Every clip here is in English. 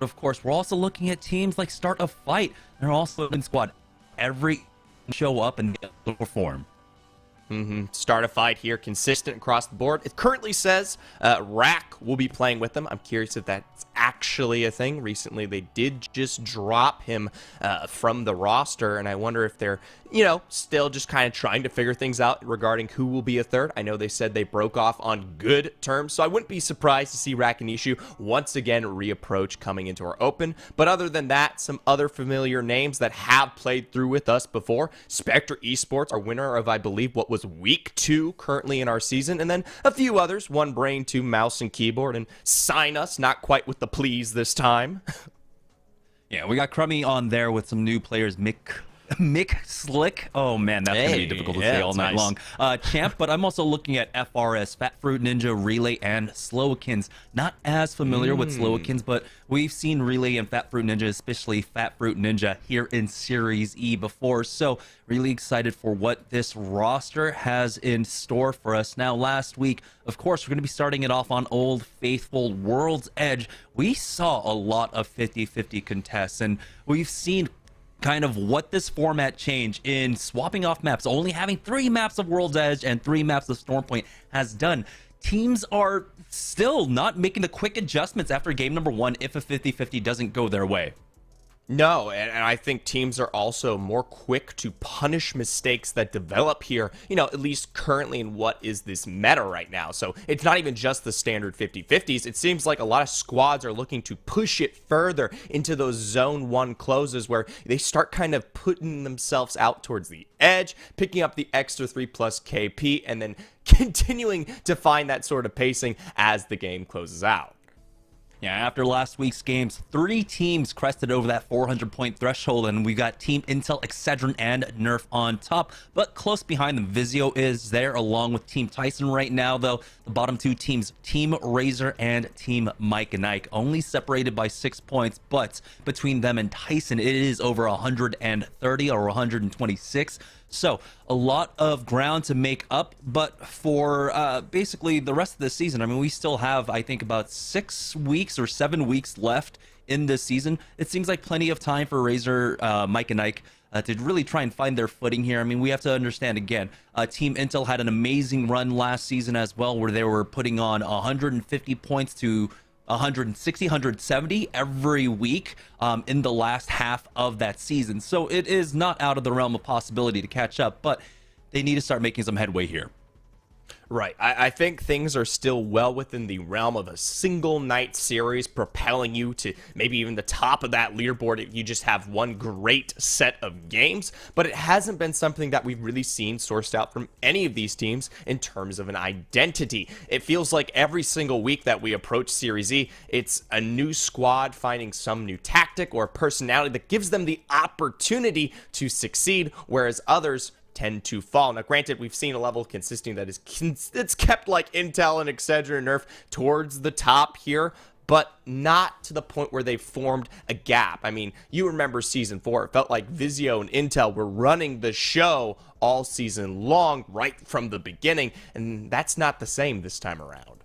of course, we're also looking at teams like Start a Fight. They're also in squad. Every show up and perform. Start a fight here, consistent across the board. It currently says Rack will be playing with them. I'm curious if that's actually a thing. Recently, they did just drop him from the roster, and I wonder if they're, still just kind of trying to figure things out regarding who will be a third. I know they said they broke off on good terms, so I wouldn't be surprised to see Rack and Ishu once again reapproach coming into our open. But other than that, some other familiar names that have played through with us before. Spectre Esports, our winner of, I believe, what was week 2 currently in our season, and then a few others, one brain, two mouse and keyboard, and Sign Us, not quite with the please this time. Yeah, we got Crummy on there with some new players. Mick Slick. Oh man, that's gonna be difficult to say all night long. Champ, but I'm also looking at FRS, Fat Fruit Ninja, Relay, and Slowikins. Not as familiar with Slowikins, but we've seen Relay and Fat Fruit Ninja, especially Fat Fruit Ninja, here in Series E before. So really excited for what this roster has in store for us. Now, last week, of course, we're going to be starting it off on Old Faithful World's Edge. We saw a lot of 50-50 contests, and we've seen kind of what this format change in swapping off maps, only having 3 maps of World's Edge and 3 maps of Stormpoint has done. Teams are still not making the quick adjustments after game number 1 if a 50-50 doesn't go their way. No, and I think teams are also more quick to punish mistakes that develop here, at least currently in what is this meta right now. So it's not even just the standard 50-50s. It seems like a lot of squads are looking to push it further into those zone 1 closes where they start kind of putting themselves out towards the edge, picking up the extra 3+ KP, and then continuing to find that sort of pacing as the game closes out. Yeah, after last week's games, 3 teams crested over that 400-point threshold, and we got Team Intel, Excedrin, and Nerf on top. But close behind them, Vizio is there, along with Team Tyson right now, though. The bottom 2 teams, Team Razor and Team Mike and Ike, only separated by 6 points. But between them and Tyson, it is over 130 or 126. So a lot of ground to make up, but for basically the rest of the season, I mean, we still have, I think, about 6 weeks or 7 weeks left in this season. It seems like plenty of time for Razor, Mike, and Ike to really try and find their footing here. I mean, we have to understand, again, Team Intel had an amazing run last season as well, where they were putting on 150 points to 160, 170 every week in the last half of that season. So it is not out of the realm of possibility to catch up, but they need to start making some headway here. Right. I think things are still well within the realm of a single night series, propelling you to maybe even the top of that leaderboard if you just have one great set of games. But it hasn't been something that we've really seen sourced out from any of these teams in terms of an identity. It feels like every single week that we approach Series E, it's a new squad finding some new tactic or personality that gives them the opportunity to succeed, whereas others tend to fall. Now, granted, we've seen a level consisting that is it's kept like Intel and Excedrin and Nerf towards the top here, but not to the point where they formed a gap. I mean, you remember Season 4. It felt like Vizio and Intel were running the show all season long, right from the beginning, and that's not the same this time around.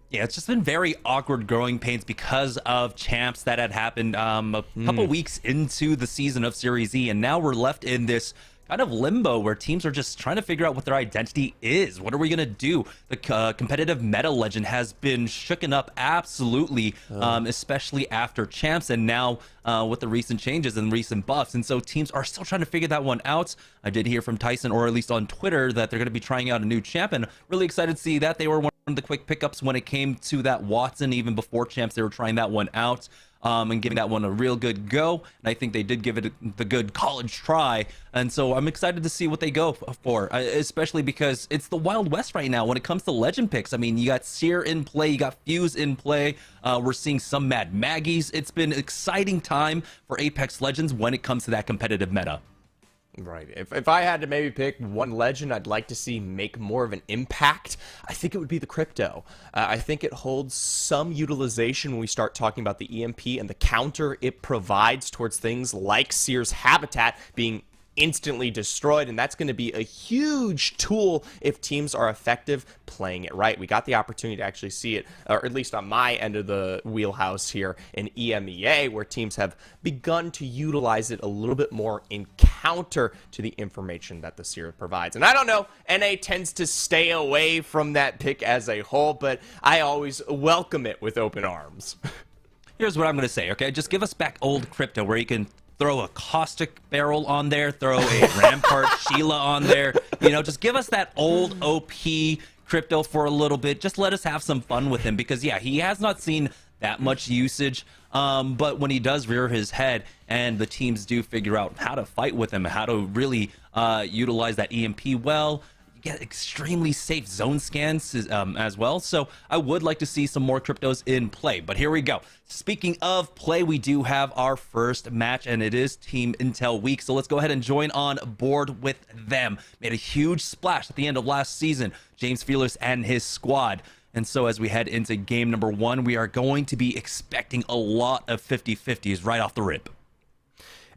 Yeah, it's just been very awkward growing pains because of champs that had happened a couple weeks into the season of Series E, and now we're left in this kind of limbo where teams are just trying to figure out what their identity is. What are we going to do? The competitive meta legend has been shooken up absolutely, especially after champs and now with the recent changes and recent buffs. And so teams are still trying to figure that one out. I did hear from Tyson, or at least on Twitter, that they're going to be trying out a new champ, and really excited to see that. They were one of the quick pickups when it came to that Watson. Even before champs, they were trying that one out. And giving that one a real good go. And I think they did give it the good college try. And so I'm excited to see what they go for, especially because it's the Wild West right now when it comes to legend picks. I mean, you got Seer in play, you got Fuse in play. We're seeing some Mad Maggies. It's been an exciting time for Apex Legends when it comes to that competitive meta. Right. If I had to maybe pick one legend I'd like to see make more of an impact, I think it would be the Crypto. I think it holds some utilization when we start talking about the EMP and the counter it provides towards things like Seer's Habitat being instantly destroyed, and that's going to be a huge tool if teams are effective playing it right. We got the opportunity to actually see it, or at least on my end of the wheelhouse here in EMEA, where teams have begun to utilize it a little bit more in counter to the information that the series provides. And I don't know, NA tends to stay away from that pick as a whole, but I always welcome it with open arms. Here's what I'm going to say, okay? Just give us back old crypto where you can throw a caustic barrel on there, throw a Rampart Sheila on there. You know, just give us that old OP crypto for a little bit. Just let us have some fun with him because, yeah, he has not seen that much usage. But when he does rear his head and the teams do figure out how to fight with him, how to really utilize that EMP well, get extremely safe zone scans as well. So I would like to see some more cryptos in play. But here we go. Speaking of play, we do have our first match, and it is Team Intel Week. So let's go ahead and join on board with them. Made a huge splash at the end of last season, James Fearless and his squad. And so as we head into game number 1, we are going to be expecting a lot of 50-50s right off the rip.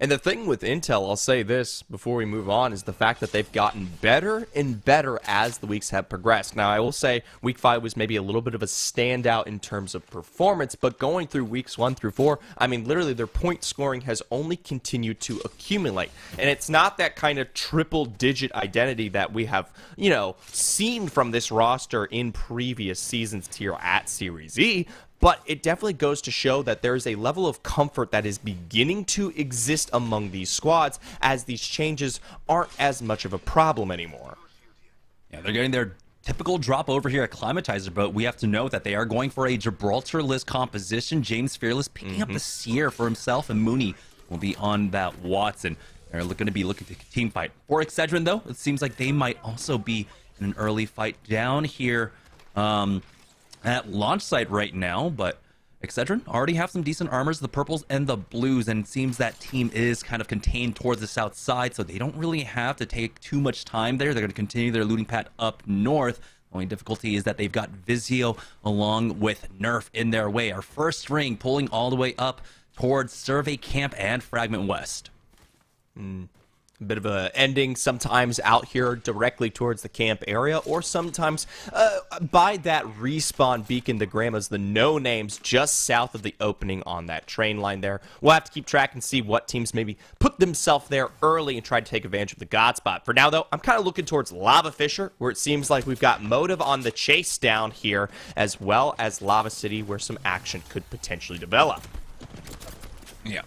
And the thing with Intel, I'll say this before we move on, is the fact that they've gotten better and better as the weeks have progressed. Now, I will say week 5 was maybe a little bit of a standout in terms of performance, but going through weeks 1 through 4, I mean, literally their point scoring has only continued to accumulate. And it's not that kind of triple-digit identity that we have, you know, seen from this roster in previous seasons here at Series E. But it definitely goes to show that there is a level of comfort that is beginning to exist among these squads as these changes aren't as much of a problem anymore. Yeah, they're getting their typical drop over here at Climatizer, but we have to know that they are going for a Gibraltar-less composition. James Fearless picking up the Seer for himself, and Mooney will be on that Watson. They're going to be looking to team fight. For Excedrin, though, it seems like they might also be in an early fight down here. At launch site right now, but Excedrin already have some decent armors, the purples and the blues, and it seems that team is kind of contained towards the south side, so they don't really have to take too much time there. They're going to continue their looting path up north. The only difficulty is that they've got Vizio along with Nerf in their way. Our first ring pulling all the way up towards Survey Camp and Fragment West. A bit of a ending sometimes out here directly towards the camp area, or sometimes by that respawn beacon, the Grandmas, the no-names just south of the opening on that train line there. We'll have to keep track and see what teams maybe put themselves there early and try to take advantage of the God spot. For now, though, I'm kind of looking towards Lava Fisher, where it seems like we've got motive on the chase down here, as well as Lava City, where some action could potentially develop. Yeah.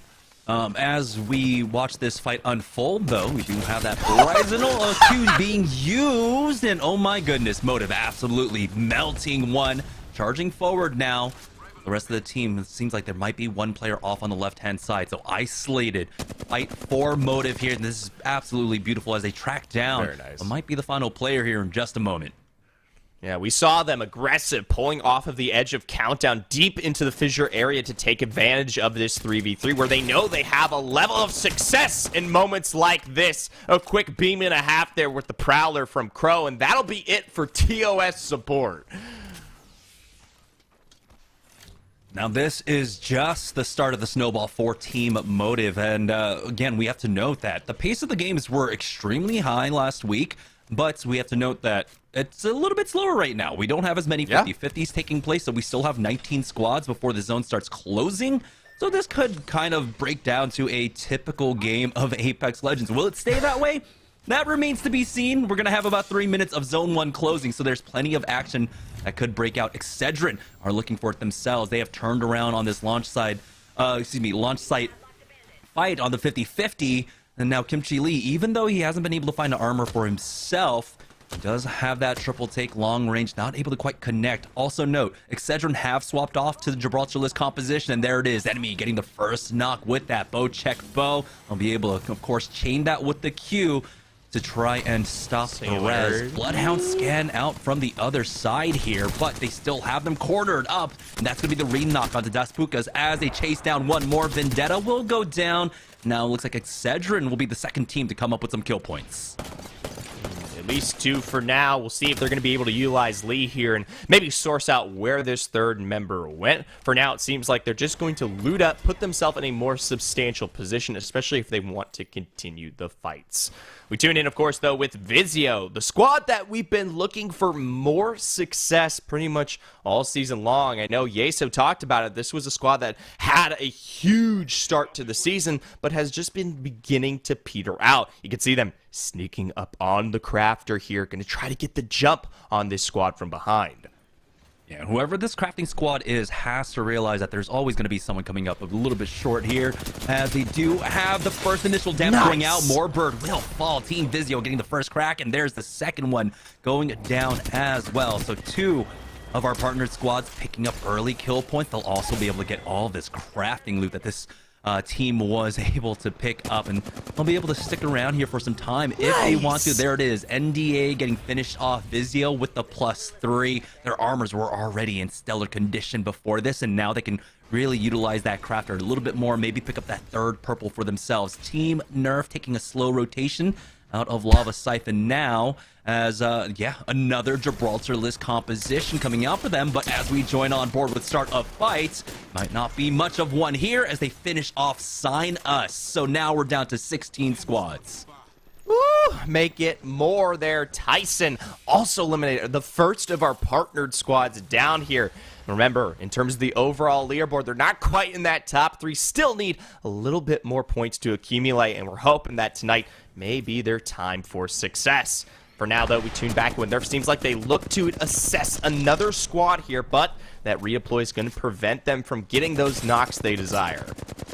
As we watch this fight unfold, though, we do have that horizontal Q being used, and oh my goodness, motive absolutely melting one. Charging forward now. The rest of the team, it seems like there might be one player off on the left-hand side, so isolated fight for motive here, and this is absolutely beautiful as they track down. Very nice. What might be the final player here in just a moment. Yeah, we saw them aggressive, pulling off of the edge of Countdown deep into the fissure area to take advantage of this 3v3, where they know they have a level of success in moments like this. A quick beam and a half there with the Prowler from Crow, and that'll be it for TOS support. Now, this is just the start of the snowball for Team Motive, and again, we have to note that the pace of the games were extremely high last week, but we have to note that it's a little bit slower right now. We don't have as many 50-50s taking place, so we still have 19 squads before the zone starts closing. So this could kind of break down to a typical game of Apex Legends. Will it stay that way? That remains to be seen. We're going to have about 3 minutes of Zone 1 closing, so there's plenty of action that could break out. Excedrin are looking for it themselves. They have turned around on this launch site fight on the 50-50, and now Kimchi Lee, even though he hasn't been able to find an armor for himself, he does have that triple take long range, not able to quite connect. Also note, Excedrin have swapped off to the Gibraltar-less composition, and there it is. Enemy getting the first knock with that bow check bow. I'll be able to, of course, chain that with the Q to try and stop the res. Bloodhound scan out from the other side here, but they still have them cornered up, and that's going to be the re-knock onto Daspukas as they chase down one more. Vendetta will go down. Now it looks like Excedrin will be the second team to come up with some kill points. At least 2 for now. We'll see if they're going to be able to utilize Lee here and maybe source out where this third member went. For now, it seems like they're just going to loot up, put themselves in a more substantial position, especially if they want to continue the fights. We tune in, of course, though, with Vizio, the squad that we've been looking for more success pretty much all season long. I know Yeso talked about it. This was a squad that had a huge start to the season, but has just been beginning to peter out. You can see them sneaking up on the crafter here, going to try to get the jump on this squad from behind. Yeah, whoever this crafting squad is has to realize that there's always going to be someone coming up a little bit short here, as they do have the first initial damage going out. Moorbird will fall. Team Vizio getting the first crack, and there's the second one going down as well. So 2 of our partnered squads picking up early kill points. They'll also be able to get all this crafting loot that this team was able to pick up, and they'll be able to stick around here for some time if they want to. There it is, NDA getting finished off. Vizio with the +3. Their armors were already in stellar condition before this, and now they can really utilize that crafter a little bit more, maybe pick up that third purple for themselves. Team Nerf taking a slow rotation out of Lava Siphon now, as yeah, another Gibraltar list composition coming out for them. But as we join on board with start of fights, might not be much of one here as they finish off Sign Us. So now we're down to 16 squads. Woo! Make it more there. Tyson also eliminated the first of our partnered squads down here. Remember, in terms of the overall leaderboard, they're not quite in that top 3. Still need a little bit more points to accumulate, and we're hoping that tonight may be their time for success. For now, though, we tune back when Nerf seems like they look to assess another squad here, but that redeploy is going to prevent them from getting those knocks they desire.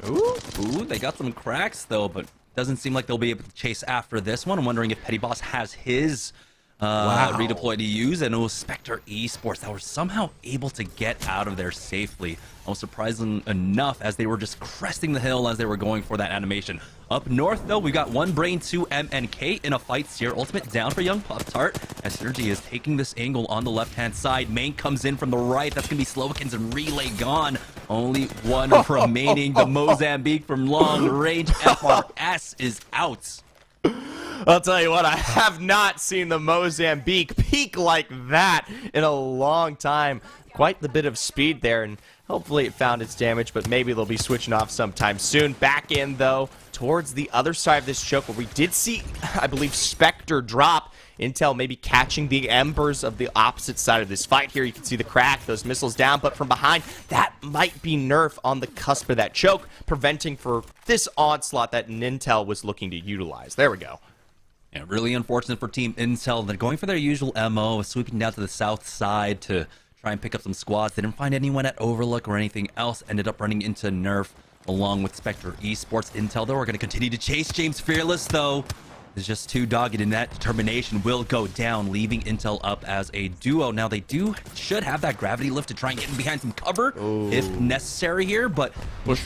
Ooh, they got some cracks, though, but doesn't seem like they'll be able to chase after this one. I'm wondering if Petty Boss has his redeploy to use, and it was Spectre Esports that were somehow able to get out of there safely. Almost surprising enough, as they were just cresting the hill as they were going for that animation. Up north, though, we got one Brain, 2 MNK in a fight. Seer ultimate down for Young Pop-Tart, as Synergy is taking this angle on the left-hand side. Main comes in from the right. That's going to be Slowikins and Relay gone. Only one remaining. The Mozambique from long range. FRS is out. I'll tell you what, I have not seen the Mozambique peak like that in a long time. Quite the bit of speed there, and hopefully it found its damage, but maybe they'll be switching off sometime soon. Back in, though, towards the other side of this choke, where we did see, I believe, Spectre drop. Intel maybe catching the embers of the opposite side of this fight here. You can see the crack, those missiles down, but from behind, that might be Nerf on the cusp of that choke, preventing for this onslaught that Intel was looking to utilize. There we go. Yeah, really unfortunate for Team Intel. They're going for their usual MO, sweeping down to the south side to try and pick up some squads. They didn't find anyone at Overlook or anything else. Ended up running into Nerf along with Spectre Esports. Intel, though, are going to continue to chase James Fearless, though. Is just too dogged, and that determination will go down, leaving Intel up as a duo. Now, they should have that gravity lift to try and get in behind some cover if necessary here, but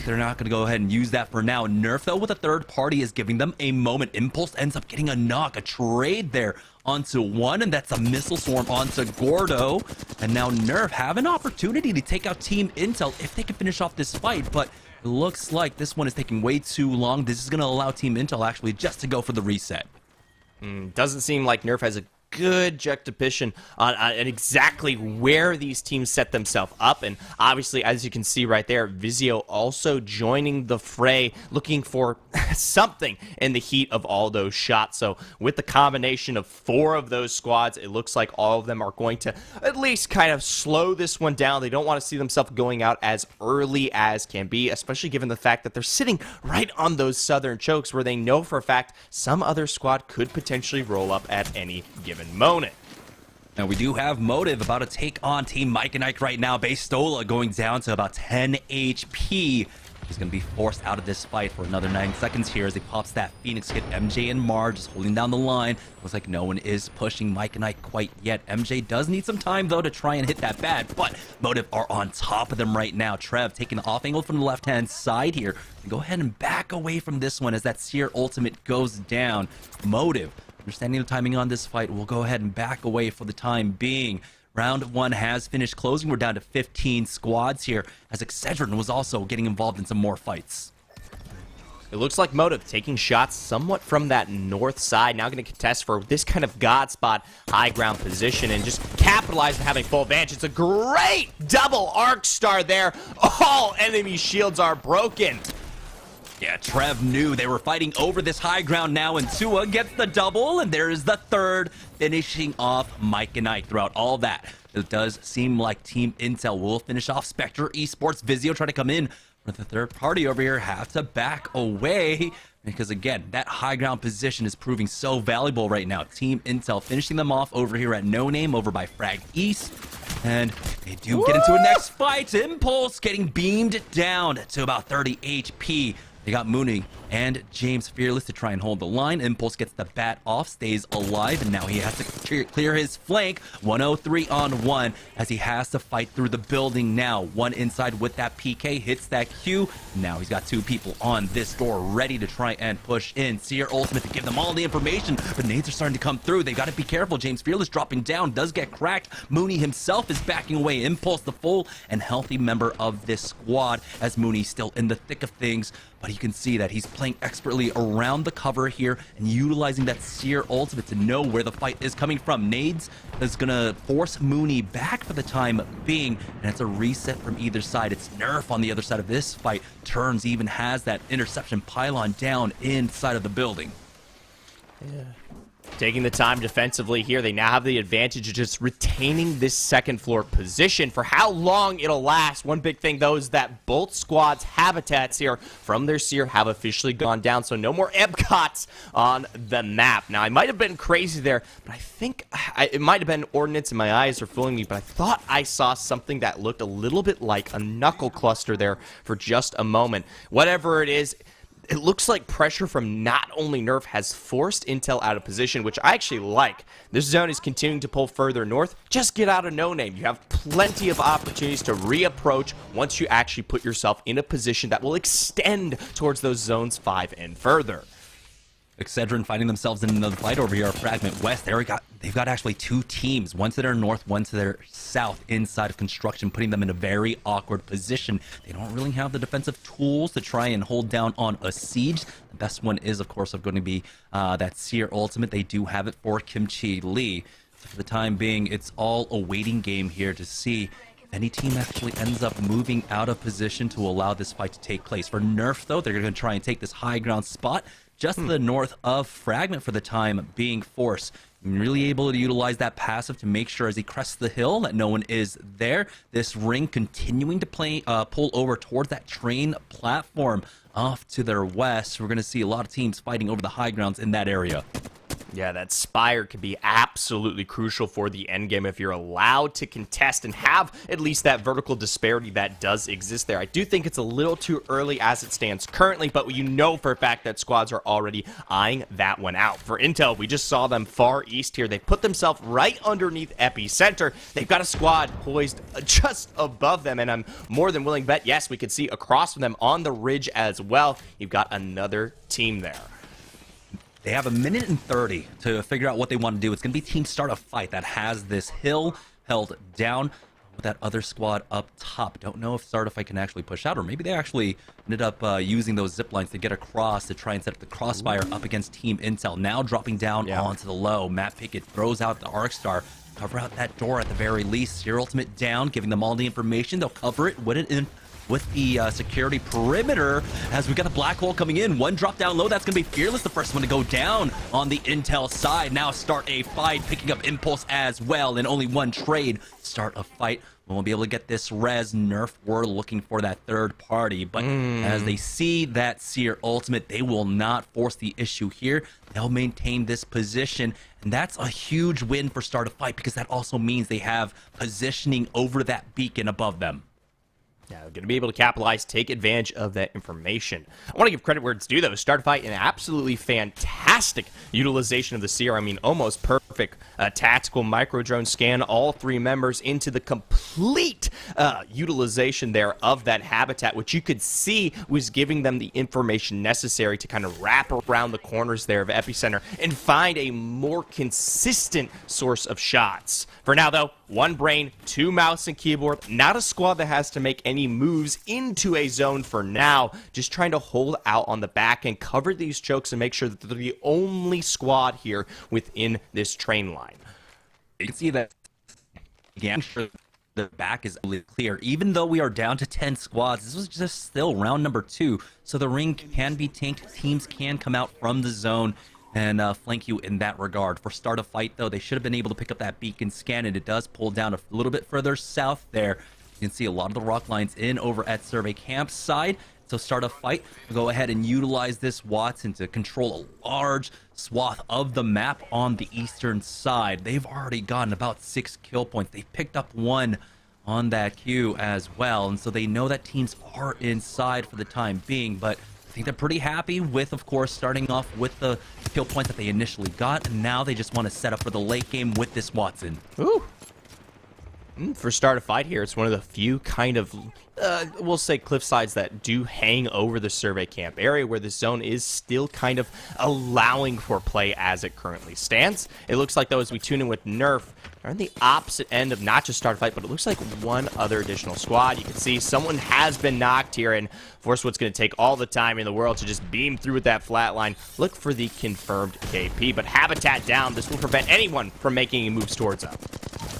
they're not going to go ahead and use that for now. Nerf, though, with a third party, is giving them a moment. Impulse ends up getting a knock, a trade there onto one, and that's a missile swarm onto Gordo. And now Nerf have an opportunity to take out Team Intel if they can finish off this fight, but it looks like this one is taking way too long. This is going to allow Team Intel actually just to go for the reset. Doesn't seem like Nerf has a good juxtaposition on exactly where these teams set themselves up. And obviously, as you can see right there, Vizio also joining the fray, looking for something in the heat of all those shots. So with the combination of 4 of those squads, it looks like all of them are going to at least kind of slow this one down. They don't want to see themselves going out as early as can be, especially given the fact that they're sitting right on those southern chokes where they know for a fact some other squad could potentially roll up at any given moment. Now, we do have Motive about to take on Team Mike and Ike right now. Bastola going down to about 10 HP. He's going to be forced out of this fight for another 9 seconds here as he pops that Phoenix hit. MJ and Mar just holding down the line. Looks like no one is pushing Mike and Ike quite yet. MJ does need some time, though, to try and hit that bad, but Motive are on top of them right now. Trev taking the off angle from the left-hand side here. Go ahead and back away from this one as that Seer ultimate goes down. Motive, understanding the timing on this fight, we'll go ahead and back away for the time being. Round 1 has finished closing. We're down to 15 squads here, as Excedrin was also getting involved in some more fights. It looks like Motive taking shots somewhat from that north side. Now going to contest for this kind of God spot high ground position and just capitalize on having full advantage. It's a great double arc star there. All enemy shields are broken. Yeah, Trev knew they were fighting over this high ground now, and Tua gets the double, and there is the third, finishing off Mike and Ike throughout all that. It does seem like Team Intel will finish off Spectre Esports. Vizio trying to come in, but the third party over here have to back away because, again, that high ground position is proving so valuable right now. Team Intel finishing them off over here at No Name, over by Frag East. And they do get into a next fight. Impulse getting beamed down to about 30 HP. They got Mooney and James Fearless to try and hold the line. Impulse gets the bat off, stays alive, and now he has to clear his flank. 103 on 1 as he has to fight through the building now. One inside with that PK, hits that Q. Now he's got two people on this door ready to try and push in. Seer Ultimate to give them all the information, but nades are starting to come through. They got to be careful. James Fearless dropping down, does get cracked. Mooney himself is backing away. Impulse, the full and healthy member of this squad, as Mooney's still in the thick of things. But you can see that he's playing expertly around the cover here and utilizing that Seer Ultimate to know where the fight is coming from. Nades is going to force Mooney back for the time being, and it's a reset from either side. It's Nerf on the other side of this fight. Turns even has that interception pylon down inside of the building. Yeah. Taking the time defensively here, they now have the advantage of just retaining this second floor position. For how long it'll last, one big thing though is that both squads' habitats here from their Seer have officially gone down, so no more Epcots on the map. Now, I might have been crazy there, but I think it might have been ordnance and my eyes are fooling me, but I thought I saw something that looked a little bit like a knuckle cluster there for just a moment. Whatever it is, it looks like pressure from not only Nerf has forced Intel out of position, which I actually like. This zone is continuing to pull further north. Just get out of No Name. You have plenty of opportunities to reapproach once you actually put yourself in a position that will extend towards those zones 5 and further. Excedrin finding themselves in another fight over here. Fragment West. They've got actually two teams, one to their north, one to their south, inside of construction, putting them in a very awkward position. They don't really have the defensive tools to try and hold down on a siege. The best one is, of course, going to be that Seer Ultimate. They do have it for Kimchi Lee. So for the time being, it's all a waiting game here to see if any team actually ends up moving out of position to allow this fight to take place. For Nerf, though, they're going to try and take this high ground spot just to the north of Fragment for the time being. Force really able to utilize that passive to make sure as he crests the hill that no one is there. This ring continuing to pull over towards that train platform off to their west. We're going to see a lot of teams fighting over the high grounds in that area. Yeah, that Spire could be absolutely crucial for the endgame if you're allowed to contest and have at least that vertical disparity that does exist there. I do think it's a little too early as it stands currently, but you know for a fact that squads are already eyeing that one out. For Intel, we just saw them far east here. They put themselves right underneath Epicenter. They've got a squad poised just above them, and I'm more than willing to bet, yes, we could see across from them on the ridge as well. You've got another team there. They have 1:30 to figure out what they want to do. It's going to be Team Start a Fight that has this hill held down with that other squad up top. Don't know if Start a Fight can actually push out, or maybe they actually ended up using those zip lines to get across to try and set up the crossfire up against Team Intel. Now dropping down onto the low. Matt Pickett throws out the Arc Star. Cover out that door at the very least. Seer Ultimate down, giving them all the information. They'll cover it with the security perimeter as we got a black hole coming in. One drop down low. That's going to be Fearless, the first one to go down on the Intel side. Now Start a Fight, picking up Impulse as well, and only one trade. Start a Fight won't be able to get this res. Nerf were looking for that third party, but as they see that Seer Ultimate, they will not force the issue here. They'll maintain this position, and that's a huge win for Start a Fight because that also means they have positioning over that beacon above them. Yeah, going to be able to capitalize, take advantage of that information. I want to give credit where it's due, though. Start a Fight, an absolutely fantastic utilization of the Seer. I mean, almost perfect tactical micro-drone scan. All three members into the complete utilization there of that habitat, which you could see was giving them the information necessary to kind of wrap around the corners there of Epicenter and find a more consistent source of shots. For now, though, one brain, two mouse and keyboard. Not a squad that has to make any any moves into a zone for now. Just trying to hold out on the back and cover these chokes and make sure that they're the only squad here within this train line. You can see that again. The back is really clear. Even though we are down to 10 squads, this was just still round number 2. So the ring can be tanked. Teams can come out from the zone and flank you in that regard. For start of fight, though, they should have been able to pick up that beacon scan, and it does pull down a little bit further south there. You can see a lot of the rock lines in over at Survey Campsite. So start a fight, go ahead and utilize this Watson to control a large swath of the map on the eastern side. They've already gotten about 6 kill points. They picked up 1 on that queue as well, and so they know that teams are inside for the time being, but I think they're pretty happy with, of course, starting off with the kill point that they initially got, and now they just want to set up for the late game with this Watson. Ooh. For start a fight here, it's one of the few kind of, we'll say, cliff sides that do hang over the survey camp area where the zone is still kind of allowing for play as it currently stands. It looks like, though, as we tune in with Nerf, they're on the opposite end of not just start a fight, but it looks like one other additional squad. You can see someone has been knocked here, and Forcewood's going to take all the time in the world to just beam through with that flat line. Look for the confirmed KP, but Habitat down. This will prevent anyone from making any moves towards them.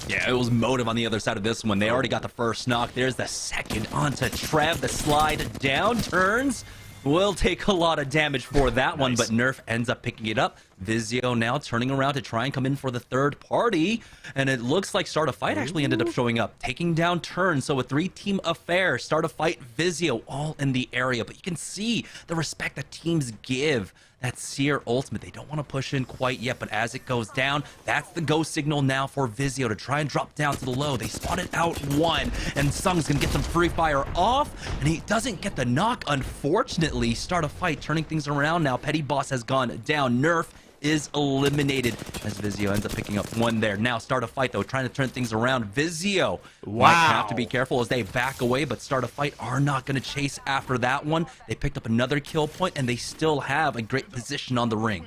Yeah, it was Motive on the other side of this one. They already got the first knock. There's the second onto Trev. The slide down turns. Will take a lot of damage for that one, but Nerf ends up picking it up. Vizio now turning around to try and come in for the third party, and it looks like Start a Fight actually ended up showing up, taking down Turn. So a 3-team affair, Start a Fight, Vizio, all in the area. But you can see the respect that teams give that Seer ultimate. They don't want to push in quite yet, but as it goes down, that's the go signal now for Vizio to try and drop down to the low. They spotted out 1, and Sung's gonna get some free fire off, and he doesn't get the knock, unfortunately. Start a Fight, turning things around now. Petty Boss has gone down. Nerf is eliminated as Vizio ends up picking up 1 there. Now Start a Fight, though, trying to turn things around. Vizio might have to be careful as they back away, but Start a Fight are not going to chase after that one. They picked up another kill point, and they still have a great position on the ring.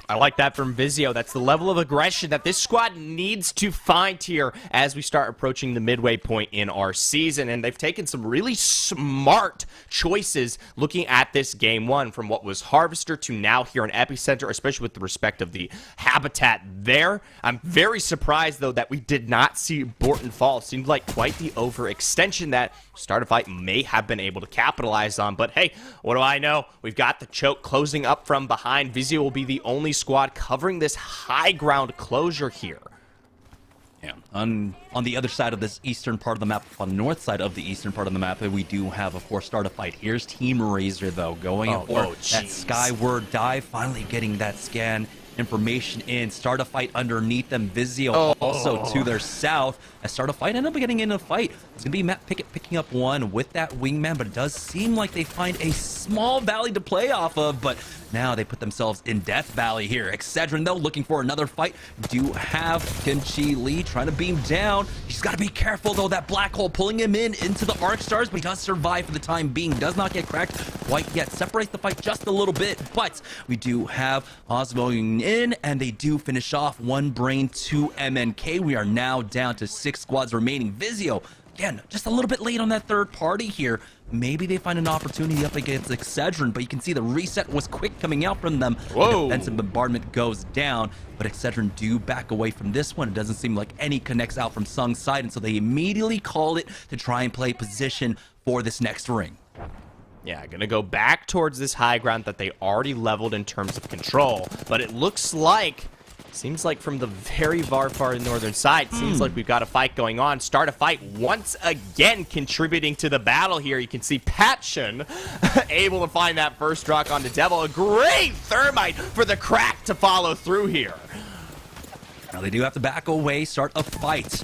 I like that from Vizio. That's the level of aggression that this squad needs to find here as we start approaching the midway point in our season. And they've taken some really smart choices looking at this game 1, from what was Harvester to now here in Epicenter, especially with the respect of the Habitat there. I'm very surprised, though, that we did not see Borton fall. It seemed like quite the overextension that Start a Fight may have been able to capitalize on. But hey, what do I know? We've got the choke closing up from behind. Vizio will be the only squad covering this high ground closure here. Yeah, on the other side of this eastern part of the map, on the north side of the eastern part of the map, we do have, of course, Start a Fight. Here's Team Razor, though, going for that skyward dive, finally getting that scan information in. Start a Fight underneath them. Vizio also to their south. As Start a Fight end up getting in a fight. It's going to be Matt Pickett picking up 1 with that wingman, but it does seem like they find a small valley to play off of, but now they put themselves in Death Valley here. Excedrin, though, looking for another fight. Do have Kimchi Lee trying to beam down. He's got to be careful, though. That black hole pulling him into the Arc Stars, but he does survive for the time being. Does not get cracked quite yet. Separates the fight just a little bit, but we do have Osmo going in, and they do finish off 1 brain, 2 MNK. We are now down to 6 squads remaining. Vizio, again, just a little bit late on that third party here. Maybe they find an opportunity up against Excedrin, but you can see the reset was quick coming out from them. The defensive bombardment goes down, but Excedrin do back away from this one. It doesn't seem like any connects out from Sung's side, and so they immediately call it to try and play position for this next ring. Yeah, gonna go back towards this high ground that they already leveled in terms of control, but it looks like, seems like from the very far northern side, seems like we've got a fight going on. Start a Fight once again contributing to the battle here. You can see Patchen able to find that first rock onto Devil. A great thermite for the crack to follow through here. Now they do have to back away, Start a Fight.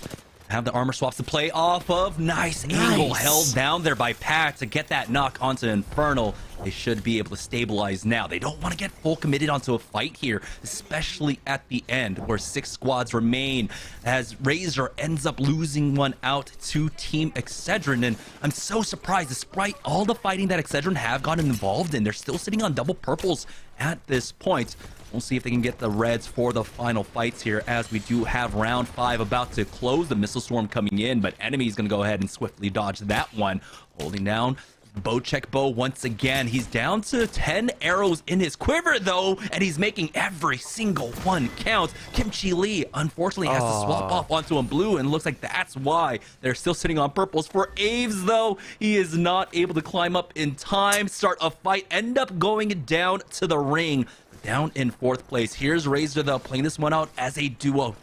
Have the armor swaps to play off of. Nice angle held down there by Pat to get that knock onto Infernal. They should be able to stabilize now. They don't want to get full committed onto a fight here, especially at the end where 6 squads remain as Razor ends up losing 1 out to Team Excedrin. And I'm so surprised, despite all the fighting that Excedrin have gotten involved in, they're still sitting on double purples at this point. We'll see if they can get the Reds for the final fights here, as we do have round 5 about to close. The missile storm coming in, but Enemy's going to go ahead and swiftly dodge that one. Holding down Bow check Bow once again. He's down to 10 arrows in his quiver, though, and he's making every single one count. Kimchi Lee, unfortunately, has to swap off onto a blue, and looks like that's why they're still sitting on purples. For Aves, though, he is not able to climb up in time, start a fight, end up going down to the ring, down in 4th place. Here's Razor, though, playing this one out as a duo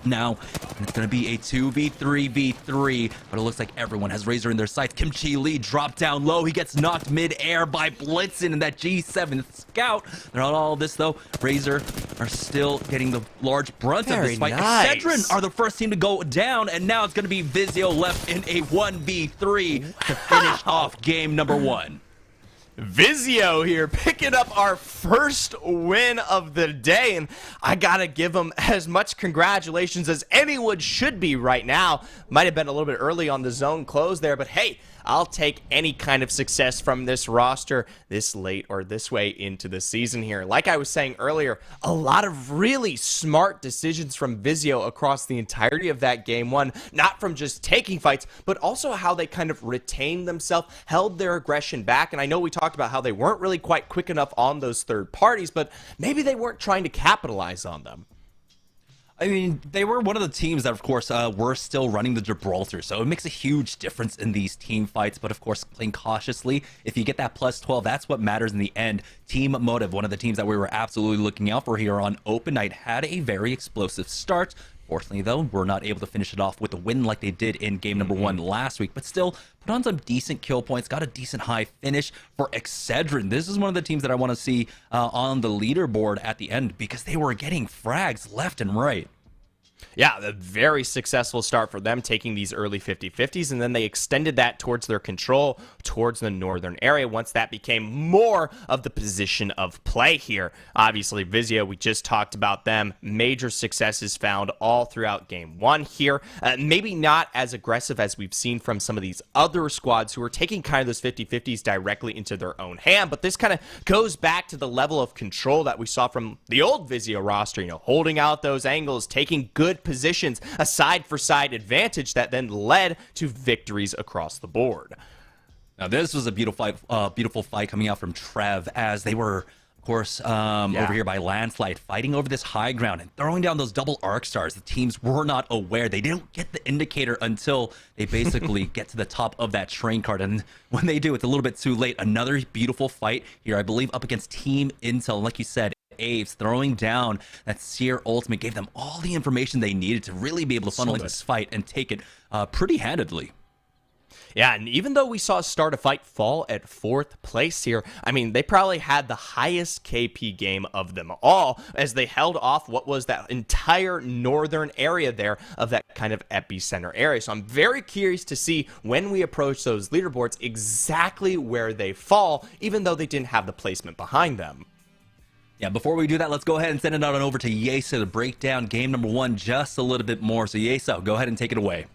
now, and it's going to be a 2v3v3, but it looks like everyone has Razor in their sights. Kimchi Lee dropped down low. He gets knocked mid-air by Blitzen and that G7 Scout. They're on all of this, though. Razor are still getting the large brunt of this fight. Nice. Excedrin are the first team to go down, and now it's going to be Vizio left in a 1v3 to finish off game number 1. Vizio here picking up our first win of the day, and I gotta give them as much congratulations as anyone should be right now. Might have been a little bit early on the zone close there, but hey, I'll take any kind of success from this roster this late or this way into the season here. Like I was saying earlier, a lot of really smart decisions from Vizio across the entirety of that game 1, not from just taking fights, but also how they kind of retained themselves, held their aggression back. And I know we talked about how they weren't really quite quick enough on those third parties, but maybe they weren't trying to capitalize on them. I mean, they were one of the teams that, of course, were still running the Gibraltar, so it makes a huge difference in these team fights, but of course, playing cautiously. If you get that plus 12, that's what matters in the end. Team Motive, one of the teams that we were absolutely looking out for here on Open Night, had a very explosive start. Fortunately, though, we're not able to finish it off with a win like they did in game number 1 last week, but still put on some decent kill points, got a decent high finish for Excedrin. This is one of the teams that I want to see on the leaderboard at the end, because they were getting frags left and right. Yeah, a very successful start for them, taking these early 50-50s, and then they extended that towards their control, towards the northern area, once that became more of the position of play here. Obviously, Vizio, we just talked about them. Major successes found all throughout game 1 here. Maybe not as aggressive as we've seen from some of these other squads who are taking kind of those 50-50s directly into their own hand, but this kind of goes back to the level of control that we saw from the old Vizio roster, you know, holding out those angles, taking good positions, a side-for-side advantage that then led to victories across the board. Now, this was a beautiful fight coming out from Trev, as they were, of course, over here by Landslide, fighting over this high ground and throwing down those double arc stars. The teams were not aware. They didn't get the indicator until they basically get to the top of that train card, and when they do, it's a little bit too late. Another beautiful fight here, I believe, up against Team Intel. Like you said, Aves throwing down that Seer ultimate gave them all the information they needed to really be able to funnel into this fight and take it pretty handedly. Yeah, and even though we saw Start a Fight fall at 4th place here, I mean, they probably had the highest KP game of them all, as they held off what was that entire northern area there of that kind of epicenter area. So I'm very curious to see, when we approach those leaderboards, exactly where they fall, even though they didn't have the placement behind them. Yeah, before we do that, let's go ahead and send it on over to Yesa to break down game number 1 just a little bit more. So Yesa, go ahead and take it away.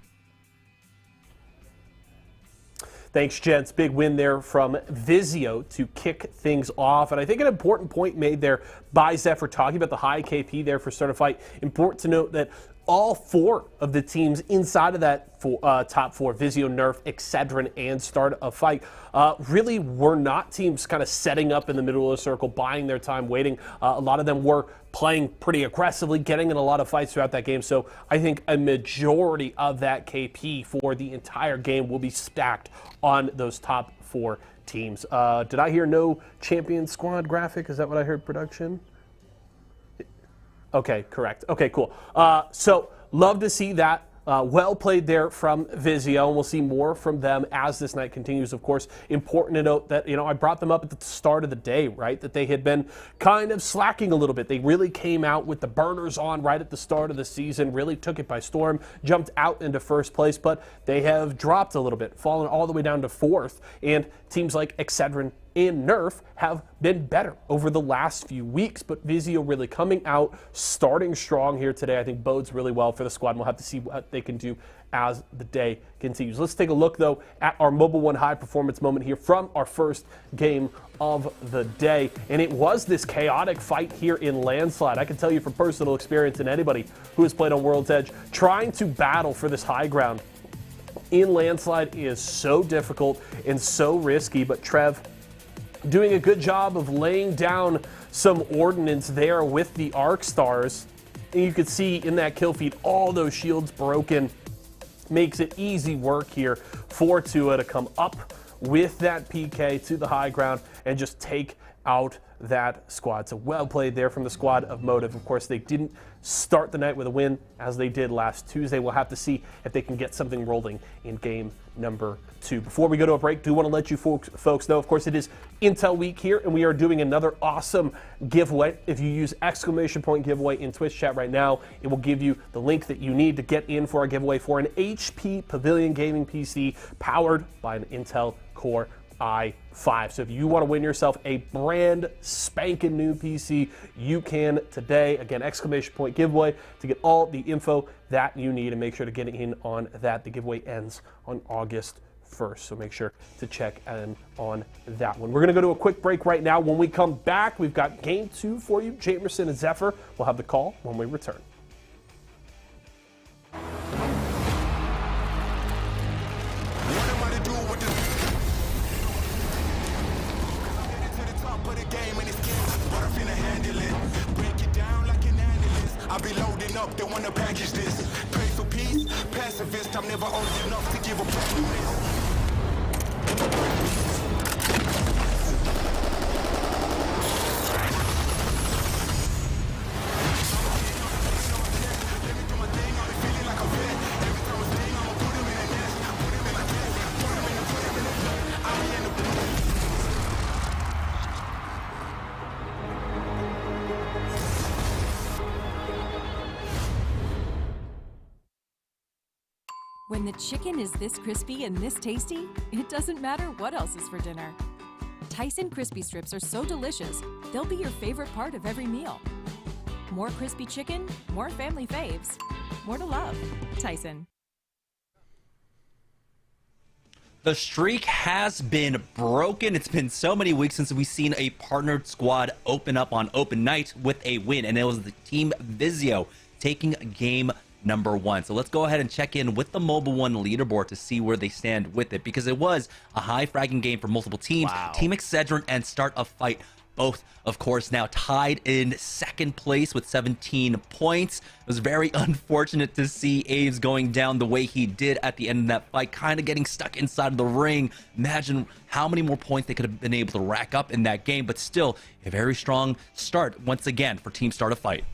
Thanks, gents. Big win there from Vizio to kick things off. And I think an important point made there by Zephyr, talking about the high KP there for Start a Fight. Important to note that all 4 of the teams inside of that top 4, Vizio, Nerf, Excedrin, and Start a Fight, really were not teams kind of setting up in the middle of the circle, buying their time, waiting. A lot of them were playing pretty aggressively, getting in a lot of fights throughout that game. So I think a majority of that KP for the entire game will be stacked on those top 4 teams. Did I hear no champion squad graphic? Is that what I heard, production? Okay, correct. Okay, cool. So love to see that. Well played there from Vizio, and we'll see more from them as this night continues. Of course, important to note that, you know, I brought them up at the start of the day, right, that they had been kind of slacking a little bit. They really came out with the burners on right at the start of the season, really took it by storm, jumped out into 1st place, but they have dropped a little bit, fallen all the way down to 4th, and teams like Excedrin, and Nerf have been better over the last few weeks, but Vizio really coming out, starting strong here today. I think bodes really well for the squad, and we'll have to see what they can do as the day continues. Let's take a look, though, at our Mobile One high performance moment here from our first game of the day. And it was this chaotic fight here in Landslide. I can tell you from personal experience, and anybody who has played on World's Edge, trying to battle for this high ground in Landslide is so difficult and so risky. But Trev doing a good job of laying down some ordnance there with the Arc Stars. And you could see in that kill feed all those shields broken. Makes it easy work here for Tua to come up with that PK to the high ground and just take out that squad. So well played there from the squad of Motive. Of course, they didn't start the night with a win as they did last Tuesday. We'll have to see if they can get something rolling in game number 2. Before we go to a break, do want to let you folks know, of course, it is Intel Week here, and we are doing another awesome giveaway. If you use ! giveaway in Twitch chat right now, it will give you the link that you need to get in for our giveaway for an HP Pavilion gaming PC powered by an Intel Core i5. So if you want to win yourself a brand spanking new PC, you can today. Again, ! giveaway to get all the info that you need, and make sure to get in on that. The giveaway ends on August 1st, so make sure to check in on that one. We're going to go to a quick break right now. When we come back, we've got game 2 for you. Jamerson and Zephyr will have the call when we return. I'll be loading up, they wanna package this. Pray for peace, pacifist, I'm never old enough to give a promise. When the chicken is this crispy and this tasty, it doesn't matter what else is for dinner. Tyson crispy strips are so delicious, they'll be your favorite part of every meal. More crispy chicken, more family faves, more to love. Tyson. The streak has been broken. It's been so many weeks since we've seen a partnered squad open up on open night with a win, and it was the team Vizio taking game number 1. So let's go ahead and check in with the Mobile One leaderboard to see where they stand with it, because it was a high fragging game for multiple teams. Wow. Team Excedrin and Start a Fight, both of course now tied in second place with 17 points. It was very unfortunate to see Aves going down the way he did at the end of that fight, kind of getting stuck inside of the ring. Imagine how many more points they could have been able to rack up in that game, but still a very strong start once again for Team Start a Fight.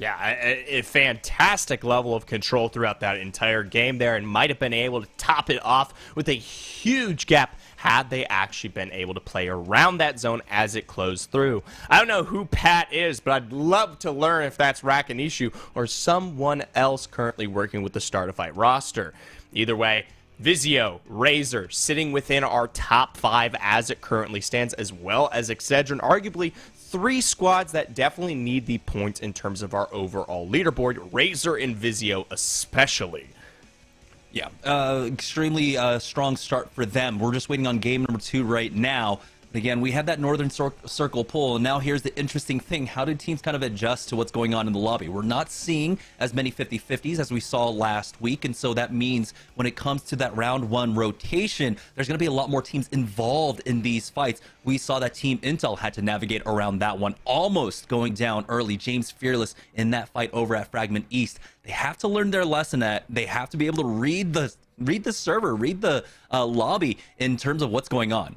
Yeah, a fantastic level of control throughout that entire game there, and might have been able to top it off with a huge gap had they actually been able to play around that zone as it closed through. I don't know who Pat is, but I'd love to learn if that's Rakanishu or someone else currently working with the Start a Fight roster. Either way, Vizio, Razor, sitting within our top 5 as it currently stands, as well as Excedrin, arguably 3 squads that definitely need the points in terms of our overall leaderboard, Razor and Vizio especially. Yeah, extremely strong start for them. We're just waiting on game number 2 right now. Again, we had that Northern Circle pull, and now here's the interesting thing. How did teams kind of adjust to what's going on in the lobby? We're not seeing as many 50-50s as we saw last week, and so that means when it comes to that round 1 rotation, there's going to be a lot more teams involved in these fights. We saw that Team Intel had to navigate around that one, almost going down early. James Fearless in that fight over at Fragment East. They have to learn their lesson. That they have to be able to read the server, read the lobby in terms of what's going on.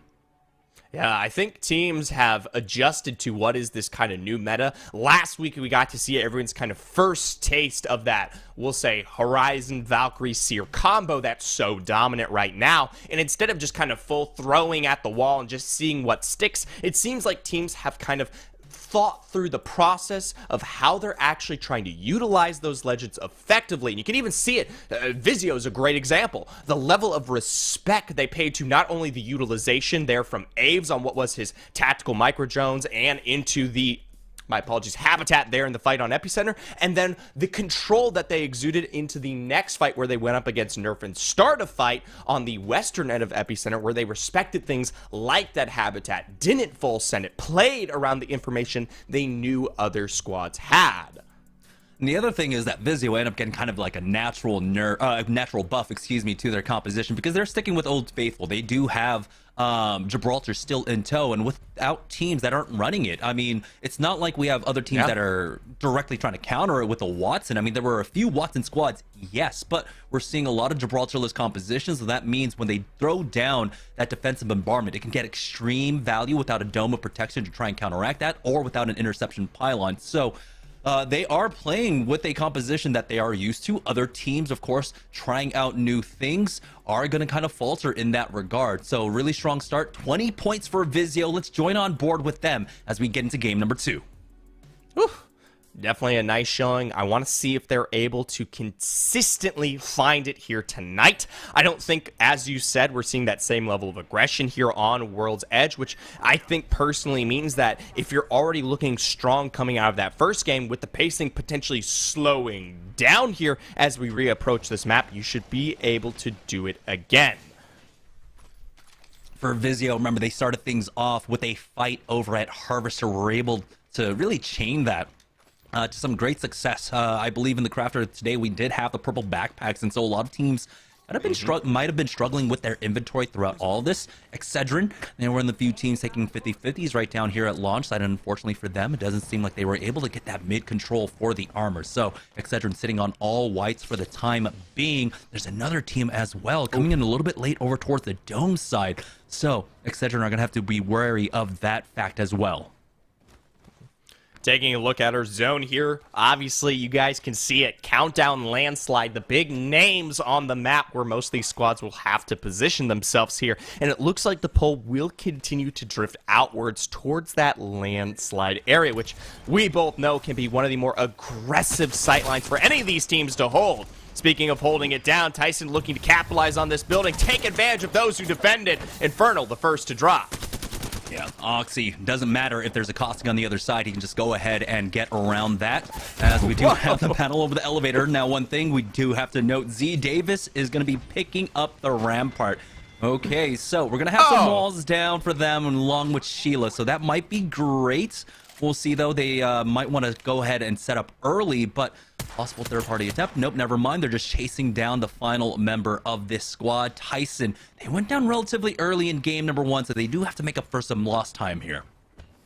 Yeah, I think teams have adjusted to what is this kind of new meta. Last week, we got to see everyone's kind of first taste of that, we'll say, Horizon, Valkyrie, Seer combo that's so dominant right now. And instead of just kind of full throwing at the wall and just seeing what sticks, it seems like teams have kind of thought through the process of how they're actually trying to utilize those legends effectively. And you can even see it. Vizio is a great example. The level of respect they paid to not only the utilization there from Aves on what was his tactical micro drones and into the habitat there in the fight on Epicenter, and then the control that they exuded into the next fight where they went up against Nerf and start a fight on the western end of Epicenter where they respected things like that habitat, didn't full send it, played around the information they knew other squads had. And the other thing is that Vizio ended up getting kind of like a natural buff, to their composition because they're sticking with Old Faithful. They do have Gibraltar still in tow, and without teams that aren't running it, I mean, it's not like we have other teams that are directly trying to counter it with a Watson. I mean, there were a few Watson squads, yes, but we're seeing a lot of Gibraltar-less compositions, so that means when they throw down that defensive bombardment, it can get extreme value without a dome of protection to try and counteract that, or without an interception pylon. So they are playing with a composition that they are used to. Other teams, of course, trying out new things are going to kind of falter in that regard. So really strong start. 20 points for Vizio. Let's join on board with them as we get into game number 2. Whew. Definitely a nice showing. I want to see if they're able to consistently find it here tonight. I don't think, as you said, we're seeing that same level of aggression here on World's Edge, which I think personally means that if you're already looking strong coming out of that first game, with the pacing potentially slowing down here as we reapproach this map, you should be able to do it again. For Vizio, remember, they started things off with a fight over at Harvester. Were able to really chain that to some great success. I believe in the crafter today we did have the purple backpacks, and so a lot of teams might have been struggling with their inventory throughout all this. Excedrin, they were in the few teams taking 50-50s right down here at launch side, and unfortunately for them, it doesn't seem like they were able to get that mid control for the armor. So Excedrin sitting on all whites for the time being. There's another team as well coming in a little bit late over towards the dome side. So Excedrin are going to have to be wary of that fact as well. Taking a look at our zone here, obviously you guys can see it. Countdown, Landslide, the big names on the map where most of these squads will have to position themselves here. And it looks like the pole will continue to drift outwards towards that Landslide area, which we both know can be one of the more aggressive sightlines for any of these teams to hold. Speaking of holding it down, Tyson looking to capitalize on this building, take advantage of those who defend it. Infernal, the first to drop. Yeah, Oxy, doesn't matter if there's a costing on the other side, he can just go ahead and get around that, as we do have the panel over the elevator. Now, one thing we do have to note, Z Davis is going to be picking up the rampart. Okay, so we're going to have some walls down for them along with Sheila, so that might be great. We'll see, though. They might want to go ahead and set up early, but possible third-party attempt. Nope, never mind. They're just chasing down the final member of this squad, Tyson. They went down relatively early in game number 1, so they do have to make up for some lost time here.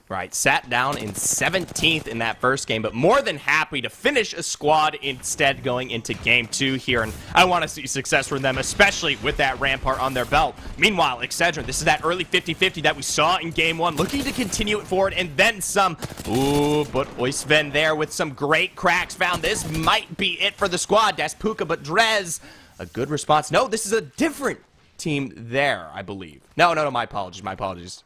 Right, sat down in 17th in that first game, but more than happy to finish a squad instead going into game 2 here, and I want to see success from them, especially with that rampart on their belt. Meanwhile, Excedrin, this is that early 50-50 that we saw in game 1, looking to continue it forward, and then some. Ooh, but Oisven there with some great cracks found. This might be it for the squad. Daspuka, but Drez, a good response. No, this is a different team there, I believe. No, my apologies.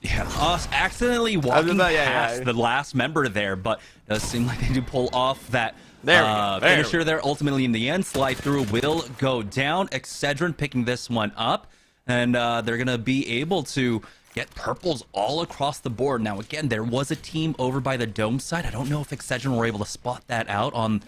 Yeah, us accidentally walking past the last member there, but it does seem like they do pull off that finisher there. Ultimately, in the end, slide through will go down. Excedrin picking this one up, and they're going to be able to get purples all across the board. Now, again, there was a team over by the dome side. I don't know if Excedrin were able to spot that out on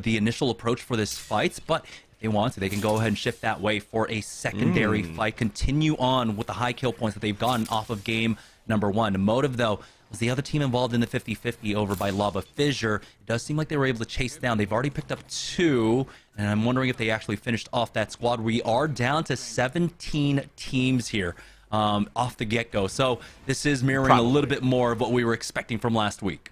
the initial approach for this fight, but they want to, they can go ahead and shift that way for a secondary fight. Continue on with the high kill points that they've gotten off of game number 1. Motive, though, was the other team involved in the 50-50 over by Lava Fissure. It does seem like they were able to chase down. They've already picked up 2, and I'm wondering if they actually finished off that squad. We are down to 17 teams here off the get-go. So this is mirroring a little bit more of what we were expecting from last week.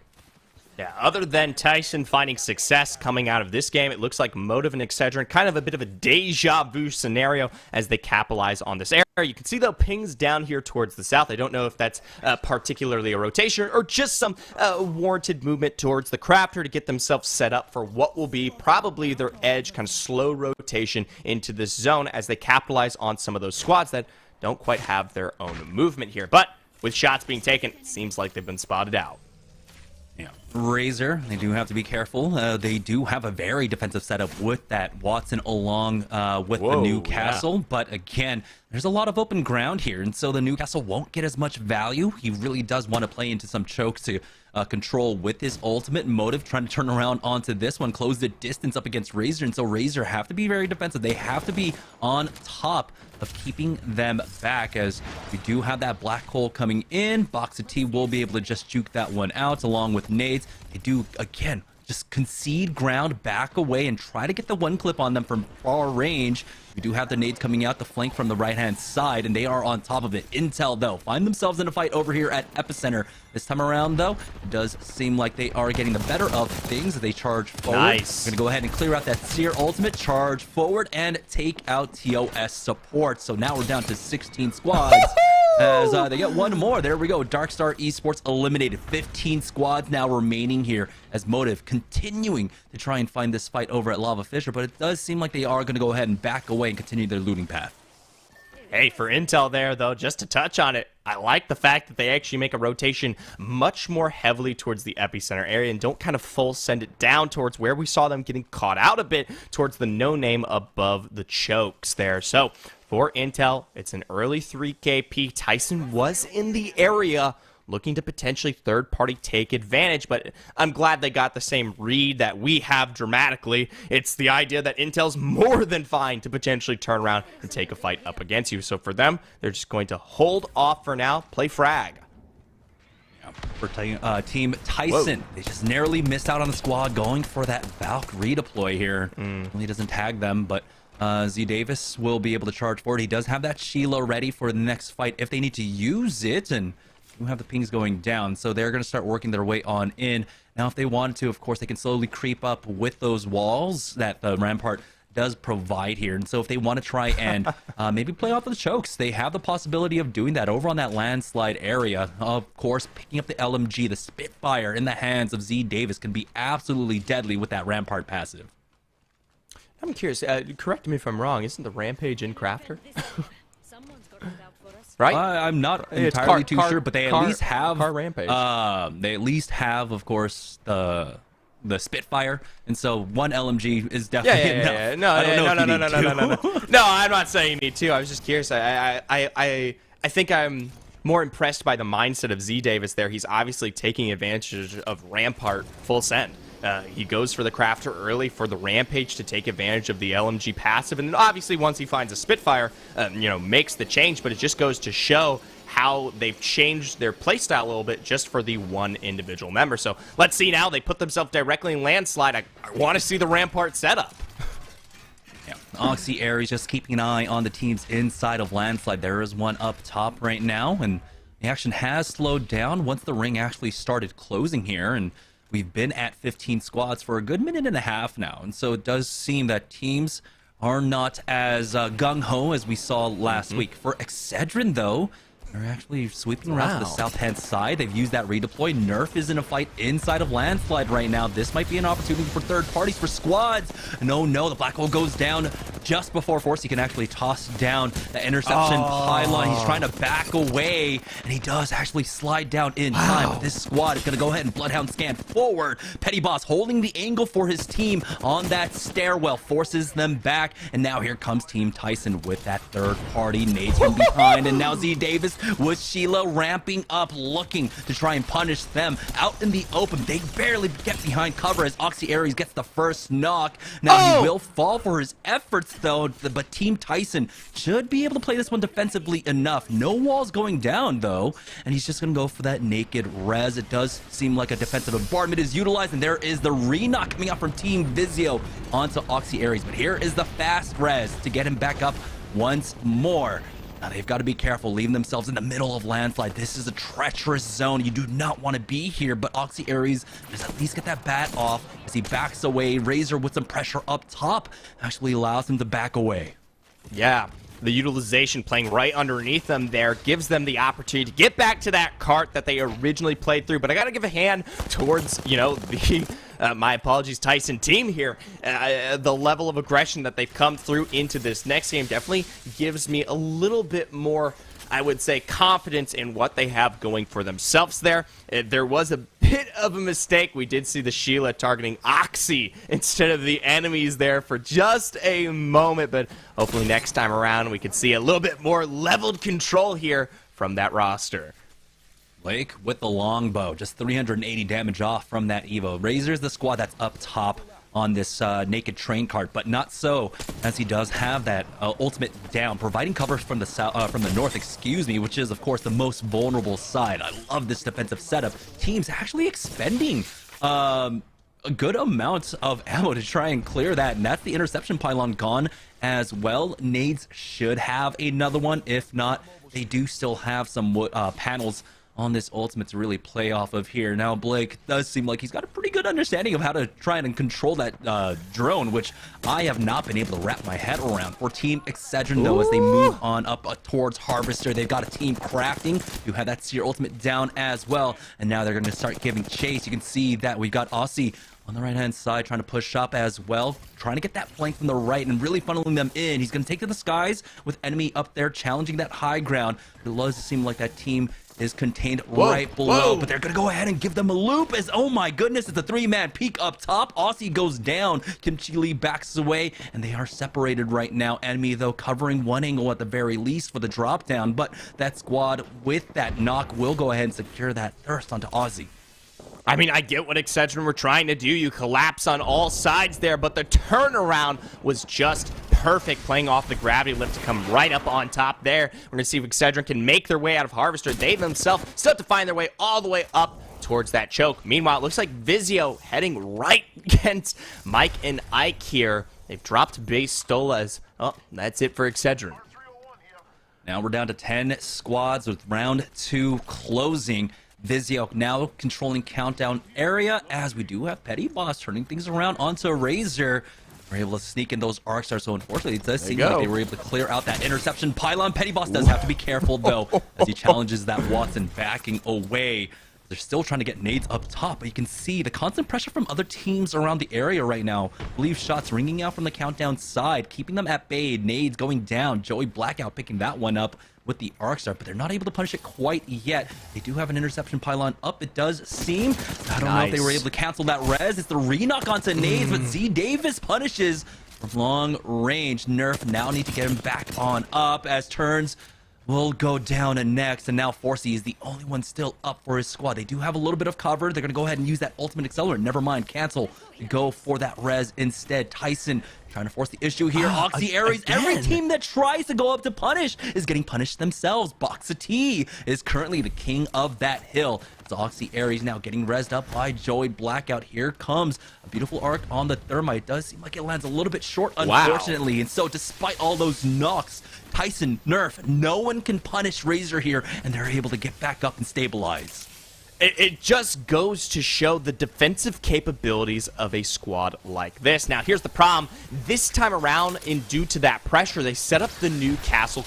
Yeah, other than Tyson finding success coming out of this game, it looks like Motive and Excedrin kind of a bit of a deja vu scenario as they capitalize on this area. You can see, though, pings down here towards the south. I don't know if that's particularly a rotation or just some warranted movement towards the crafter to get themselves set up for what will be probably their edge, kind of slow rotation into this zone as they capitalize on some of those squads that don't quite have their own movement here. But with shots being taken, it seems like they've been spotted out. Yeah. Razor, they do have to be careful. They do have a very defensive setup with that Watson along with the Newcastle. But again, there's a lot of open ground here. And so the Newcastle won't get as much value. He really does want to play into some chokes to control with his ultimate motive, trying to turn around onto this one, close the distance up against Razor. And so Razor have to be very defensive. They have to be on top of keeping them back, as we do have that black hole coming in. Boxa T will be able to just juke that one out along with nades. They do, again, just concede ground, back away, and try to get the one clip on them from far range. We do have the nades coming out the flank from the right-hand side, and they are on top of it. Intel, though, find themselves in a fight over here at Epicenter. This time around, though, it does seem like they are getting the better of things. They charge forward. Nice. We're going to go ahead and clear out that Seer ultimate, charge forward, and take out TOS support. So now we're down to 16 squads. As they get one more. There we go. Darkstar Esports eliminated. 15 squads now remaining here as Motive continuing to try and find this fight over at Lava Fisher, but it does seem like they are going to go ahead and back away and continue their looting path. Hey, for Intel there, though, just to touch on it, I like the fact that they actually make a rotation much more heavily towards the epicenter area and don't kind of full send it down towards where we saw them getting caught out a bit towards the no-name above the chokes there. So for Intel, it's an early 3KP. Tyson was in the area looking to potentially third-party take advantage, but I'm glad they got the same read that we have dramatically. It's the idea that Intel's more than fine to potentially turn around and take a fight up against you. So for them, they're just going to hold off for now, play frag. For Team Tyson, they just narrowly missed out on the squad going for that Valk redeploy here. He doesn't tag them, but Z Davis will be able to charge forward. He does have that Sheila ready for the next fight if they need to use it, and you have the pings going down, so they're going to start working their way on in. Now, if they wanted to, of course, they can slowly creep up with those walls that the Rampart does provide here. And so if they want to try and maybe play off of the chokes, they have the possibility of doing that over on that landslide area. Of course, picking up the LMG, the Spitfire in the hands of Z Davis can be absolutely deadly with that Rampart passive. I'm curious, correct me if I'm wrong, isn't the Rampage in Crafter? Right? I'm not entirely too sure, but they at least have Rampage. They at least have, of course, the Spitfire, and so one LMG is definitely enough. Yeah. No, I'm not saying you need two. I was just curious. I think I'm more impressed by the mindset of Z Davis there. He's obviously taking advantage of Rampart full send. He goes for the Crafter early for the Rampage to take advantage of the LMG passive, and then obviously once he finds a Spitfire, makes the change, but it just goes to show how they've changed their playstyle a little bit just for the one individual member. So let's see now. They put themselves directly in Landslide. I want to see the Rampart setup. Yeah, Oxy Aries just keeping an eye on the teams inside of Landslide. There is one up top right now, and the action has slowed down once the ring actually started closing here, and we've been at 15 squads for a good minute and a half now, and so it does seem that teams are not as gung-ho as we saw last week. For Excedrin, though, they're actually sweeping around to the south-hand side. They've used that redeploy. Nerf is in a fight inside of Landslide right now. This might be an opportunity for third parties, for squads. No, the black hole goes down just before Force. He can actually toss down the interception pylon. He's trying to back away, and he does actually slide down in time. But this squad is going to go ahead and Bloodhound scan forward. Petty Boss holding the angle for his team on that stairwell, forces them back, and now here comes Team Tyson with that third party. Nades from behind, and now Z Davis with Sheila ramping up, looking to try and punish them out in the open. They barely get behind cover as Oxy Aries gets the first knock. Now he will fall for his efforts though, but Team Tyson should be able to play this one defensively enough. No walls going down though, and he's just gonna go for that naked res. It does seem like a defensive bombardment is utilized, and there is the re-knock coming out from Team Vizio onto Oxy Aries. But here is the fast res to get him back up once more. Now they've got to be careful, leaving themselves in the middle of Landslide. This is a treacherous zone. You do not want to be here, but Oxy Aries does at least get that bat off as he backs away. Razor with some pressure up top actually allows him to back away. Yeah, the utilization playing right underneath them there gives them the opportunity to get back to that cart that they originally played through. But I got to give a hand towards, the my apologies, Tyson team here. The level of aggression that they've come through into this next game definitely gives me a little bit more I would say, confidence in what they have going for themselves there. There was a bit of a mistake. We did see the Sheila targeting Oxy instead of the enemies there for just a moment, but hopefully next time around we could see a little bit more leveled control here from that roster. Blake with the longbow, just 380 damage off from that Evo. Razor's the squad that's up top on this naked train cart, but not so, as he does have that ultimate down, providing cover from the from the north, which is of course the most vulnerable side. I love this defensive setup. Teams actually expending a good amount of ammo to try and clear that, and that's the interception pylon gone as well. Nades should have another one. If not, they do still have some panels on this ultimate to really play off of here. Now Blake does seem like he's got a pretty good understanding of how to try and control that drone, which I have not been able to wrap my head around. For Team Excedrin though, as they move on up towards Harvester, they've got a team crafting. You have that Seer ultimate down as well, and now they're going to start giving chase. You can see that we've got Aussie on the right-hand side trying to push up as well, trying to get that flank from the right and really funneling them in. He's going to take to the skies with enemy up there challenging that high ground. It does seem like that team is contained right below, but they're going to go ahead and give them a loop as, oh my goodness, it's a three-man peek up top. Aussie goes down, Kimchi Lee backs away, and they are separated right now. Enemy, though, covering one angle at the very least for the drop down, but that squad with that knock will go ahead and secure that thirst onto Aussie. I mean, I get what Excedrin were trying to do. You collapse on all sides there, but the turnaround was just perfect, playing off the gravity lift to come right up on top there. We're going to see if Excedrin can make their way out of Harvester. They themselves still have to find their way all the way up towards that choke. Meanwhile, it looks like Vizio heading right against Mike and Ike here. They've dropped base Stolas. Oh, that's it for Excedrin. Now we're down to 10 squads with round 2 closing. Vizio now controlling countdown area, as we do have Petty Boss turning things around onto Razor. We're able to sneak in those arc stars, so unfortunately it does seem like they were able to clear out that interception pylon. Petty Boss does have to be careful though, as he challenges that Watson backing away. They're still trying to get nades up top, but you can see the constant pressure from other teams around the area right now. I believe shots ringing out from the countdown side, keeping them at bay. Nades going down. Joey Blackout picking that one up with the arc star, but they're not able to punish it quite yet. They do have an interception pylon up, it does seem. I don't know if they were able to cancel that res. It's the re-knock onto Nades, but Z Davis punishes from long range. Nerf now need to get him back on up, as turns will go down and next, and now Forsey is the only one still up for his squad. They do have a little bit of cover. They're going to go ahead and use that ultimate accelerant. Never mind, cancel. Go for that res instead. Tyson trying to force the issue here. Oxy Aries, every team that tries to go up to punish is getting punished themselves. Boxa T is currently the king of that hill. It's Oxy Aries now getting rezzed up by Joey Blackout. Here comes a beautiful arc on the Thermite. It does seem like it lands a little bit short, unfortunately. And so despite all those knocks, Tyson, Nerf, no one can punish Razor here, and they're able to get back up and stabilize. It just goes to show the defensive capabilities of a squad like this. Now, here's the problem. This time around, due to that pressure, they set up the new castle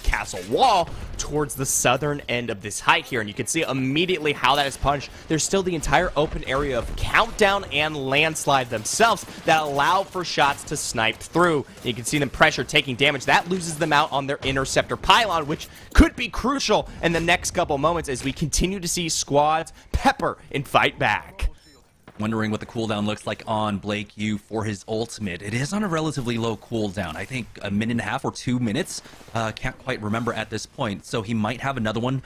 wall towards the southern end of this height here, and you can see immediately how that is punched. There's still the entire open area of Countdown and Landslide themselves that allow for shots to snipe through. You can see them pressure taking damage. That loses them out on their Interceptor pylon, which could be crucial in the next couple moments as we continue to see squads pepper and fight back. Wondering what the cooldown looks like on Blake U for his ultimate. It is on a relatively low cooldown. I think a minute and a half or 2 minutes. Can't quite remember at this point. So he might have another one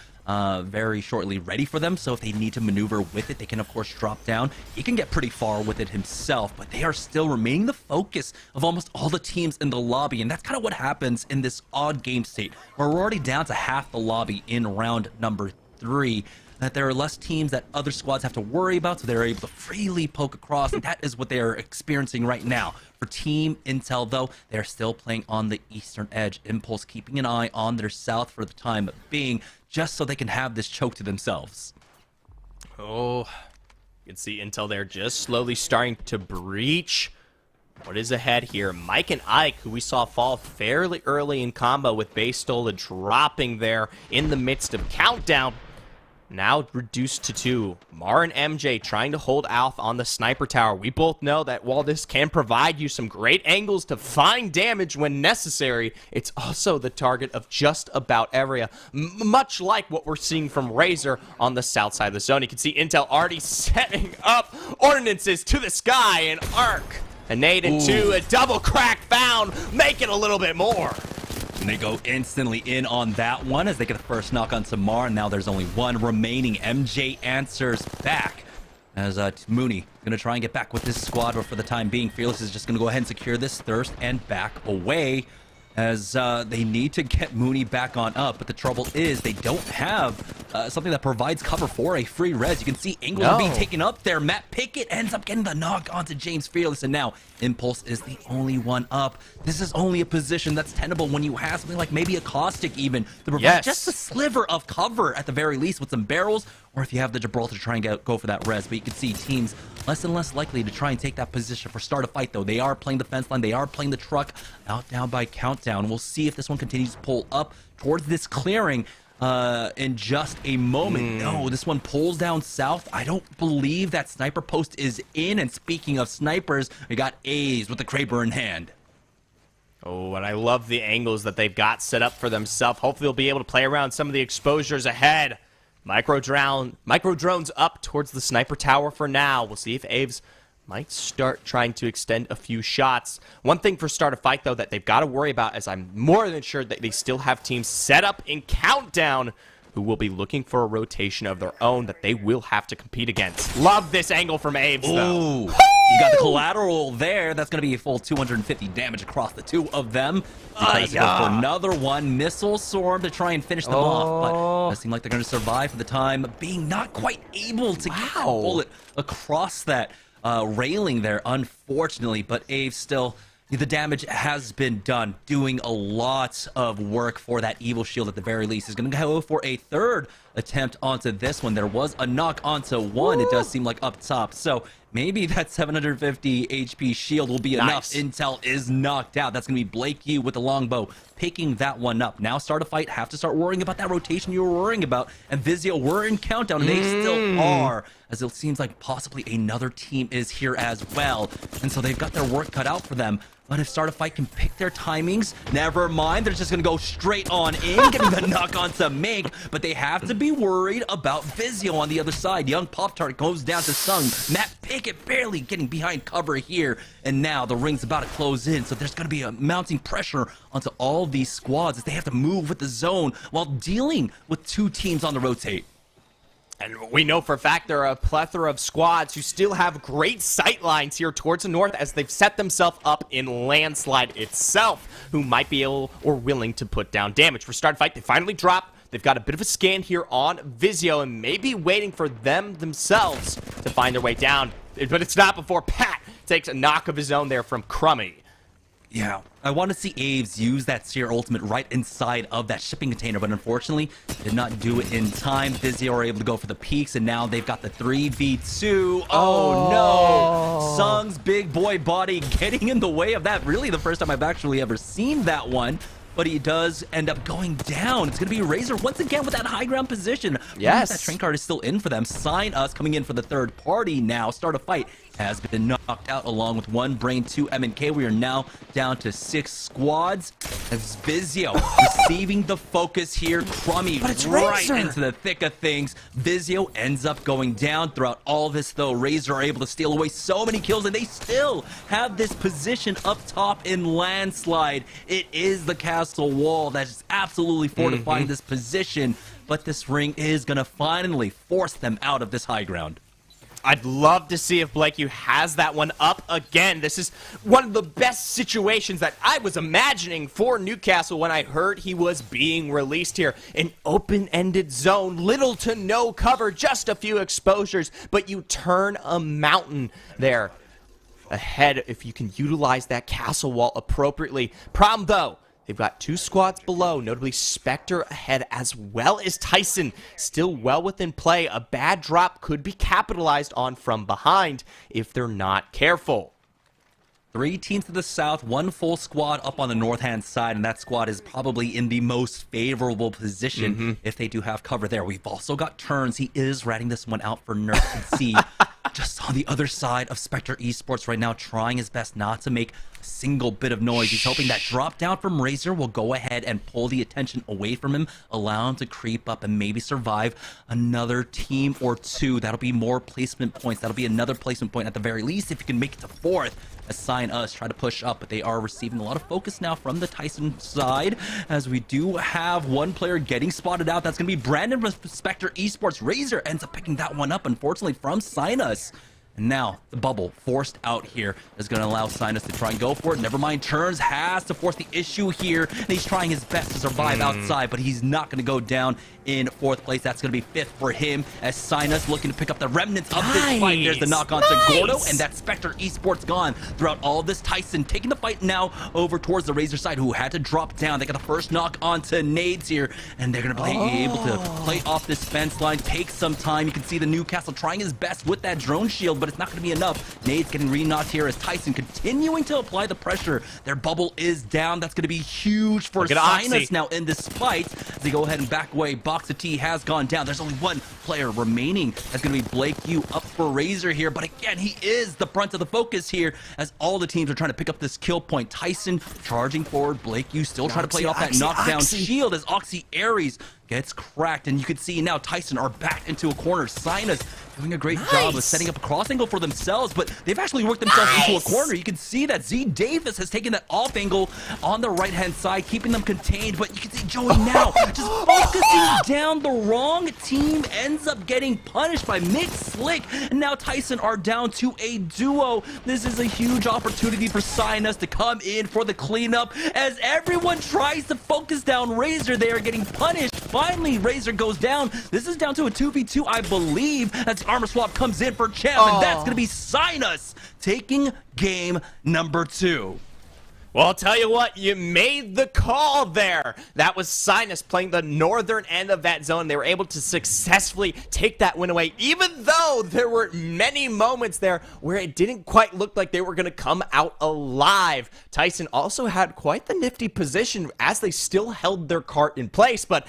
very shortly ready for them. So if they need to maneuver with it, they can of course drop down. He can get pretty far with it himself, but they are still remaining the focus of almost all the teams in the lobby. And that's kind of what happens in this odd game state, where we're already down to half the lobby in round number 3. That there are less teams that other squads have to worry about, so they're able to freely poke across, and that is what they are experiencing right now. For Team Intel, though, they're still playing on the eastern edge. Impulse keeping an eye on their south for the time being, just so they can have this choke to themselves. Oh, you can see Intel there just slowly starting to breach. What is ahead here? Mike and Ike, who we saw fall fairly early in combo with Base Stola dropping there in the midst of Countdown. now reduced to 2. Mar and MJ trying to hold Alf on the sniper tower. We both know that while this can provide you some great angles to find damage when necessary, it's also the target of just about area, much like what we're seeing from Razor on the south side of the zone. You can see Intel already setting up ordinances to the sky, an arc, a nade and 2, a double crack found, make it a little bit more. And they go instantly in on that one as they get the first knock on Samar, and now there's only one remaining. MJ answers back as Mooney going to try and get back with this squad, but for the time being, Fearless is just going to go ahead and secure this thirst and back away as they need to get Mooney back on up. But the trouble is they don't have something that provides cover for a free res. You can see Ingles being taken up there. Matt Pickett ends up getting the knock onto James Fearless, and now Impulse is the only one up. This is only a position that's tenable when you have something like maybe a Caustic even to provide just a sliver of cover at the very least with some barrels, or if you have the Gibraltar to try and go for that res. But you can see teams less and less likely to try and take that position for start a fight, though. They are playing the fence line. They are playing the truck out down by Countdown. We'll see if this one continues to pull up towards this clearing in just a moment. No, this one pulls down south. I don't believe that sniper post is in. And speaking of snipers, we got A's with the Kraber in hand. Oh, and I love the angles that they've got set up for themselves. Hopefully they'll be able to play around some of the exposures ahead. Micro drones up towards the sniper tower for now. We'll see if Aves might start trying to extend a few shots. One thing for start a fight, though, that they've got to worry about is I'm more than sure that they still have teams set up in Countdown who will be looking for a rotation of their own that they will have to compete against. Love this angle from Aves, though. You got the collateral there. That's going to be a full 250 damage across the two of them. Because go for another one. Missile Swarm to try and finish them off. But it does seem like they're going to survive for the time being. Not quite able to get a bullet across that railing there, unfortunately. But Aves still, the damage has been done. Doing a lot of work for that Evil Shield at the very least. Is going to go for a third attempt onto this one. There was a knock onto one. It does seem like up top. So maybe that 750 HP shield will be enough. Intel is knocked out. That's going to be Blake Yu with the longbow picking that one up. Now start a fight. Have to start worrying about that rotation you were worrying about. And Vizio were in Countdown, and they still are, as it seems like possibly another team is here as well. And so they've got their work cut out for them. But if Start a Fight can pick their timings, never mind. They're just going to go straight on in, getting the knock on to Mink. But they have to be worried about Vizio on the other side. Young Pop-Tart goes down to Sung. Matt Pickett barely getting behind cover here. And now the ring's about to close in. So there's going to be a mounting pressure onto all these squads as they have to move with the zone while dealing with two teams on the rotate. And we know for a fact there are a plethora of squads who still have great sight lines here towards the north as they've set themselves up in Landslide itself, who might be able or willing to put down damage. For start fight, they finally drop. They've got a bit of a scan here on Vizio and maybe waiting for them themselves to find their way down. But it's not before Pat takes a knock of his own there from Crummy. Yeah, I want to see Aves use that Seer ultimate right inside of that shipping container, but unfortunately, did not do it in time. Vizio are able to go for the peaks, and now they've got the 3v2. Oh no! Sung's big boy body getting in the way of that. Really the first time I've actually ever seen that one. But he does end up going down. It's going to be Razor once again with that high ground position. Yes. That train card is still in for them. Sign Us coming in for the third party now. Start a fight has been knocked out along with one Brain, 2 MNK. We are now down to 6 squads. As Vizio receiving the focus here. Crummy right into the thick of things. Vizio ends up going down. Throughout all this, though, Razor are able to steal away so many kills, and they still have this position up top in Landslide. It is the castle wall that is absolutely fortifying this position, but this ring is going to finally force them out of this high ground. I'd love to see if Blakey has that one up again. This is one of the best situations that I was imagining for Newcastle when I heard he was being released here. An open-ended zone, little to no cover, just a few exposures, but you turn a mountain there ahead if you can utilize that castle wall appropriately. Problem, though, they've got 2 squads below, notably Spectre ahead as well as Tyson. Still well within play. A bad drop could be capitalized on from behind if they're not careful. 3 teams to the south, 1 full squad up on the north-hand side, and that squad is probably in the most favorable position if they do have cover there. We've also got turns. He is ratting this one out for Nerf and C. Just on the other side of Spectre Esports right now, trying his best not to make a single bit of noise. He's hoping that drop down from Razor will go ahead and pull the attention away from him, allow him to creep up and maybe survive another team or 2. That'll be more placement points. That'll be another placement point at the very least if you can make it to 4th. Assign us try to push up, but they are receiving a lot of focus now from the Tyson side, as we do have one player getting spotted out. That's going to be Brandon with Spectre Esports. Razor ends up picking that one up, unfortunately, from Sinus. And now the bubble forced out here is going to allow Sinus to try and go for it. Never mind, turns, has to force the issue here, and he's trying his best to survive outside, but he's not going to go down in 4th place. That's going to be 5th for him, as Sinus looking to pick up the remnants of this fight. There's the knock on to Gordo, and that Spectre Esports gone throughout all of this. Tyson taking the fight now over towards the Razor side, who had to drop down. They got the first knock onto Nades here, and they're going to be able to play off this fence line, take some time. You can see the Newcastle trying his best with that drone shield, but it's not going to be enough. Nades getting re-knocked here as Tyson continuing to apply the pressure. Their bubble is down. That's going to be huge for Sinus now in this fight. As they go ahead and back away, Box of T has gone down. There's only one player remaining. That's going to be Blake Yu up for Razor here, but again, he is the brunt of the focus here as all the teams are trying to pick up this kill point. Tyson charging forward. Blake Yu still trying to play off that knockdown shield as Oxy Aries gets cracked, and you can see now Tyson are backed into a corner. Sinus doing a great job of setting up a cross angle for themselves, but they've actually worked themselves into a corner. You can see that Z Davis has taken that off angle on the right-hand side, keeping them contained, but you can see Joey now just focusing down the wrong team, ends up getting punished by Mid Slick, and now Tyson are down to a duo. This is a huge opportunity for Sinus to come in for the cleanup as everyone tries to focus down Razor. They are getting punished. Finally, Razor goes down. This is down to a 2v2, I believe, as armor swap comes in for Champ, and that's going to be Sinus taking game number 2. Well, I'll tell you what, you made the call there. That was Sinus playing the northern end of that zone. They were able to successfully take that win away, even though there were many moments there where it didn't quite look like they were going to come out alive. Tyson also had quite the nifty position as they still held their cart in place, but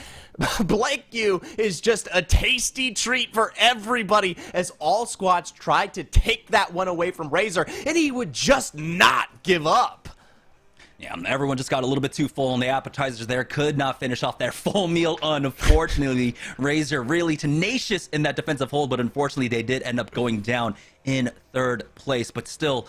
Blake Yu is just a tasty treat for everybody as all squads tried to take that one away from Razor, and he would just not give up. Yeah, everyone just got a little bit too full on the appetizers there. Could not finish off their full meal, unfortunately. Razor really tenacious in that defensive hold, but unfortunately they did end up going down in 3rd place. But still,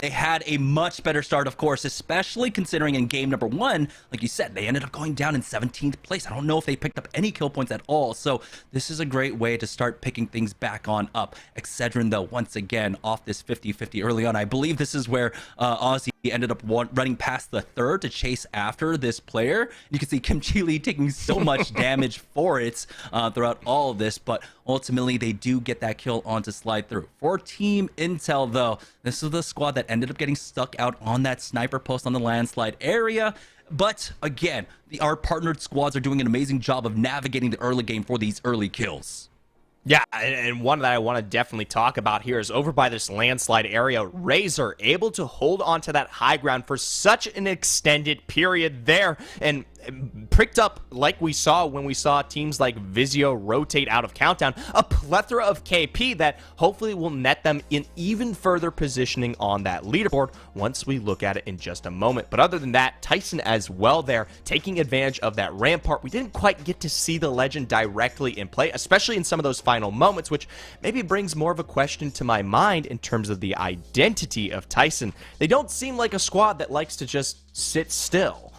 they had a much better start, of course, especially considering in game number 1, like you said, they ended up going down in 17th place. I don't know if they picked up any kill points at all, so this is a great way to start picking things back on up. Excedrin, though, once again, off this 50-50 early on. I believe this is where Ozzy ended up running past the 3rd to chase after this player. You can see Kim Chi-Lee taking so much damage for it throughout all of this, but ultimately they do get that kill on to slide through. For Team Intel, though, this is the squad that ended up getting stuck out on that sniper post on the landslide area. But again, our partnered squads are doing an amazing job of navigating the early game for these early kills. Yeah, and one that I want to definitely talk about here is over by this landslide area, Razor able to hold on to that high ground for such an extended period there, and pricked up, like we saw when we saw teams like Vizio rotate out of Countdown, a plethora of KP that hopefully will net them in even further positioning on that leaderboard once we look at it in just a moment. But other than that, Tyson as well there, taking advantage of that rampart. We didn't quite get to see the legend directly in play, especially in some of those final moments, which maybe brings more of a question to my mind in terms of the identity of Tyson. They don't seem like a squad that likes to just sit still.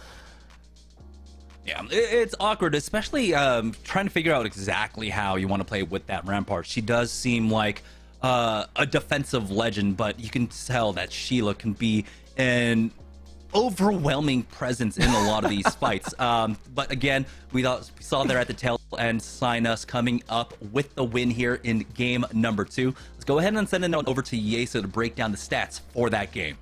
Yeah, it's awkward, especially trying to figure out exactly how you want to play with that Rampart. She does seem like a defensive legend, but you can tell that Sheila can be an overwhelming presence in a lot of these fights. But again, we saw there at the tail end Sinus coming up with the win here in game number 2. Let's go ahead and send it over to Yesa to break down the stats for that game.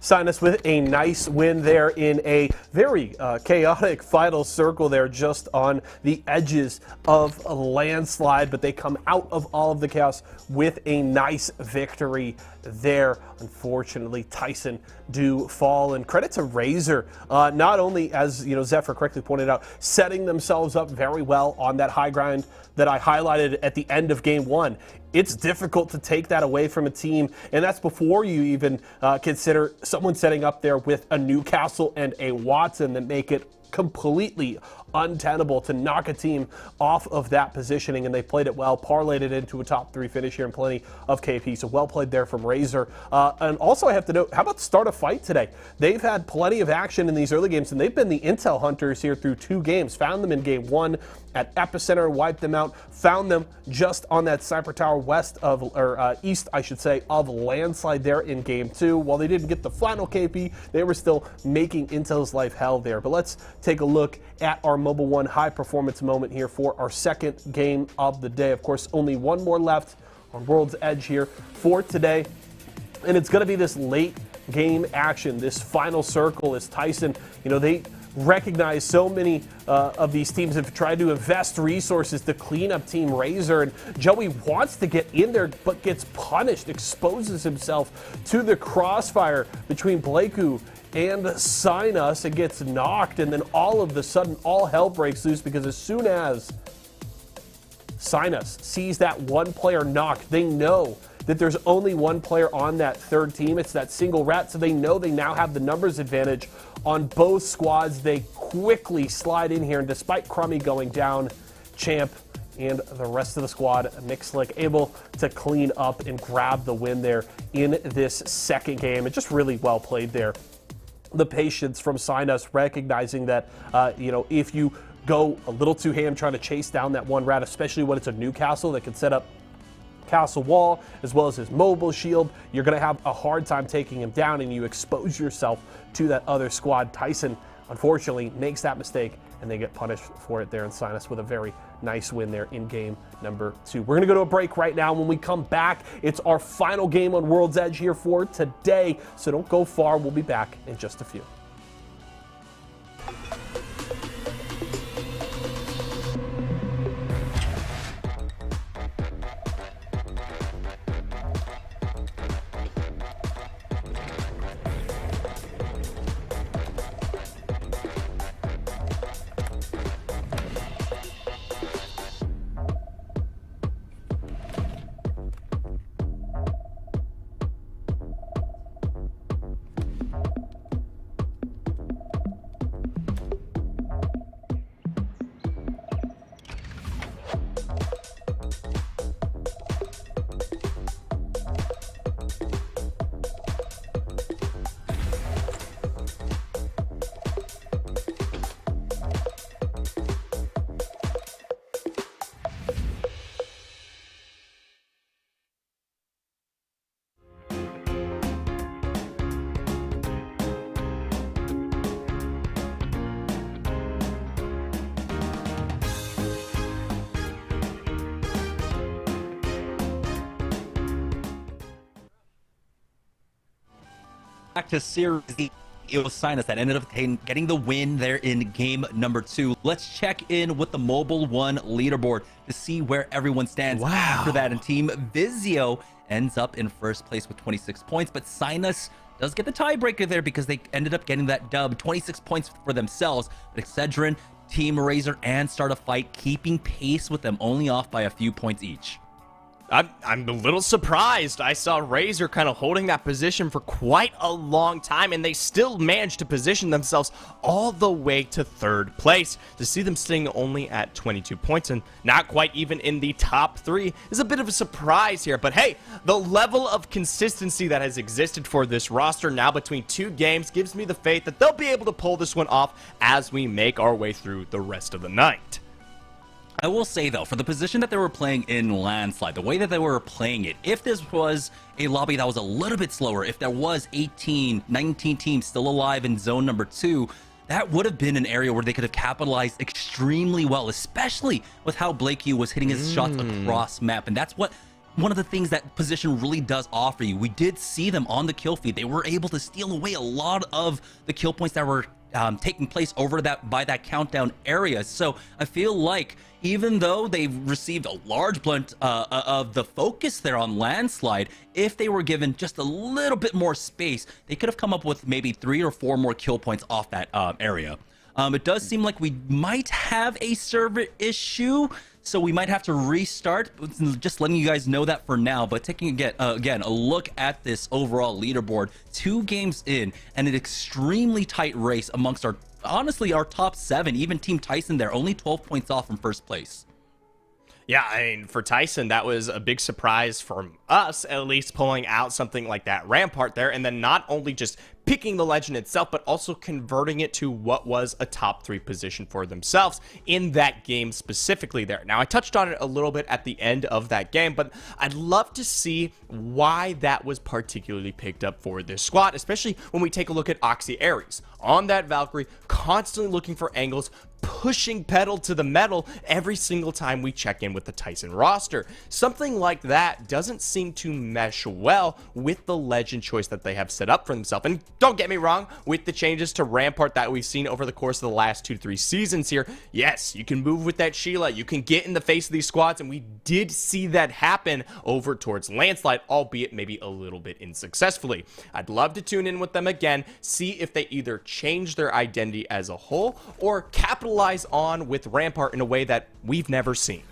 Sinus with a nice win there in a very chaotic final circle there, just on the edges of a landslide, but they come out of all of the chaos with a nice victory there. Unfortunately, Tyson do fall, and credit to Razor, not only, as Zephyr correctly pointed out, setting themselves up very well on that high ground that I highlighted at the end of game one. It's difficult to take that away from a team, and that's before you even consider someone setting up there with a Newcastle and a Watson that make it completely untenable to knock a team off of that positioning, and they played it well, parlayed it into a top 3 finish here and plenty of KP, so well played there from Razor. And also I have to note, how about start a fight today? They've had plenty of action in these early games, and they've been the intel hunters here through 2 games. Found them in game 1 at Epicenter, wiped them out, found them just on that Cypher Tower east, I should say, of Landslide there in game 2. While they didn't get the final KP, they were still making Intel's life hell there. But let's take a look at our Mobile One high performance moment here for our second game of the day. Of course, only one more left on World's Edge here for today, and it's going to be this late game action, this final circle as Tyson, they recognize so many of these teams have tried to invest resources to clean up Team Razor, and Joey wants to get in there but gets punished, exposes himself to the crossfire between Blakeu and Sinus and gets knocked, and then all of a sudden all hell breaks loose, because as soon as Sinus sees that one player knocked, they know that there's only one player on that third team. It's that single rat, so they know they now have the numbers advantage on both squads. They quickly slide in here, and despite Crummy going down, Champ and the rest of the squad, Mixlick, able to clean up and grab the win there in this second game. It's just really well played there. The patience from Sinus, recognizing that, if you go a little too ham trying to chase down that one rat, especially when it's a Newcastle that can set up castle wall as well as his mobile shield, you're going to have a hard time taking him down, and you expose yourself to that other squad. Tyson, unfortunately, makes that mistake, and they get punished for it there, and Sinus with a very nice win there in game number 2. We're going to go to a break right now. When we come back, it's our final game on World's Edge here for today, so don't go far. We'll be back in just a few. Back to Series E. It was Sinus that ended up getting the win there in game number 2. Let's check in with the Mobile One leaderboard to see where everyone stands after that. And Team Vizio ends up in first place with 26 points, but Sinus does get the tiebreaker there because they ended up getting that dub. 26 points for themselves, but Excedrin, Team Razor, and Start a Fight keeping pace with them, only off by a few points each. I'm a little surprised. I saw Razor kind of holding that position for quite a long time, and they still managed to position themselves all the way to third place. To see them sitting only at 22 points and not quite even in the top 3 is a bit of a surprise here. But hey, the level of consistency that has existed for this roster now between 2 games gives me the faith that they'll be able to pull this one off as we make our way through the rest of the night. I will say, though, for the position that they were playing in Landslide, the way that they were playing it, if this was a lobby that was a little bit slower, if there was 18, 19 teams still alive in zone number 2, that would have been an area where they could have capitalized extremely well, especially with how Blakeu was hitting his shots across map. And that's what one of the things that position really does offer you. We did see them on the kill feed. They were able to steal away a lot of the kill points that were taking place over by that countdown area. So I feel like even though they've received a large blunt of the focus there on Landslide, if they were given just a little bit more space, they could have come up with maybe 3 or 4 more kill points off that area. It does seem like we might have a server issue, so we might have to restart. Just letting you guys know that for now. But taking again a look at this overall leaderboard, 2 games in, and an extremely tight race amongst honestly our top 7. Even Team Tyson there, only 12 points off from first place. Yeah, I mean, for Tyson, that was a big surprise from us, at least, pulling out something like that Rampart there, and then not only just picking the legend itself, but also converting it to what was a top 3 position for themselves in that game specifically there. Now, I touched on it a little bit at the end of that game, but I'd love to see why that was particularly picked up for this squad, especially when we take a look at Oxy Ares on that Valkyrie, constantly looking for angles, pushing pedal to the metal every single time we check in with the Tyson roster. Something like that doesn't seem to mesh well with the legend choice that they have set up for themselves. And don't get me wrong, with the changes to Rampart that we've seen over the course of the last 2 to 3 seasons here, yes, you can move with that Sheila, you can get in the face of these squads, and we did see that happen over towards Landslide, albeit maybe a little bit unsuccessfully. I'd love to tune in with them again, see if they either change their identity as a whole or capitalize on with Rampart in a way that we've never seen.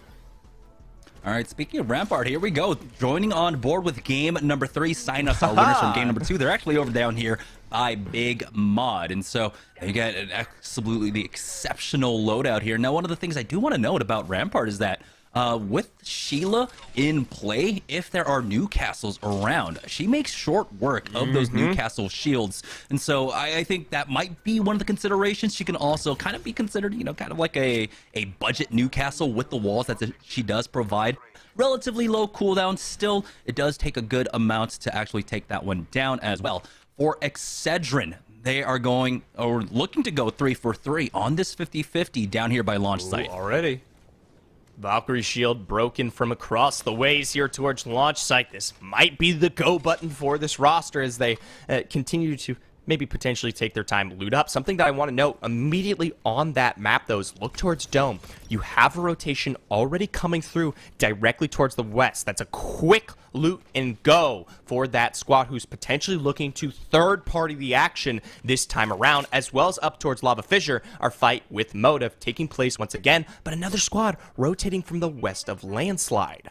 All right, speaking of Rampart, here we go. Joining on board with game number 3, Sinus, our winners from game number 2. They're actually over down here by Big Mod. And so you get an absolutely exceptional loadout here. Now, one of the things I do want to note about Rampart is that with Sheila in play, if there are Newcastles around, she makes short work of those Newcastle shields. And so I think that might be one of the considerations. She can also kind of be considered, you know, kind of like a budget Newcastle with the walls that she does provide. Relatively low cooldown. Still, it does take a good amount to actually take that one down as well. For Excedrin, they are going, or looking to go 3 for 3 on this 50-50 down here by launch site. Already. Valkyrie shield broken from across the ways here towards launch site. This might be the go button for this roster as they continue to maybe potentially take their time, loot up. Something that I want to note immediately on that map, though, is look towards Dome. You have a rotation already coming through directly towards the west. That's a quick loot and go for that squad who's potentially looking to third-party the action this time around, as well as up towards Lava Fissure, our fight with Motive taking place once again, but another squad rotating from the west of Landslide.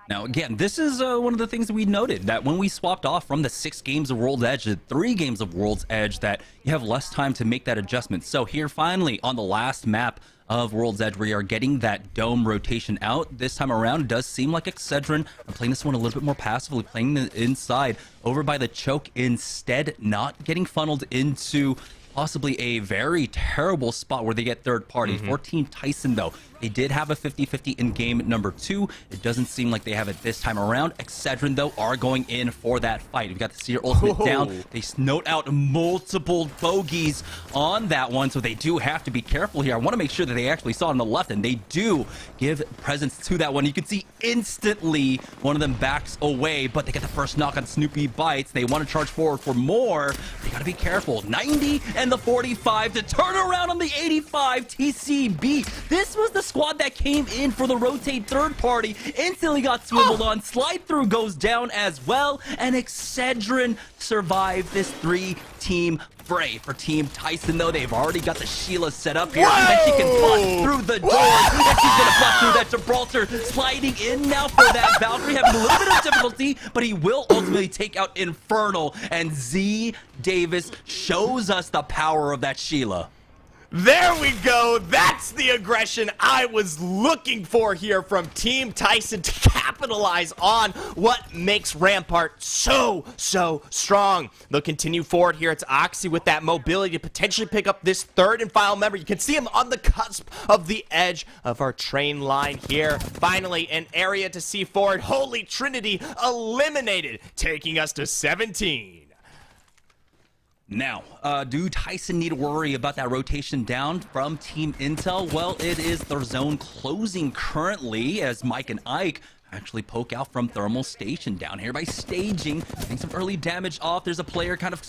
Now, again, this is one of the things that we noted, that when we swapped off from the 6 games of World's Edge to 3 games of World's Edge, that you have less time to make that adjustment. So here, finally, on the last map of World's Edge, we are getting that Dome rotation out. This time around, it does seem like Excedrin are playing this one a little bit more passively, playing the inside over by the choke instead, not getting funneled into possibly a very terrible spot where they get third party. For Team Tyson, though, they did have a 50-50 in game number 2. It doesn't seem like they have it this time around. Excedrin, though, are going in for that fight. We've got the Seer ultimate down. They note out multiple bogeys on that one, so they do have to be careful here. I want to make sure that they actually saw on the left, and they do give presence to that one. You can see instantly one of them backs away, but they get the first knock on Snoopy Bites. They want to charge forward for more. They got to be careful. 90 and the 45 to turn around on the 85 TCB. This was the squad that came in for the rotate third party, instantly got swiveled on. Slide through goes down as well, and Excedrin survived this 3-team fray. For Team Tyson, though, they've already got the Sheila set up here, and she can bust through the door, and she's gonna bust through that Gibraltar, sliding in now for that Valkyrie, having a little bit of difficulty, but he will ultimately take out Infernal, and Z Davis shows us the power of that Sheila. There we go. That's the aggression I was looking for here from Team Tyson to capitalize on what makes Rampart so strong. They'll continue forward here. It's Oxy with that mobility to potentially pick up this third and final member. You can see him on the cusp of the edge of our train line here. Finally, an area to see forward. Holy Trinity eliminated, taking us to 17. Now, do Tyson need to worry about that rotation down from Team Intel? Well, it is their zone closing currently, as Mike and Ike actually poke out from Thermal Station down here by staging, getting some early damage off. There's a player kind of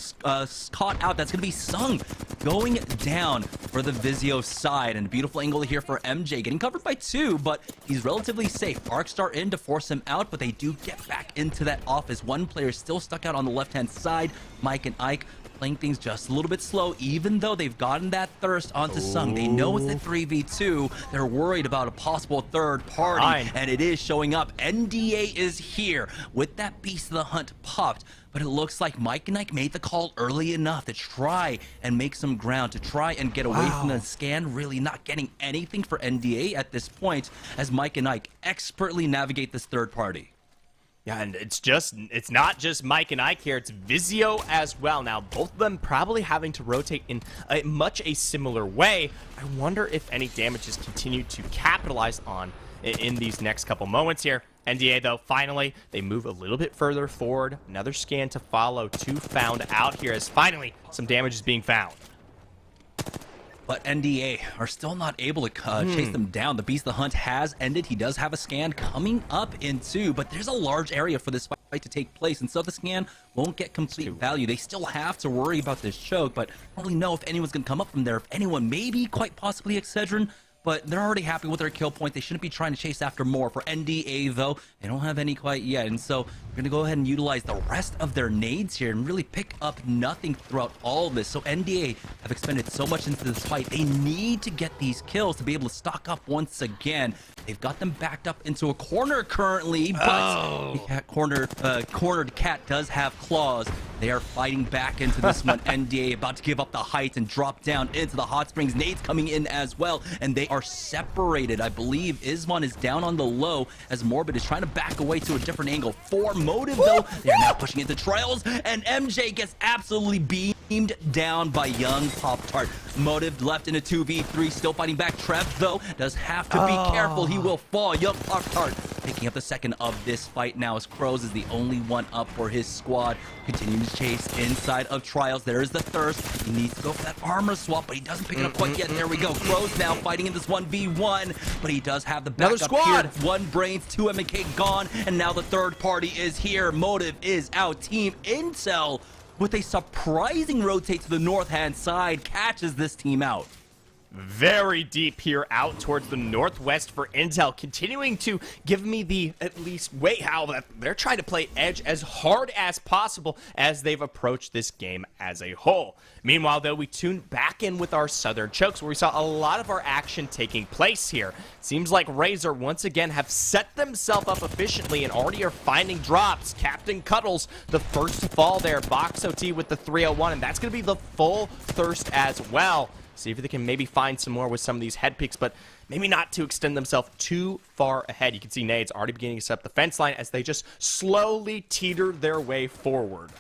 caught out. That's going to be Sung going down for the Vizio side. And a beautiful angle here for MJ, getting covered by 2, but he's relatively safe. Arcstar in to force him out, but they do get back into that office. One player still stuck out on the left-hand side. Mike and Ike playing things just a little bit slow, even though they've gotten that thirst onto Sung. They know it's a 3v2. They're worried about a possible third party, and it is showing up. NDA is here with that Beast of the Hunt popped, but it looks like Mike and Ike made the call early enough to try and make some ground, to try and get away from the scan. Really not getting anything for NDA at this point, as Mike and Ike expertly navigate this third party. Yeah, and it's not just Mike and Ike here, it's Vizio as well. Now, both of them probably having to rotate in much a similar way. I wonder if any damages continue to capitalize on in these next couple moments here. NDA, though, finally, they move a little bit further forward. Another scan to follow. 2 found out here as finally some damage is being found. But NDA are still not able to chase them down. The Beast of the Hunt has ended. He does have a scan coming up in 2, but there's a large area for this fight to take place, and so the scan won't get complete value. They still have to worry about this choke, but don't really know if anyone's going to come up from there. If anyone, maybe quite possibly Excedrin, but they're already happy with their kill point. They shouldn't be trying to chase after more. For NDA, though, they don't have any quite yet, and so we're going to go ahead and utilize the rest of their nades here and really pick up nothing throughout all of this. So NDA have expended so much into this fight. They need to get these kills to be able to stock up once again. They've got them backed up into a corner currently, but the cornered cat does have claws. They are fighting back into this one. NDA about to give up the height and drop down into the hot springs. Nades coming in as well, and they are separated. I believe Ismon is down on the low as Morbid is trying to back away to a different angle. For Motive, though, they're now pushing into Trials, and MJ gets absolutely beamed down by Young Pop-Tart. Motive left in a 2v3, still fighting back. Trev, though, does have to be careful. He will fall. Young Pop-Tart picking up the second of this fight now, as Crows is the only one up for his squad. Continuing to chase inside of Trials. There's the thirst. He needs to go for that armor swap, but he doesn't pick it up quite yet. There we go. Crows now fighting in this 1v1, but he does have the backup here. 1 Brains, 2 MK gone, and now the third party is here. Motive is out. Team Intel, with a surprising rotate to the north-hand side, catches this team out. Very deep here out towards the northwest for Intel, continuing to give me the at least way how that they're trying to play edge as hard as possible as they've approached this game as a whole. Meanwhile, though, we tune back in with our southern chokes where we saw a lot of our action taking place here. Seems like Razor once again have set themselves up efficiently and already are finding drops. Captain Cuddles, the first to fall there. Box OT with the 301, and that's going to be the full thirst as well. See if they can maybe find some more with some of these head picks, but maybe not to extend themselves too far ahead. You can see Nades already beginning to set up the fence line as they just slowly teeter their way forward.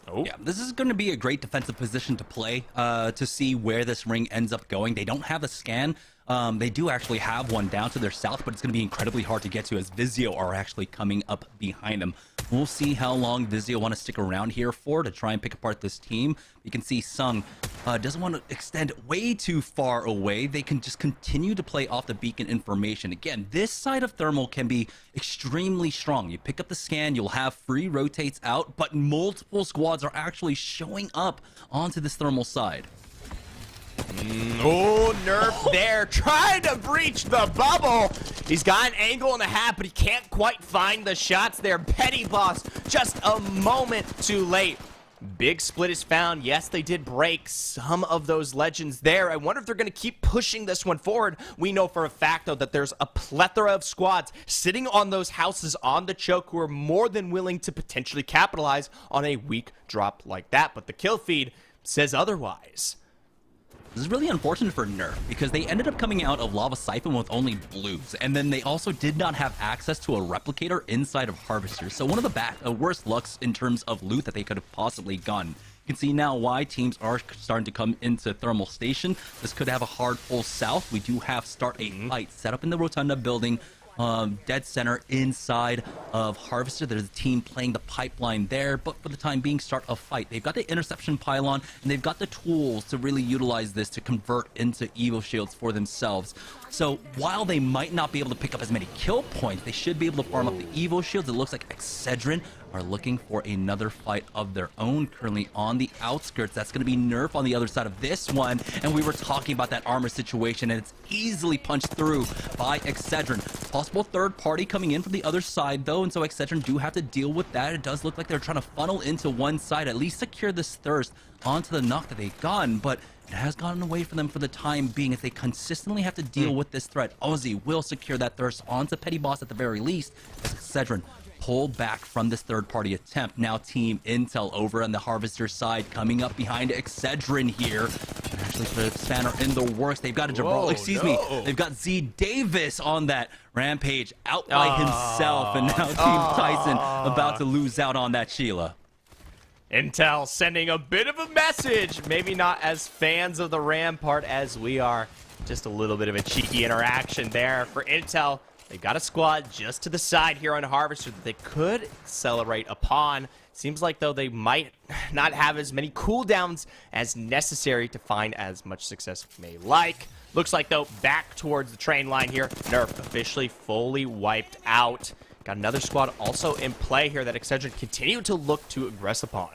Oh. Yeah, this is going to be a great defensive position to play to see where this ring ends up going. They don't have a scan. They do actually have one down to their south, but it's going to be incredibly hard to get to as Vizio are actually coming up behind them. We'll see how long Vizio want to stick around here for to try and pick apart this team. You can see Sung doesn't want to extend way too far away. They can just continue to play off the beacon information. Again, this side of Thermal can be extremely strong. You pick up the scan, you'll have free rotates out, but multiple squads are actually showing up onto this Thermal side. Oh, Nerf there, trying to breach the bubble. He's got an angle and a half, but he can't quite find the shots there. Petty Boss, just a moment too late. Big split is found. Yes, they did break some of those legends there. I wonder if they're going to keep pushing this one forward. We know for a fact, though, that there's a plethora of squads sitting on those houses on the choke who are more than willing to potentially capitalize on a weak drop like that. But the kill feed says otherwise. This is really unfortunate for Nerf because they ended up coming out of Lava Siphon with only blues, and then they also did not have access to a replicator inside of Harvester. So one of the worst lucks in terms of loot that they could have possibly gotten. You can see now why teams are starting to come into Thermal Station. This could have a hard pull south. We do have start a fight set up in the Rotunda building. dead center inside of Harvester. There's a team playing the pipeline there, but for the time being, start a fight. They've got the interception pylon, and they've got the tools to really utilize this to convert into Evo shields for themselves. So while they might not be able to pick up as many kill points, they should be able to farm up the Evo shields. It looks like Excedrin are looking for another fight of their own currently on the outskirts. That's going to be Nerf on the other side of this one, and we were talking about that armor situation, and it's easily punched through by Excedrin. Possible third party coming in from the other side though, and so Excedrin do have to deal with that. It does look like they're trying to funnel into one side, at least secure this thirst onto the knock that they've gotten, but it has gotten away from them for the time being as they consistently have to deal with this threat. Ozzy will secure that thirst onto Petty Boss at the very least, as Excedrin pulled back from this third-party attempt. Now Team Intel over on the Harvester side coming up behind Excedrin here. And actually put a spanner in the works. They've got a Gibraltar, they've got Z Davis on that Rampage out by himself, and now Team Tyson about to lose out on that Sheila. Intel sending a bit of a message. Maybe not as fans of the Rampart as we are. Just a little bit of a cheeky interaction there for Intel. They've got a squad just to the side here on Harvester that they could accelerate upon. Seems like, though, they might not have as many cooldowns as necessary to find as much success as they may like. Looks like, though, back towards the train line here. Nerf officially fully wiped out. Got another squad also in play here that Excedrin continue to look to aggress upon.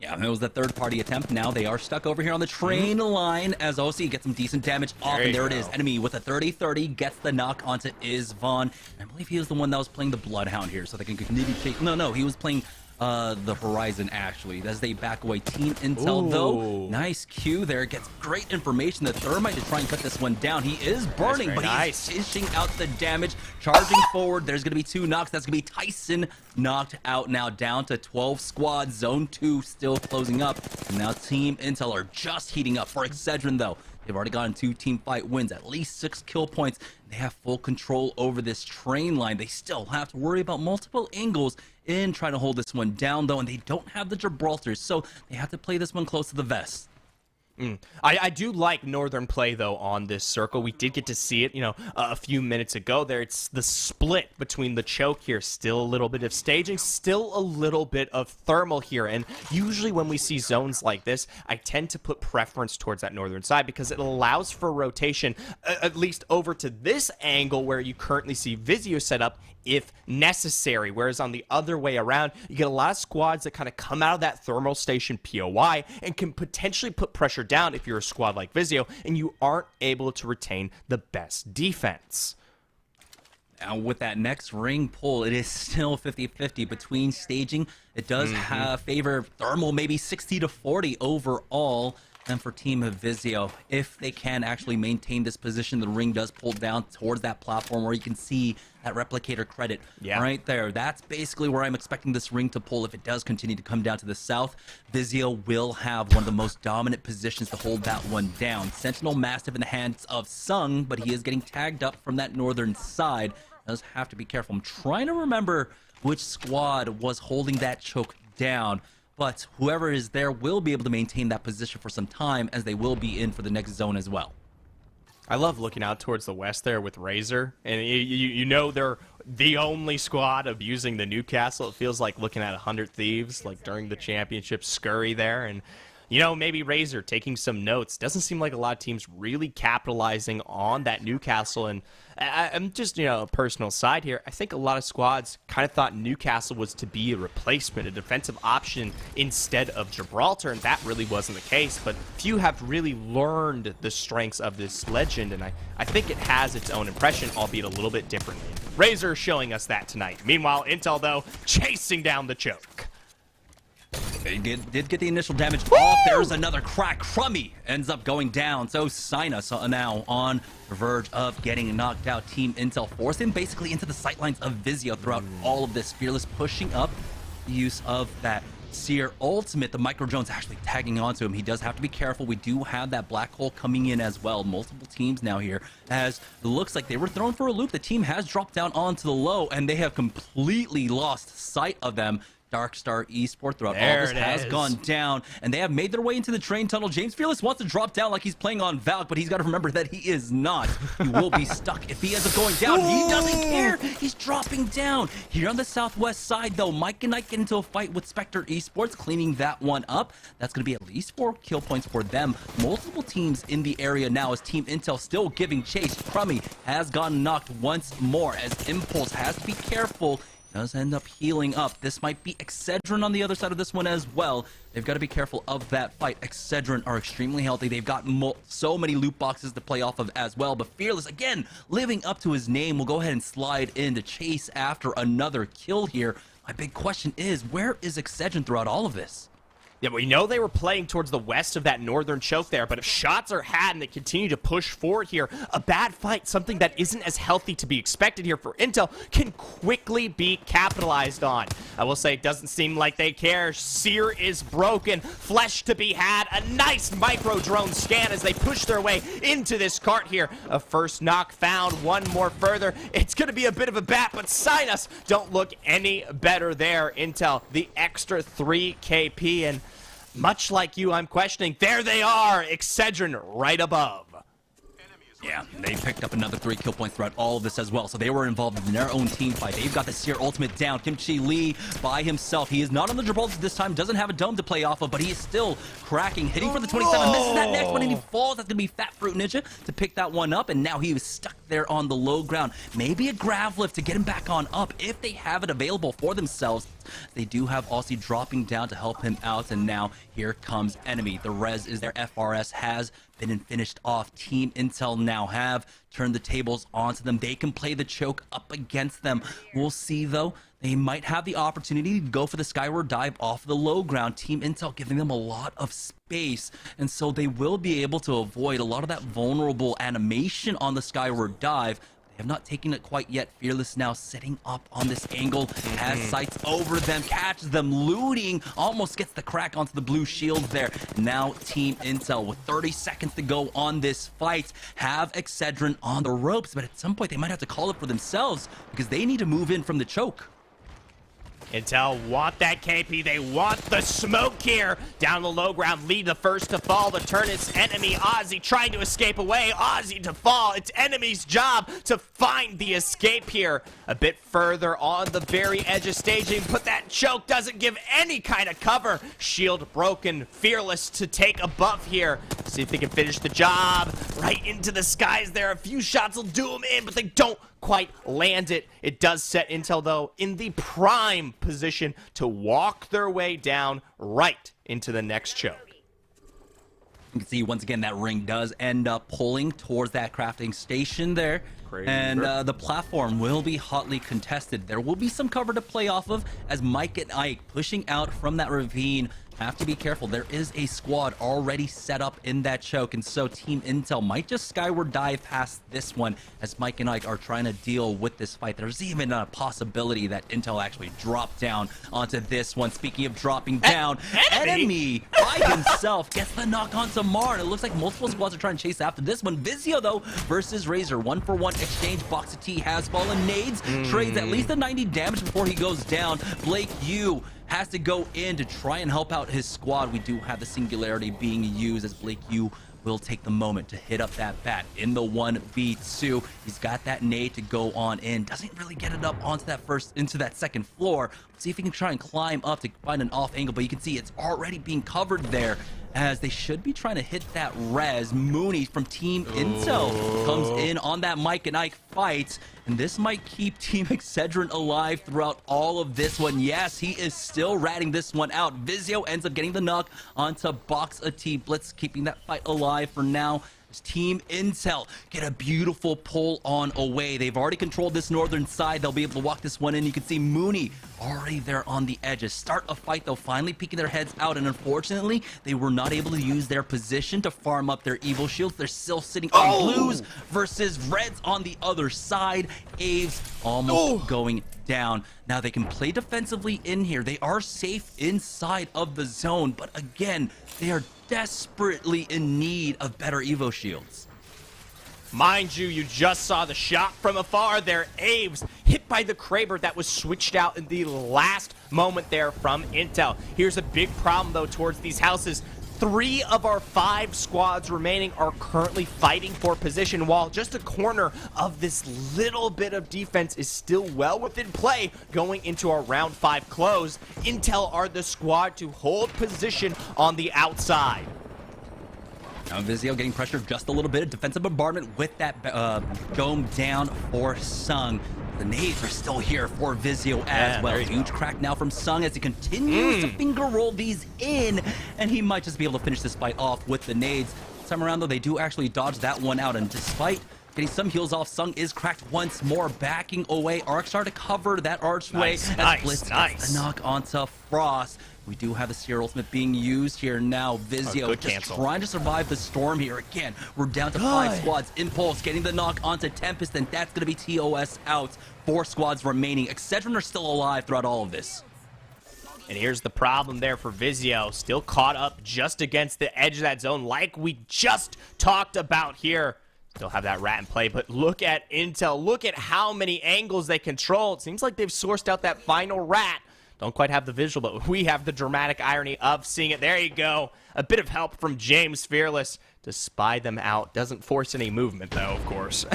Yeah, it was the third-party attempt. Now they are stuck over here on the train line as OC gets some decent damage off, and there it is. Enemy with a 30-30 gets the knock onto Isvon. I believe he was the one that was playing the Bloodhound here, so they can continue to take... No, he was playing the Horizon, actually, as they back away. Team Intel, though, nice Q there. Gets great information. The Thermite to try and cut this one down. He is burning, but he's dishing out the damage. Charging forward, there's going to be 2 knocks. That's going to be Tyson knocked out now, down to 12 squads. Zone 2 still closing up. And now Team Intel are just heating up. For Excedrin, though, they've already gotten 2 team fight wins, at least 6 kill points. They have full control over this train line. They still have to worry about multiple angles in trying to hold this one down, though, and they don't have the Gibraltars, so they have to play this one close to the vest. I do like Northern play, though, on this circle. We did get to see it, a few minutes ago there. It's the split between the choke here. Still a little bit of staging, still a little bit of thermal here. And usually when we see zones like this, I tend to put preference towards that Northern side because it allows for rotation, at least over to this angle where you currently see Vizio set up if necessary, whereas on the other way around, you get a lot of squads that kind of come out of that thermal station POI and can potentially put pressure down if you're a squad like Vizio and you aren't able to retain the best defense. Now with that next ring pull, it is still 50-50 between staging. It does have favor thermal, maybe 60-40 overall. And for Team Vizio, if they can actually maintain this position, the ring does pull down towards that platform where you can see that replicator credit right there. That's basically where I'm expecting this ring to pull if it does continue to come down to the south. Vizio will have one of the most dominant positions to hold that one down. Sentinel Mastiff in the hands of Sung, but he is getting tagged up from that northern side. Does have to be careful. I'm trying to remember which squad was holding that choke down. But whoever is there will be able to maintain that position for some time, as they will be in for the next zone as well. I love looking out towards the west there with Razor, and you know they're the only squad abusing the Newcastle. It feels like looking at 100 Thieves, like during the championship scurry there, and maybe Razor taking some notes. Doesn't seem like a lot of teams really capitalizing on that Newcastle. And I'm just, a personal side here. I think a lot of squads kind of thought Newcastle was to be a replacement, a defensive option instead of Gibraltar, and that really wasn't the case. But few have really learned the strengths of this legend, and I think it has its own impression, albeit a little bit differently. Razor showing us that tonight. Meanwhile, Intel, though, chasing down the choke. They did get the initial damage off. There's another crack. Crummy ends up going down. So Sinus now on the verge of getting knocked out. Team Intel forced him basically into the sightlines of Vizio throughout all of this. Fearless pushing up the use of that Seer ultimate. The Micro Drone's actually tagging onto him. He does have to be careful. We do have that black hole coming in as well. Multiple teams now here, as it looks like they were thrown for a loop. The team has dropped down onto the low, and they have completely lost sight of them. Dark Star Esports throughout There all this it has is. gone down, and they have made their way into the train tunnel. James Fearless wants to drop down like he's playing on Valk, but he's got to remember that he is not. He will be stuck if he ends up going down. He doesn't care. He's dropping down. Here on the southwest side, though, Mike and Ike get into a fight with Spectre Esports, cleaning that one up. That's going to be at least 4 kill points for them. Multiple teams in the area now as Team Intel still giving chase. Crummy has gotten knocked once more as Impulse has to be careful. Does end up healing up. This might be Excedrin on the other side of this one as well. They've got to be careful of that fight. Excedrin are extremely healthy. They've got so many loot boxes to play off of as well. But Fearless, again, living up to his name, will go ahead and slide in to chase after another kill here. My big question is, where is Excedrin throughout all of this? Yeah, we know they were playing towards the west of that northern choke there, but if shots are had and they continue to push forward here, a bad fight, something that isn't as healthy to be expected here for Intel, can quickly be capitalized on. I will say, it doesn't seem like they care. Sear is broken, flesh to be had, a nice micro drone scan as they push their way into this cart here. A first knock found, one more further. It's going to be a bit of a bat, but Sinus don't look any better there. Intel, the extra 3 KP, and much like you, I'm questioning. There they are, Excedrin right above. Yeah, they picked up another 3 kill points throughout all of this as well. So they were involved in their own team fight. They've got the Seer ultimate down. Kimchi Lee by himself. He is not on the Gibraltar this time. Doesn't have a dome to play off of, but he is still cracking. Hitting for the 27. Misses that next one, and he falls. That's going to be Fat Fruit Ninja to pick that one up. And now he was stuck there on the low ground. Maybe a grav lift to get him back on up if they have it available for themselves. They do have Aussie dropping down to help him out. And now here comes enemy. The res is there. FRS has been finished off. Team Intel now have turned the tables onto them. They can play the choke up against them. We'll see, though. They might have the opportunity to go for the skyward dive off the low ground. Team Intel giving them a lot of space, and so they will be able to avoid a lot of that vulnerable animation on the skyward dive. They have not taken it quite yet. Fearless now setting up on this angle, has sights over them, catches them looting, almost gets the crack onto the blue shield there. Now Team Intel, with 30 seconds to go on this fight, have Excedrin on the ropes, but at some point they might have to call it for themselves because they need to move in from the choke. Intel want that KP. They want the smoke here. Down the low ground, lead the first to fall. The turn is enemy. Ozzy trying to escape away. Ozzy to fall. It's enemy's job to find the escape here. A bit further on the very edge of staging, but that choke doesn't give any kind of cover. Shield broken. Fearless to take a buff here. See if they can finish the job. Right into the skies there. A few shots will do them in, but they don't quite land it. It does set Intel, though, in the prime position to walk their way down right into the next choke. You can see once again that ring does end up pulling towards that crafting station there. Crazy. And the platform will be hotly contested. There will be some cover to play off of as Mike and Ike pushing out from that ravine. Have to be careful. There is a squad already set up in that choke, and so Team Intel might just skyward dive past this one as Mike and Ike are trying to deal with this fight. There's even a possibility that Intel actually drop down onto this one. Speaking of dropping down, enemy by himself gets the knock onto Mar, and it looks like multiple squads are trying to chase after this one. Vizio, though, versus Razor. 1-for-1 exchange. Box of T has fallen. Nades trades at least a 90 damage before he goes down. Blake Yu has to go in to try and help out his squad. We do have the singularity being used as Blake Yu will take the moment to hit up that bat in the 1v2. He's got that nade to go on in. Doesn't really get it up onto that into that second floor. Let's see if he can try and climb up to find an off angle, but you can see it's already being covered there as they should be trying to hit that res. Mooney from Team Intel comes in on that Mike and Ike fight, and this might keep Team Excedrin alive throughout all of this one. Yes, he is still ratting this one out. Vizio ends up getting the knock onto Box of T. Blitz keeping that fight alive for now. Team Intel get a beautiful pull on away. They've already controlled this northern side. They'll be able to walk this one in. You can see Mooney already there on the edges. Start a fight, though, finally peeking their heads out, and unfortunately, they were not able to use their position to farm up their evil shields. They're still sitting on blues versus reds on the other side. Aves almost going down. Now they can play defensively in here. They are safe inside of the zone, but again, they are desperately in need of better Evo shields. Mind you, you just saw the shot from afar there. Aves hit by the Kraber that was switched out in the last moment there from Intel. Here's a big problem, though, towards these houses. 3 of our 5 squads remaining are currently fighting for position, while just a corner of this little bit of defense is still well within play going into our round 5 close. Intel are the squad to hold position on the outside. Now Vizio getting pressured just a little bit. Defensive bombardment with that dome down for Sung. The nades are still here for Vizio as well. Huge crack now from Sung as he continues to finger roll these in, and he might just be able to finish this fight off with the nades. This time around, though, they do actually dodge that one out, and despite getting some heals off, Sung is cracked once more, backing away. Arcstar to cover that archway. Blitz gets the knock onto Frost. We do have the Seer Ultimate being used here now. Vizio just trying to survive the storm here. Again, we're down to 5 squads. Impulse getting the knock onto Tempest, and that's going to be TOS out. 4 squads remaining. Excedrin are still alive throughout all of this. And here's the problem there for Vizio. Still caught up just against the edge of that zone like we just talked about here. Still have that rat in play, but look at Intel. Look at how many angles they control. It seems like they've sourced out that final rat. Don't quite have the visual, but we have the dramatic irony of seeing it. There you go. A bit of help from James Fearless to spy them out. Doesn't force any movement, though, of course.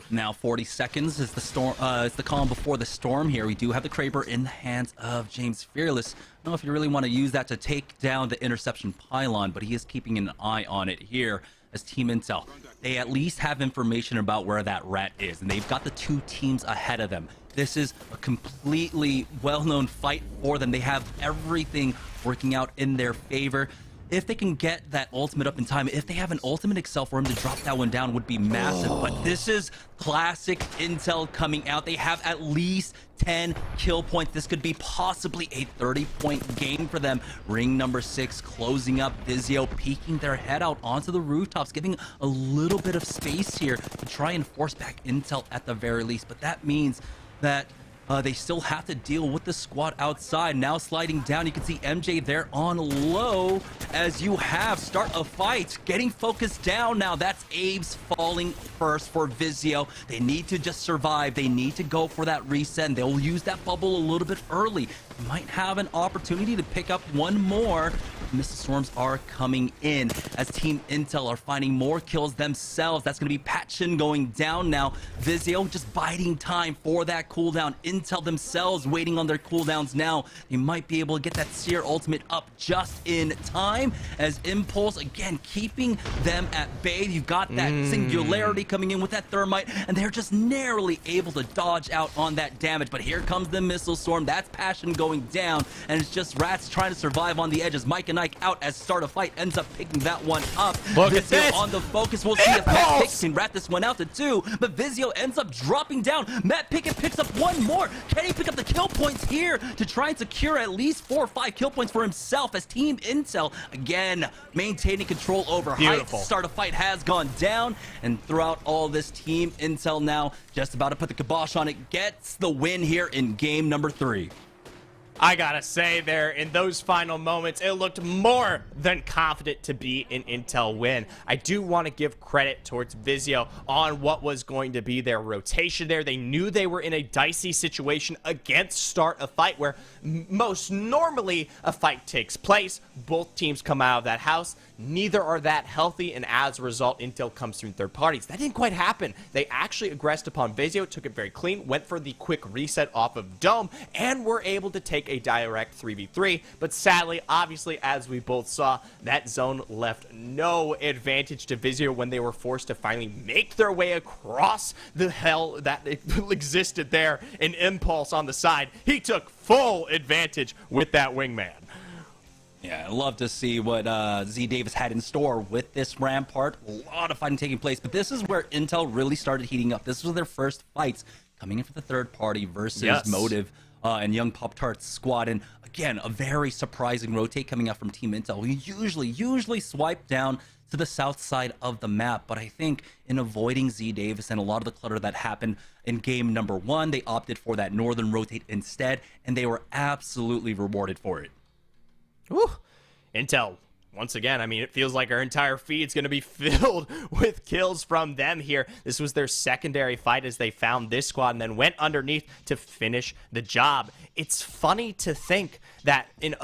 Now 40 seconds is the storm. It's the calm before the storm here. We do have the Kraber in the hands of James Fearless. I don't know if you really want to use that to take down the interception pylon, but he is keeping an eye on it here as Team Intel. They at least have information about where that rat is, and they've got the 2 teams ahead of them. This is a completely well-known fight for them. They have everything working out in their favor. If they can get that ultimate up in time, if they have an ultimate Excel for him to drop that one down would be massive. But this is classic Intel coming out. They have at least 10 kill points. This could be possibly a 30-point game for them. Ring number 6 closing up. Vizio peeking their head out onto the rooftops, giving a little bit of space here to try and force back Intel at the very least. But that means that they still have to deal with the squad outside. Now sliding down, you can see MJ there on low as you have start a fight. Getting focused down now. That's Abe's falling first for Vizio. They need to just survive. They need to go for that reset. And they'll use that bubble a little bit early. Might have an opportunity to pick up one more. Missile storms are coming in as Team Intel are finding more kills themselves. That's going to be Patchin going down now. Vizio just biding time for that cooldown. Intel themselves waiting on their cooldowns now. They might be able to get that Seer ultimate up just in time as Impulse again keeping them at bay. You've got that Singularity coming in with that Thermite, and they're just narrowly able to dodge out on that damage. But here comes the Missile Storm. That's Passion going down, and it's just Rats trying to survive on the edges. Mike and Ike out as start a fight ends up picking that one up. Look at Vizio this on the focus. We'll see if Matt Pickett can rat this one out to 2, but Vizio ends up dropping down. Matt Pickett picks up one more. Can he pick up the kill points here to try and secure at least 4 or 5 kill points for himself as Team Intel again maintaining control over heights. Start a fight has gone down, and throughout all this, Team Intel now just about to put the kibosh on it, gets the win here in game number 3. I gotta say there, in those final moments, it looked more than confident to be an Intel win. I do want to give credit towards Vizio on what was going to be their rotation there. They knew they were in a dicey situation against start a fight where most normally a fight takes place. Both teams come out of that house. Neither are that healthy, and as a result, Intel comes through third parties. That didn't quite happen. They actually aggressed upon Vizio, took it very clean, went for the quick reset off of Dome, and were able to take a direct 3v3. But sadly, obviously, as we both saw, that zone left no advantage to Vizio when they were forced to finally make their way across the hell that existed there. An Impulse on the side. He took full advantage with that wingman. Yeah, I love to see what Z Davis had in store with this Rampart. A lot of fighting taking place, but this is where Intel really started heating up. This was their first fights coming in for the third party versus Motive and Young Pop-Tart's squad. And again, a very surprising rotate coming out from Team Intel. We usually swipe down to the south side of the map, but I think in avoiding Z Davis and a lot of the clutter that happened in game number 1, they opted for that northern rotate instead, and they were absolutely rewarded for it. Woo. Intel once again, I mean, it feels like our entire feed's going to be filled with kills from them here. This was their secondary fight as they found this squad and then went underneath to finish the job. It's funny to think that in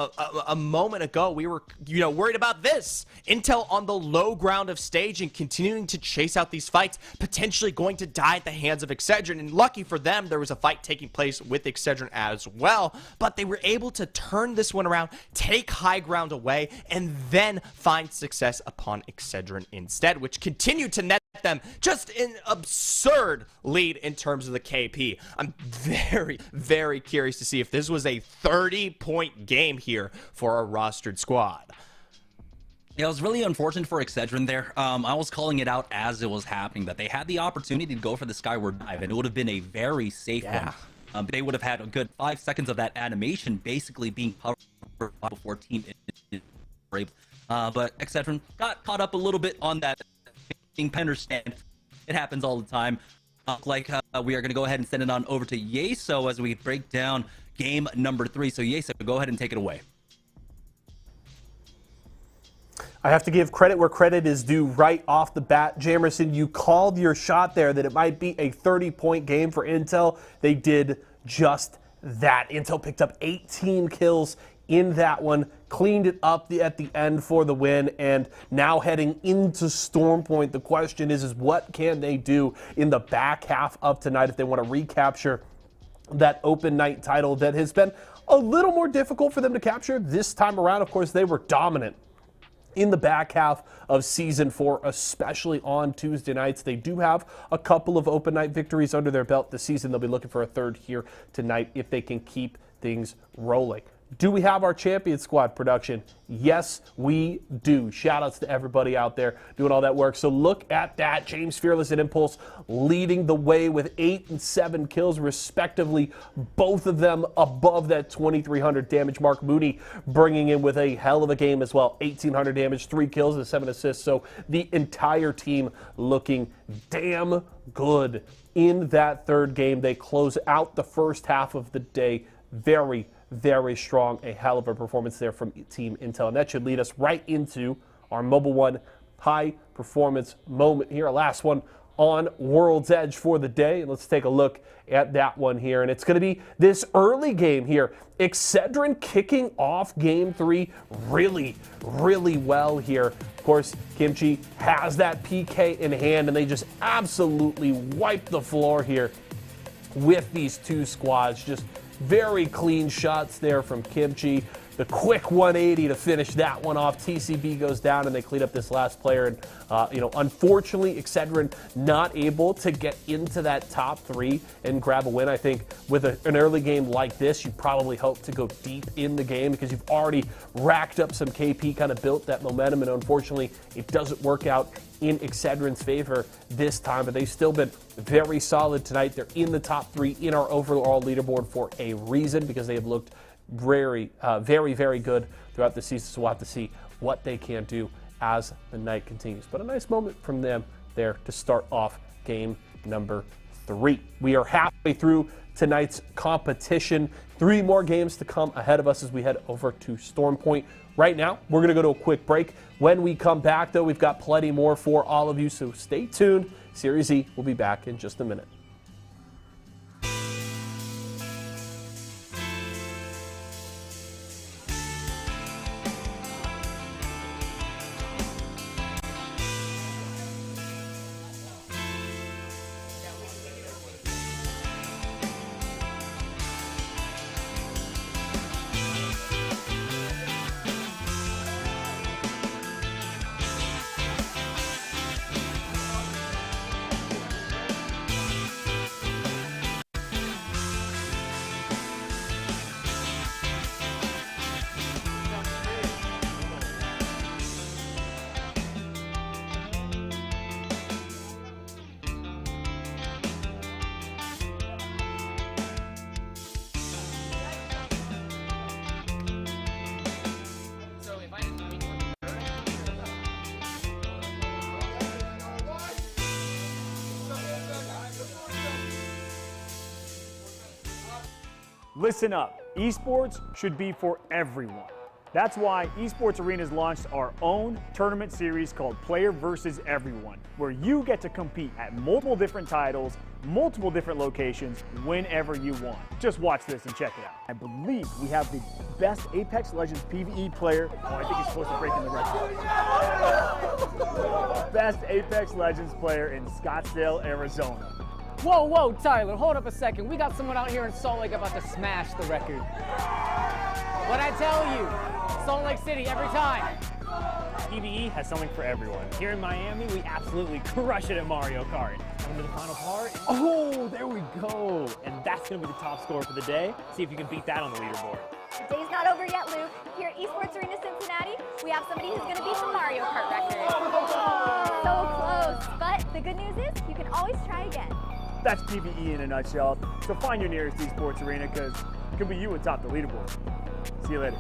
a moment ago, we were, worried about this. Intel on the low ground of stage and continuing to chase out these fights, potentially going to die at the hands of Excedrin. And lucky for them, there was a fight taking place with Excedrin as well. But they were able to turn this one around, take high ground away, and then find success upon Excedrin instead, which continued to net them just an absurd lead in terms of the KP. I'm very, very curious to see if this was a 30-point game here for our rostered squad. Yeah, it was really unfortunate for Excedrin there. I was calling it out as it was happening that they had the opportunity to go for the skyward dive, and it would have been a very safe one. They would have had a good 5 seconds of that animation basically being covered before team rape. But Excedrin got caught up a little bit on that. Understand, it happens all the time. We are going to go ahead and send it on over to Yeso as we break down game number 3. So Yeso, go ahead and take it away. I have to give credit where credit is due right off the bat. Jamerson, you called your shot there that it might be a 30-point game for Intel. They did just that. Intel picked up 18 kills in that one, cleaned it up at the end for the win, and now heading into Stormpoint. The question is what can they do in the back half of tonight if they want to recapture that open night title that has been a little more difficult for them to capture this time around. Of course, they were dominant in the back half of Season 4, especially on Tuesday nights. They do have a couple of open night victories under their belt this season. They'll be looking for a third here tonight if they can keep things rolling. Do we have our champion squad production? Yes, we do. Shout outs to everybody out there doing all that work. So look at that. James Fearless and Impulse leading the way with 8 and 7 kills respectively. Both of them above that 2,300 damage mark. Mooney bringing in with a hell of a game as well. 1,800 damage, 3 kills and 7 assists. So the entire team looking damn good in that third game. They close out the first half of the day very, very strong. A hell of a performance there from Team Intel. And that should lead us right into our Mobile One high performance moment here. Our last one on World's Edge for the day. And let's take a look at that one here. And it's going to be this early game here. Excedrin kicking off game 3 really, really well here. Of course, Kimchi has that PK in hand, and they just absolutely wipe the floor here with these two squads. Just very clean shots there from Kimchi. The quick 180 to finish that one off. TCB goes down and they clean up this last player. And, unfortunately, Excedrin not able to get into that top 3 and grab a win. I think with an early game like this, you probably hope to go deep in the game because you've already racked up some KP, kind of built that momentum. And unfortunately, it doesn't work out in Excedrin's favor this time, but they've still been very solid tonight. They're in the top 3 in our overall leaderboard for a reason because they have looked very, very good throughout the season. So we'll have to see what they can do as the night continues. But a nice moment from them there to start off game number 3. We are halfway through tonight's competition. 3 more games to come ahead of us as we head over to Stormpoint. Right now, we're going to go to a quick break. When we come back, though, we've got plenty more for all of you, so stay tuned. Series E will be back in just a minute. Listen up, esports should be for everyone. That's why Esports Arena's launched our own tournament series called Player vs. Everyone, where you get to compete at multiple different titles, multiple different locations, whenever you want. Just watch this and check it out. I believe we have the best Apex Legends PvE player. Oh, I think he's supposed to break in the record. Best Apex Legends player in Scottsdale, Arizona. Whoa, whoa, Tyler, hold up a second. We got someone out here in Salt Lake about to smash the record. What'd I tell you? Salt Lake City every time. PvE has something for everyone. Here in Miami, we absolutely crush it at Mario Kart. Coming to the final part. Oh, there we go. And that's going to be the top score for the day. See if you can beat that on the leaderboard. The day's not over yet, Luke. Here at Esports Arena Cincinnati, we have somebody who's going to beat the Mario Kart record. So close. But the good news is you can always try again. That's PvE in a nutshell. So find your nearest Esports Arena because it could be you atop the leaderboard. See you later.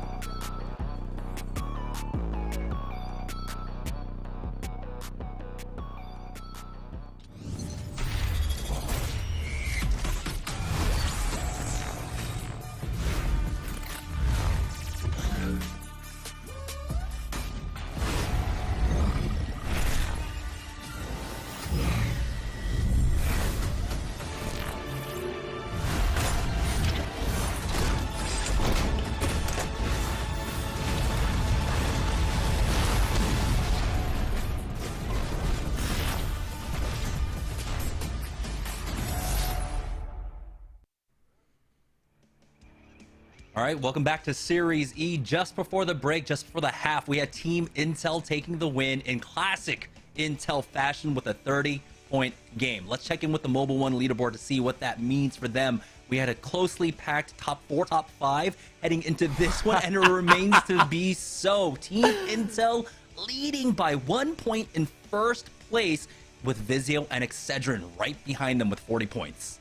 All right, welcome back to Series E. Just before the break, just before the half, we had Team Intel taking the win in classic Intel fashion with a 30-point game. Let's check in with the Mobile One leaderboard to see what that means for them. We had a closely packed top 4, top 5 heading into this one, and it remains to be so. Team Intel leading by 1 point in first place with Vizio and Excedrin right behind them with 40 points.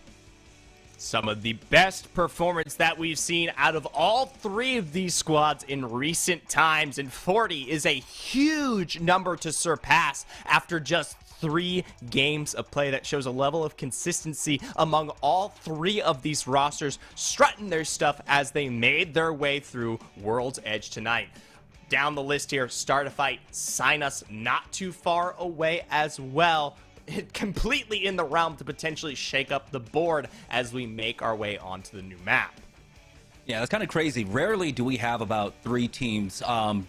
Some of the best performance that we've seen out of all three of these squads in recent times, and 40 is a huge number to surpass after just 3 games of play. That shows a level of consistency among all 3 of these rosters, strutting their stuff as they made their way through World's Edge tonight. Down the list here, Start a Fight, Sign Us not too far away as well. Completely in the realm to potentially shake up the board as we make our way onto the new map. Yeah, that's kind of crazy. Rarely do we have about 3 teams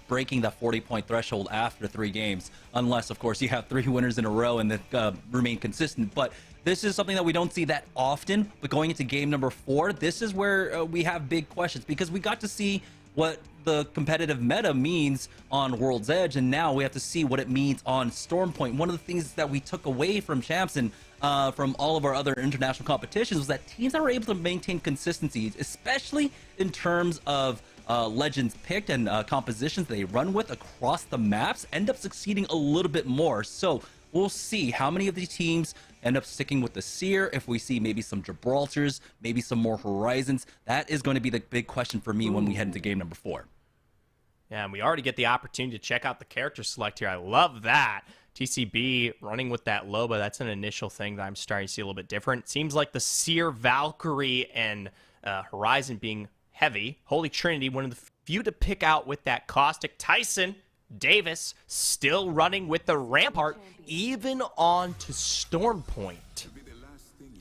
breaking that 40-point threshold after 3 games, unless, of course, you have 3 winners in a row and that remain consistent. But this is something that we don't see that often. But going into game number 4, this is where we have big questions, because we got to see what the competitive meta means on World's Edge, and now we have to see what it means on Stormpoint. One of the things that we took away from Champs and from all of our other international competitions was that teams that were able to maintain consistencies, especially in terms of legends picked and compositions they run with across the maps, end up succeeding a little bit more. So we'll see how many of these teams end up sticking with the Seer. If we see maybe some Gibraltars, maybe some more Horizons, that is going to be the big question for me when we head into game number 4. Yeah, and we already get the opportunity to check out the character select here. I love that. TCB running with that Loba, that's an initial thing that I'm starting to see a little bit different. It seems like the Seer, Valkyrie, and Horizon being heavy. Holy Trinity, one of the few to pick out with that Caustic. Tyson Davis still running with the Rampart, even on to Stormpoint.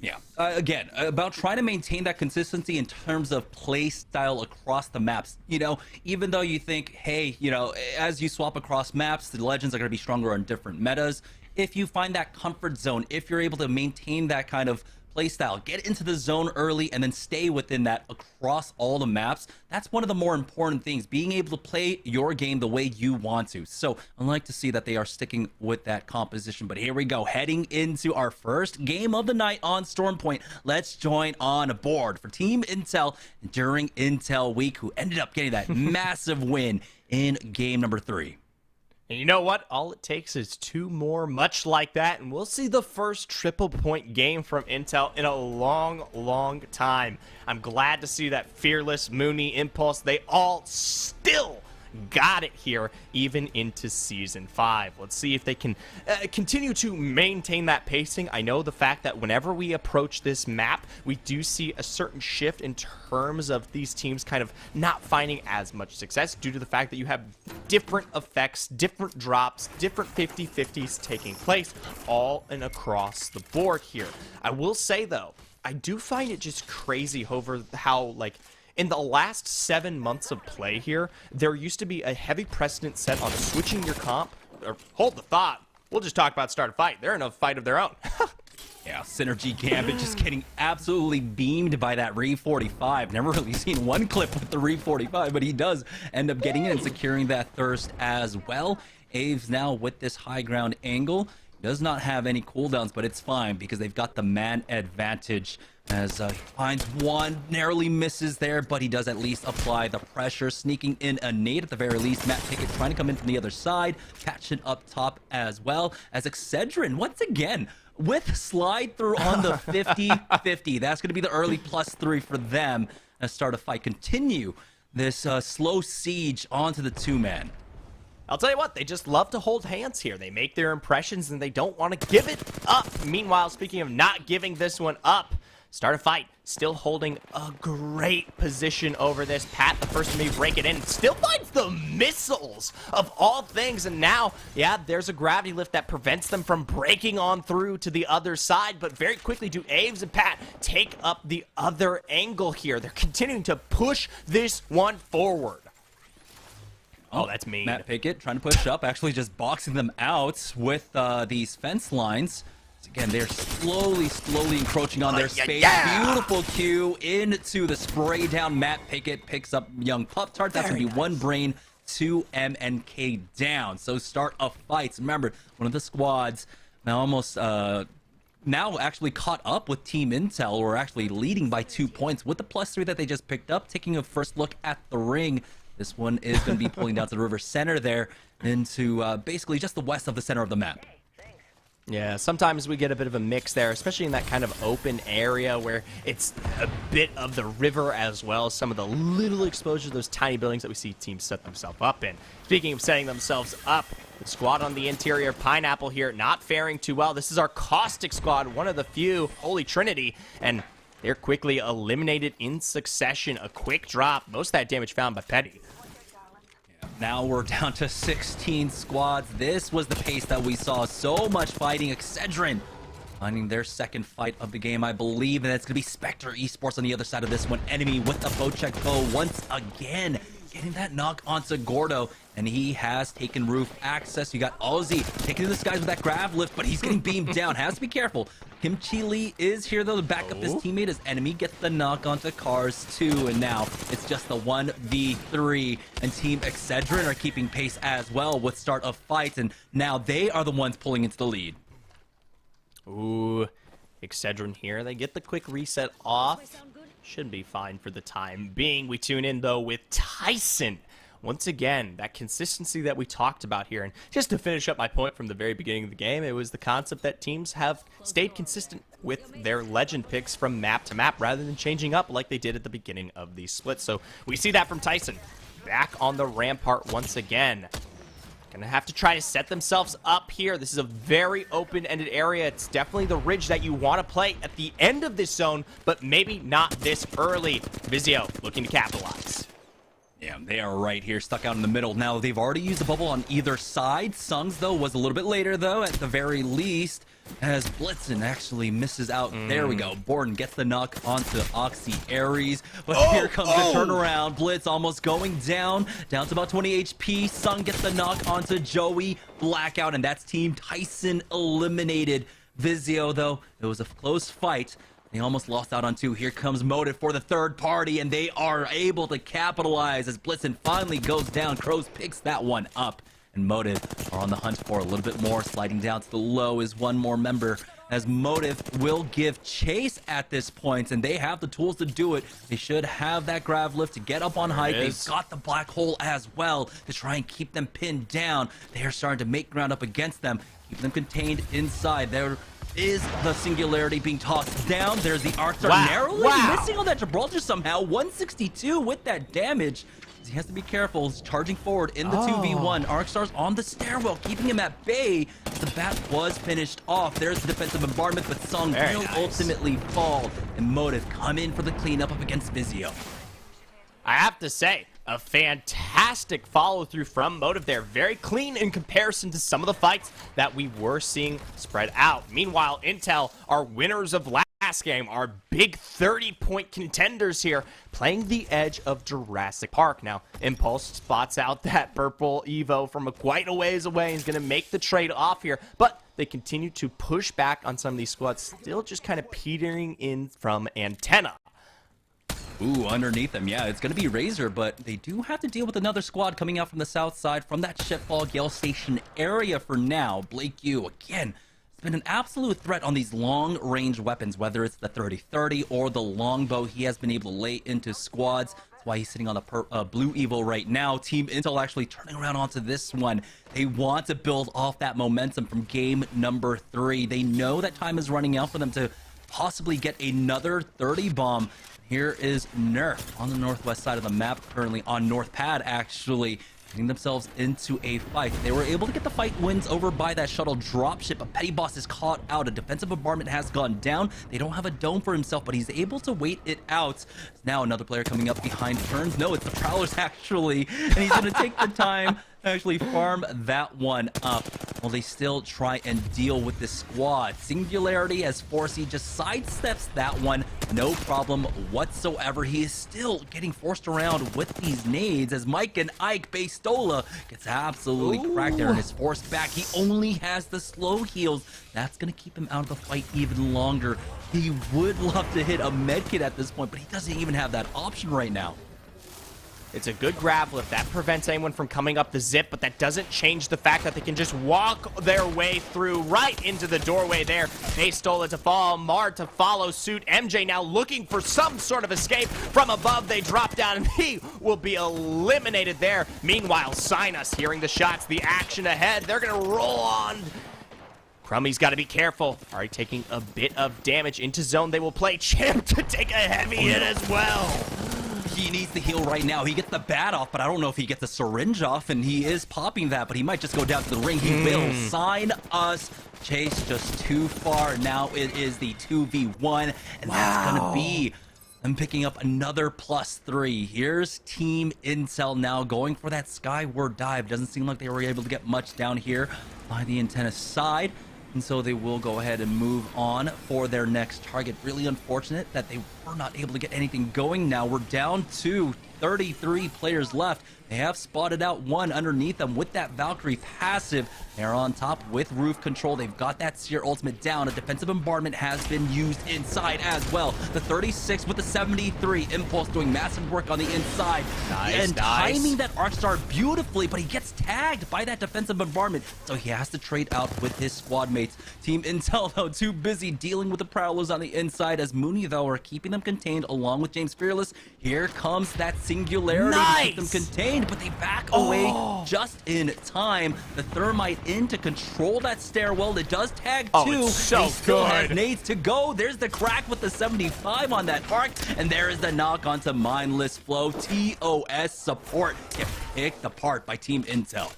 Yeah, again, about trying to maintain that consistency in terms of play style across the maps. You know, even though you think, hey, you know, as you swap across maps, the legends are going to be stronger on different metas. If you find that comfort zone, if you're able to maintain that kind of playstyle, get into the zone early and then stay within that across all the maps, that's one of the more important things, being able to play your game the way you want to. So I like to see that they are sticking with that composition. But here we go, heading into our first game of the night on Stormpoint. Let's join on board for Team Intel during Intel Week, who ended up getting that massive win in game number 3. And you know what? All it takes is 2 more, much like that, and we'll see the first triple-point game from Intel in a long, long time. I'm glad to see that Fearless, Mooney, Impulse, they all still got it here even into Season 5. Let's see if they can continue to maintain that pacing. I know the fact that whenever we approach this map, we do see a certain shift in terms of these teams kind of not finding as much success due to the fact that you have different effects, different drops, different 50-50s taking place all and across the board here. I will say, though, I do find it just crazy over how, like, in the last 7 months of play here, there used to be a heavy precedent set on switching your comp. Or hold the thought. We'll just talk about start a fight. They're in a fight of their own. Yeah, Synergy Gambit just getting absolutely beamed by that Re 45. Never really seen one clip with the Re 45, but he does end up getting it and securing that thirst as well. Aves now with this high ground angle. Does not have any cooldowns, but it's fine because they've got the man advantage as he finds one, narrowly misses there, but he does at least apply the pressure, sneaking in a nade at the very least. Matt Pickett trying to come in from the other side, catch it up top as well as Excedrin once again with slide through on the 50-50. That's going to be the early +3 for them as start a fight. Continue this slow siege onto the two-man. I'll tell you what, they just love to hold hands here. They make their impressions and they don't want to give it up. Meanwhile, speaking of not giving this one up, start a fight, still holding a great position over this. Pat, the first to maybe break it in, still finds the missiles of all things. And now, yeah, there's a gravity lift that prevents them from breaking on through to the other side. But very quickly do Aves and Pat take up the other angle here. They're continuing to push this one forward. Oh, that's mean. Matt Pickett trying to push up, actually just boxing them out with these fence lines. So again, they're slowly encroaching on their space. Yeah. Beautiful Q into the spray down. Matt Pickett picks up young Pup Tart. That's going to be one brain, 2 MNK down. So start of fights. Remember, one of the squads now almost now actually caught up with Team Intel. We're actually leading by 2 points with the +3 that they just picked up. Taking a first look at the ring. This one is going to be pulling down to the river center there into basically just the west of the center of the map. Yeah, sometimes we get a bit of a mix there, especially in that kind of open area where it's a bit of the river as well as some of the little exposure to those tiny buildings that we see teams set themselves up in. Speaking of setting themselves up, the squad on the interior of Pineapple here not faring too well. This is our Caustic squad, one of the few, Holy Trinity, and they're quickly eliminated in succession. A quick drop. Most of that damage found by Petty. Now we're down to 16 squads. This was the pace that we saw. So much fighting. Excedrin finding their second fight of the game, I believe. And it's going to be Spectre Esports on the other side of this one. Enemy with a Bocek bow once again. Getting that knock onto Gordo. And he has taken roof access. You got Ozzy taking to the skies with that grab lift, but he's getting beamed down. Has to be careful. Kimchi Lee is here, though, to back up his teammate as Enemy gets the knock onto Cars 2. And now it's just the 1v3. And Team Excedrin are keeping pace as well with start of fights. And now they are the ones pulling into the lead. Ooh, Excedrin here. They get the quick reset off. Should be fine for the time being. We tune in, though, with Tyson. Once again, that consistency that we talked about here. And just to finish up my point from the very beginning of the game, it was the concept that teams have stayed consistent with their legend picks from map to map rather than changing up like they did at the beginning of these splits. So we see that from Tyson. Back on the rampart once again. Gonna have to try to set themselves up here. This is a very open-ended area. It's definitely the ridge that you want to play at the end of this zone, but maybe not this early. Vizio looking to capitalize. Yeah, they are right here, stuck out in the middle. Now, they've already used the bubble on either side. Sungs, though, was a little bit later, though, at the very least, as Blitzen actually misses out. There we go. Borden gets the knock onto Oxy Ares, but here comes the turnaround. Blitz almost going down to about 20 HP. Sung gets the knock onto Joey. Blackout, and that's Team Tyson eliminated. Vizio, though, it was a close fight. They almost lost out on 2. Here comes Motive for the third party, and they are able to capitalize as Blitzen finally goes down. Crows picks that one up, and Motive are on the hunt for a little bit more. Sliding down to the low is one more member, as Motive will give chase at this point, and they have the tools to do it. They should have that grav lift to get up on height. They've got the black hole as well to try and keep them pinned down. They are starting to make ground up against them, keep them contained inside. There is the Singularity being tossed down. There's the Arc Star narrowly missing on that Gibraltar somehow. 162 with that damage. He has to be careful. He's charging forward in the 2v1. Arcstar's on the stairwell, keeping him at bay. The bat was finished off. There's the defensive bombardment, but Sung will ultimately fall. And Motive come in for the cleanup up against Vizio. I have to say, a fantastic follow-through from Motive there. Very clean in comparison to some of the fights that we were seeing spread out. Meanwhile, Intel, our winners of last game, our big 30-point contenders here, playing the edge of Jurassic Park. Now, Impulse spots out that purple Evo from quite a ways away. He's going to make the trade off here, but they continue to push back on some of these squads, still just kind of petering in from Antenna. Ooh, underneath them, yeah, it's going to be Razor, but they do have to deal with another squad coming out from the south side, from that Shipfall Gale Station area for now. Blake Yu, again, it's been an absolute threat on these long-range weapons, whether it's the 30-30 or the longbow. He has been able to lay into squads. That's why he's sitting on the blue Evo right now. Team Intel actually turning around onto this one. They want to build off that momentum from game number 3. They know that time is running out for them to possibly get another 30 bomb. Here is Nerf on the northwest side of the map, currently on North Pad, actually getting themselves into a fight. They were able to get the fight wins over by that shuttle dropship, but Petty Boss is caught out. A defensive bombardment has gone down. They don't have a dome for himself, but he's able to wait it out. Now another player coming up behind turns. No, it's the Prowlers, actually, and he's going to take the time to actually farm that one up while they still try and deal with this squad. Singularity, as Forsey just sidesteps that one, no problem whatsoever. He is still getting forced around with these nades as Mike and Ike Bastola gets absolutely cracked there and is forced back. He only has the slow heals. That's going to keep him out of the fight even longer. He would love to hit a medkit at this point, but he doesn't even have that option right now. It's a good grab lift. That prevents anyone from coming up the zip, but that doesn't change the fact that they can just walk their way through right into the doorway there. They stole it to fall. Mard to follow suit. MJ now looking for some sort of escape from above. They drop down, and he will be eliminated there. Meanwhile, Sinus hearing the shots, the action ahead. They're going to roll on. Crummy's got to be careful. Already taking a bit of damage into zone. They will play Champ to take a heavy hit as well. He needs the heal right now. He gets the bat off, but I don't know if he gets the syringe off, and he is popping that, but he might just go down to the ring. He will sign us. Chase just too far. Now it is the 2v1, and that's going to be them picking up another +3. Here's Team Intel now going for that skyward dive. Doesn't seem like they were able to get much down here by the Antenna side. And so they will go ahead and move on for their next target. Really unfortunate that they were not able to get anything going. Now we're down to 33 players left. They have spotted out one underneath them with that Valkyrie passive. They're on top with roof control. They've got that Seer ultimate down. A defensive bombardment has been used inside as well. The 36 with the 73. Impulse doing massive work on the inside. And timing that Arcstar beautifully, but he gets tagged by that defensive bombardment. So he has to trade out with his squad mates. Team Intel, though, too busy dealing with the Prowlers on the inside, as Mooney, though, are keeping them contained along with James Fearless. Here comes that Singularity to keep them contained, but they back away just in time. The Thermite in to control that stairwell. It does tag two. It's so he still has good. nades to go. There's the crack with the 75 on that arc, and there is the knock onto Mindless Flow. TOS support get picked apart by Team Intel.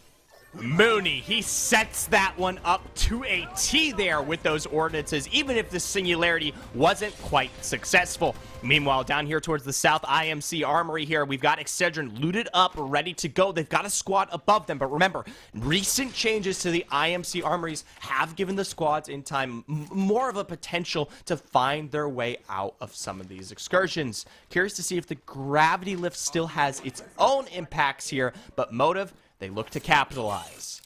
Mooney, he sets that one up to a T there with those ordinances, even if the Singularity wasn't quite successful. Meanwhile, down here towards the south IMC Armory here, we've got Excedrin looted up, ready to go. They've got a squad above them, but remember, recent changes to the IMC Armories have given the squads in time more of a potential to find their way out of some of these excursions. Curious to see if the gravity lift still has its own impacts here, but Motive, they look to capitalize.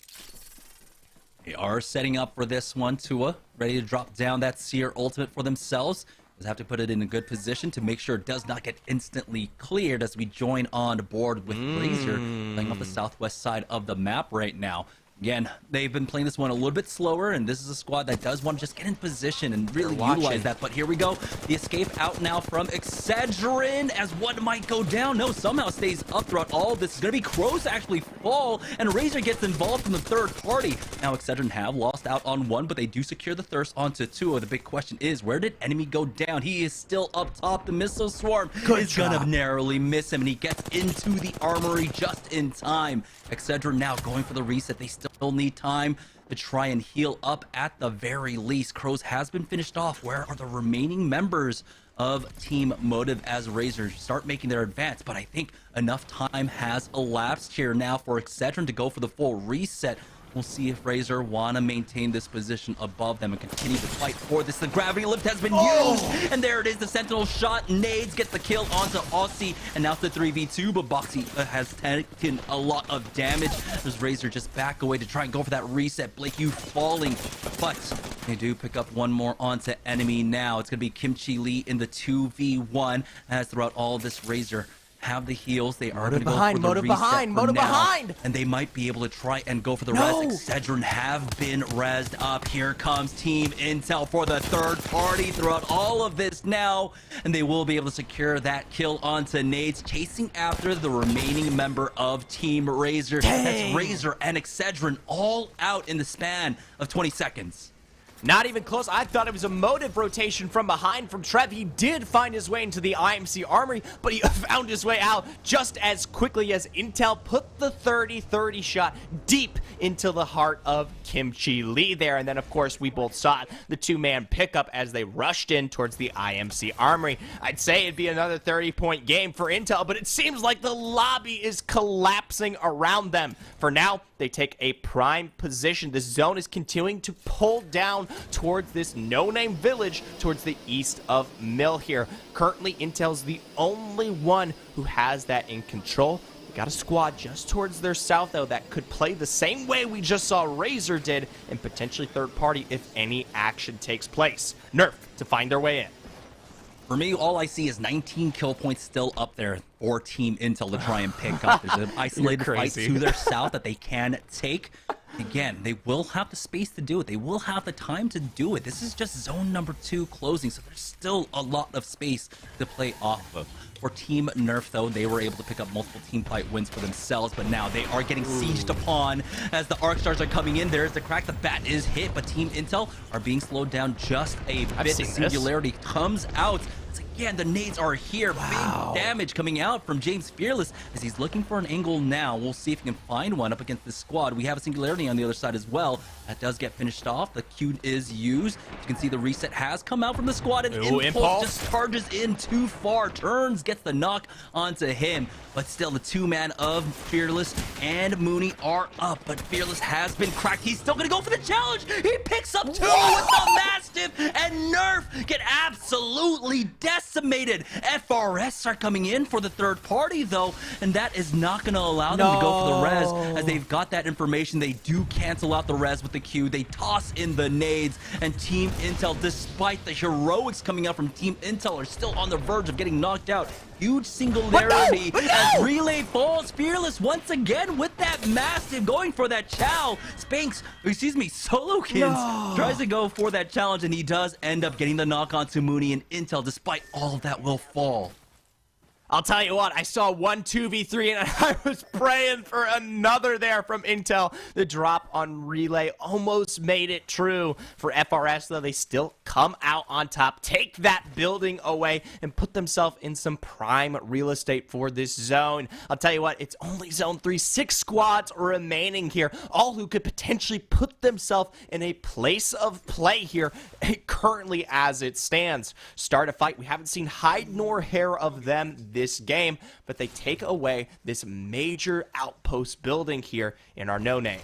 They are setting up for this one. Tua ready to drop down that Seer ultimate for themselves. Just have to put it in a good position to make sure it does not get instantly cleared as we join on board with Brazier playing off the southwest side of the map right now. Again, they've been playing this one a little bit slower, and this is a squad that does want to just get in position and really utilize that. But here we go. The escape out now from Excedrin as one might go down. No, somehow stays up throughout all of this. It's going to be Crows actually fall, and Razor gets involved from the third party. Now, Excedrin have lost out on one, but they do secure the thirst onto two. The big question is, where did enemy go down? He is still up top. The missile swarm is going to narrowly miss him, and he gets into the armory just in time. Excedrin now going for the reset. They still need time to try and heal up at the very least. Crows has been finished off. Where are the remaining members of Team Motive as Razor start making their advance? But I think enough time has elapsed here now for Excedrin to go for the full reset. We'll see if Razor want to maintain this position above them and continue to fight for this. The gravity lift has been used, and there it is. The Sentinel shot. Nades gets the kill onto Aussie, and now it's the 3v2, but Boxy has taken a lot of damage. There's Razor just back away to try and go for that reset. Blake, you falling, but they do pick up one more onto enemy now. It's going to be Kimchi Lee in the 2v1 as throughout all of this Razor have the heals. They are going to go for the reset for now, and they might be able to try and go for the res. Excedrin have been rezzed up. Here comes Team Intel for the third party throughout all of this now, and they will be able to secure that kill onto Nades, chasing after the remaining member of Team Razor. That's Razor and Excedrin all out in the span of 20 seconds. Not even close. I thought it was a Motive rotation from behind from Trev. He did find his way into the IMC Armory, but he found his way out just as quickly as Intel put the 30-30 shot deep into the heart of Kimchi Lee there. And then, of course, we both saw it, the two-man pickup as they rushed in towards the IMC Armory. I'd say it'd be another 30-point game for Intel, but it seems like the lobby is collapsing around them. For now, they take a prime position. The zone is continuing to pull down towards this no-name village towards the east of Mill here. Currently, Intel's the only one who has that in control. We got a squad just towards their south, though, that could play the same way we just saw Razor did, and potentially third party if any action takes place. Nerf to find their way in. For me, all I see is 19 kill points still up there for Team Intel to try and pick up. There's an isolated fight to their south that they can take. Again, they will have the space to do it. They will have the time to do it. This is just zone number 2 closing, so there's still a lot of space to play off of. For Team Nerf, though, they were able to pick up multiple team fight wins for themselves, but now they are getting sieged upon as the Arc Stars are coming in. There's the crack. The bat is hit, but Team Intel are being slowed down just a bit. Singularity comes out. Again, the nades are here. Big damage coming out from James Fearless as he's looking for an angle now. We'll see if he can find one up against this squad. We have a Singularity on the other side as well. That does get finished off. The Q is used. You can see the reset has come out from the squad, and Impulse just charges in too far. Turns, gets the knock onto him. But still, the two-man of Fearless and Mooney are up. But Fearless has been cracked. He's still going to go for the challenge. He picks up 2 with the Mastiff, and Nerf get absolutely decimated. FRS are coming in for the third party, though, and that is not going to allow them to go for the res. As they've got that information, they do cancel out the res with the Q. They toss in the nades, and Team Intel, despite the heroics coming out from Team Intel, are still on the verge of getting knocked out. Huge singularity as Relay falls. Fearless once again with that Mastiff going for that chow. Spanx, excuse me, Solokins tries to go for that challenge, and he does end up getting the knock onto Mooney, and Intel, despite all of that, will fall. I'll tell you what, I saw 1 2v3 and I was praying for another there from Intel. The drop on Relay almost made it true for FRS, though they still come out on top, take that building away, and put themselves in some prime real estate for this zone. I'll tell you what, it's only zone 3, 6 squads remaining here, all who could potentially put themselves in a place of play here currently as it stands. Start a fight, we haven't seen hide nor hair of them this game, but they take away this major outpost building here in our no-name.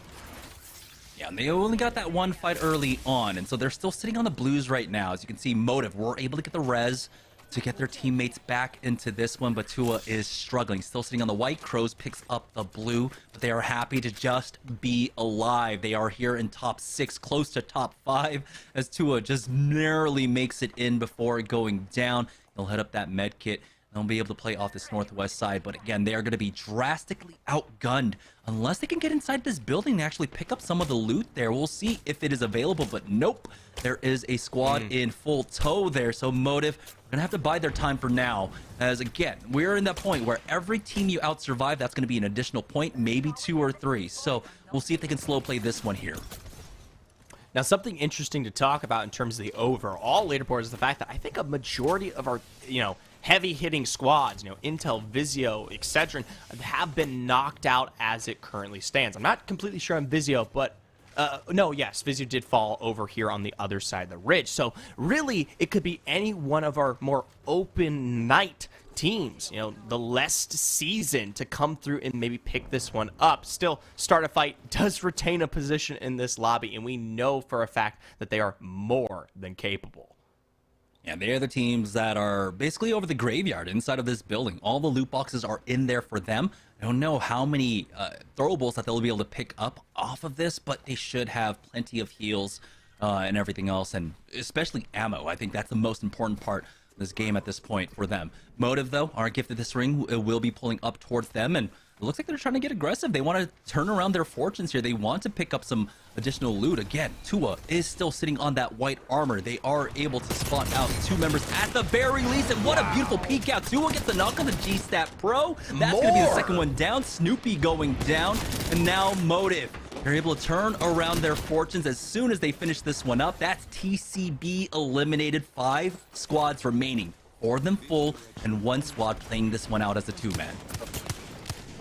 Yeah, and they only got that one fight early on, and so they're still sitting on the blues right now. As you can see, Motive were able to get the res to get their teammates back into this one, but Tua is struggling. Still sitting on the white. Crows picks up the blue, but they are happy to just be alive. They are here in top 6, close to top 5, as Tua just narrowly makes it in before going down. He'll head up that med kit. They'll be able to play off this northwest side, but again, they are going to be drastically outgunned unless they can get inside this building and actually pick up some of the loot there. We'll see if it is available, but nope. There is a squad in full tow there, so Motive, we're going to have to bide their time for now, as again, we're in that point where every team you out-survive, that's going to be an additional point, maybe 2 or 3. So we'll see if they can slow play this one here. Now, something interesting to talk about in terms of the overall leaderboard is the fact that I think a majority of our, heavy-hitting squads, Intel, Vizio, Excedrin, have been knocked out as it currently stands. I'm not completely sure on Vizio, but Vizio did fall over here on the other side of the ridge. So really, it could be any one of our more open night teams, the less seasoned to come through and maybe pick this one up. Still, Start a Fight does retain a position in this lobby, and we know for a fact that they are more than capable. Yeah, they are the teams that are basically over the graveyard inside of this building. All the loot boxes are in there for them. I don't know how many throwables that they'll be able to pick up off of this, but they should have plenty of heals and everything else, and especially ammo. I think that's the most important part of this game at this point for them. Motive, though, are gifted this ring. It will be pulling up towards them, and it looks like they're trying to get aggressive. They want to turn around their fortunes here. They want to pick up some additional loot. Again, Tua is still sitting on that white armor. They are able to spot out 2 members at the very least. And what a beautiful peek out. Tua gets the knock on the G-Stat Pro. That's going to be the second one down. Snoopy going down. And now Motive. They're able to turn around their fortunes as soon as they finish this one up. That's TCB eliminated. 5 squads remaining. 4 of them full, and 1 squad playing this one out as a 2-man.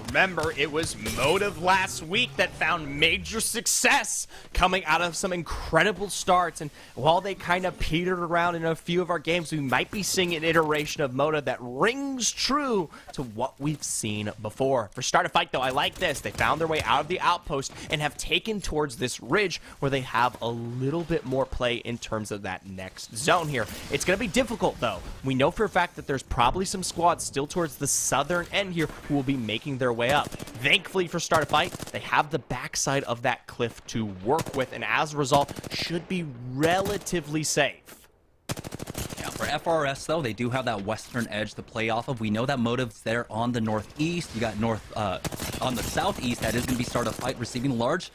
Remember, it was Motive last week that found major success coming out of some incredible starts. And while they kind of petered around in a few of our games, we might be seeing an iteration of Motive that rings true to what we've seen before. For Start a Fight, though, I like this. They found their way out of the outpost and have taken towards this ridge where they have a little bit more play in terms of that next zone here. It's going to be difficult, though. We know for a fact that there's probably some squads still towards the southern end here who will be making their way up. Thankfully for Start a Fight, they have the backside of that cliff to work with, and as a result, should be relatively safe. Yeah, for FRS, though, they do have that western edge to play off of. We know that Motive's there on the northeast. You got on the southeast. That is going to be Start a Fight, receiving a large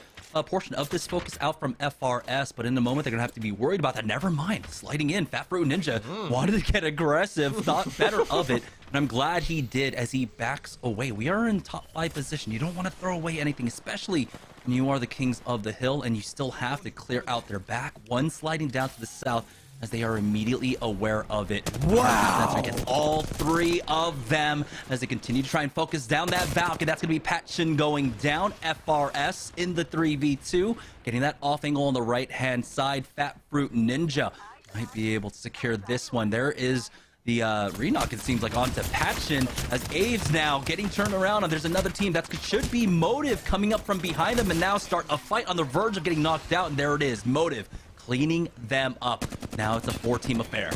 portion of this focus out from FRS, but in a moment they're gonna have to be worried about that. Never mind, sliding in. Fat Fruit Ninja wanted to get aggressive, thought better of it, and I'm glad he did as he backs away. We are in top 5 position. You don't want to throw away anything, especially when you are the kings of the hill and you still have to clear out their back. 1 sliding down to the south as they are immediately aware of it. Wow! Sensor gets all 3 of them as they continue to try and focus down that Valk, and that's going to be Patchin going down. FRS in the 3v2, getting that off angle on the right-hand side. Fat Fruit Ninja might be able to secure this one. There is the re-knock, it seems like, onto Patchin as Aves now getting turned around, and there's another team that should be Motive coming up from behind them and now Start a Fight on the verge of getting knocked out, and there it is, Motive cleaning them up. Now it's a 4-team affair.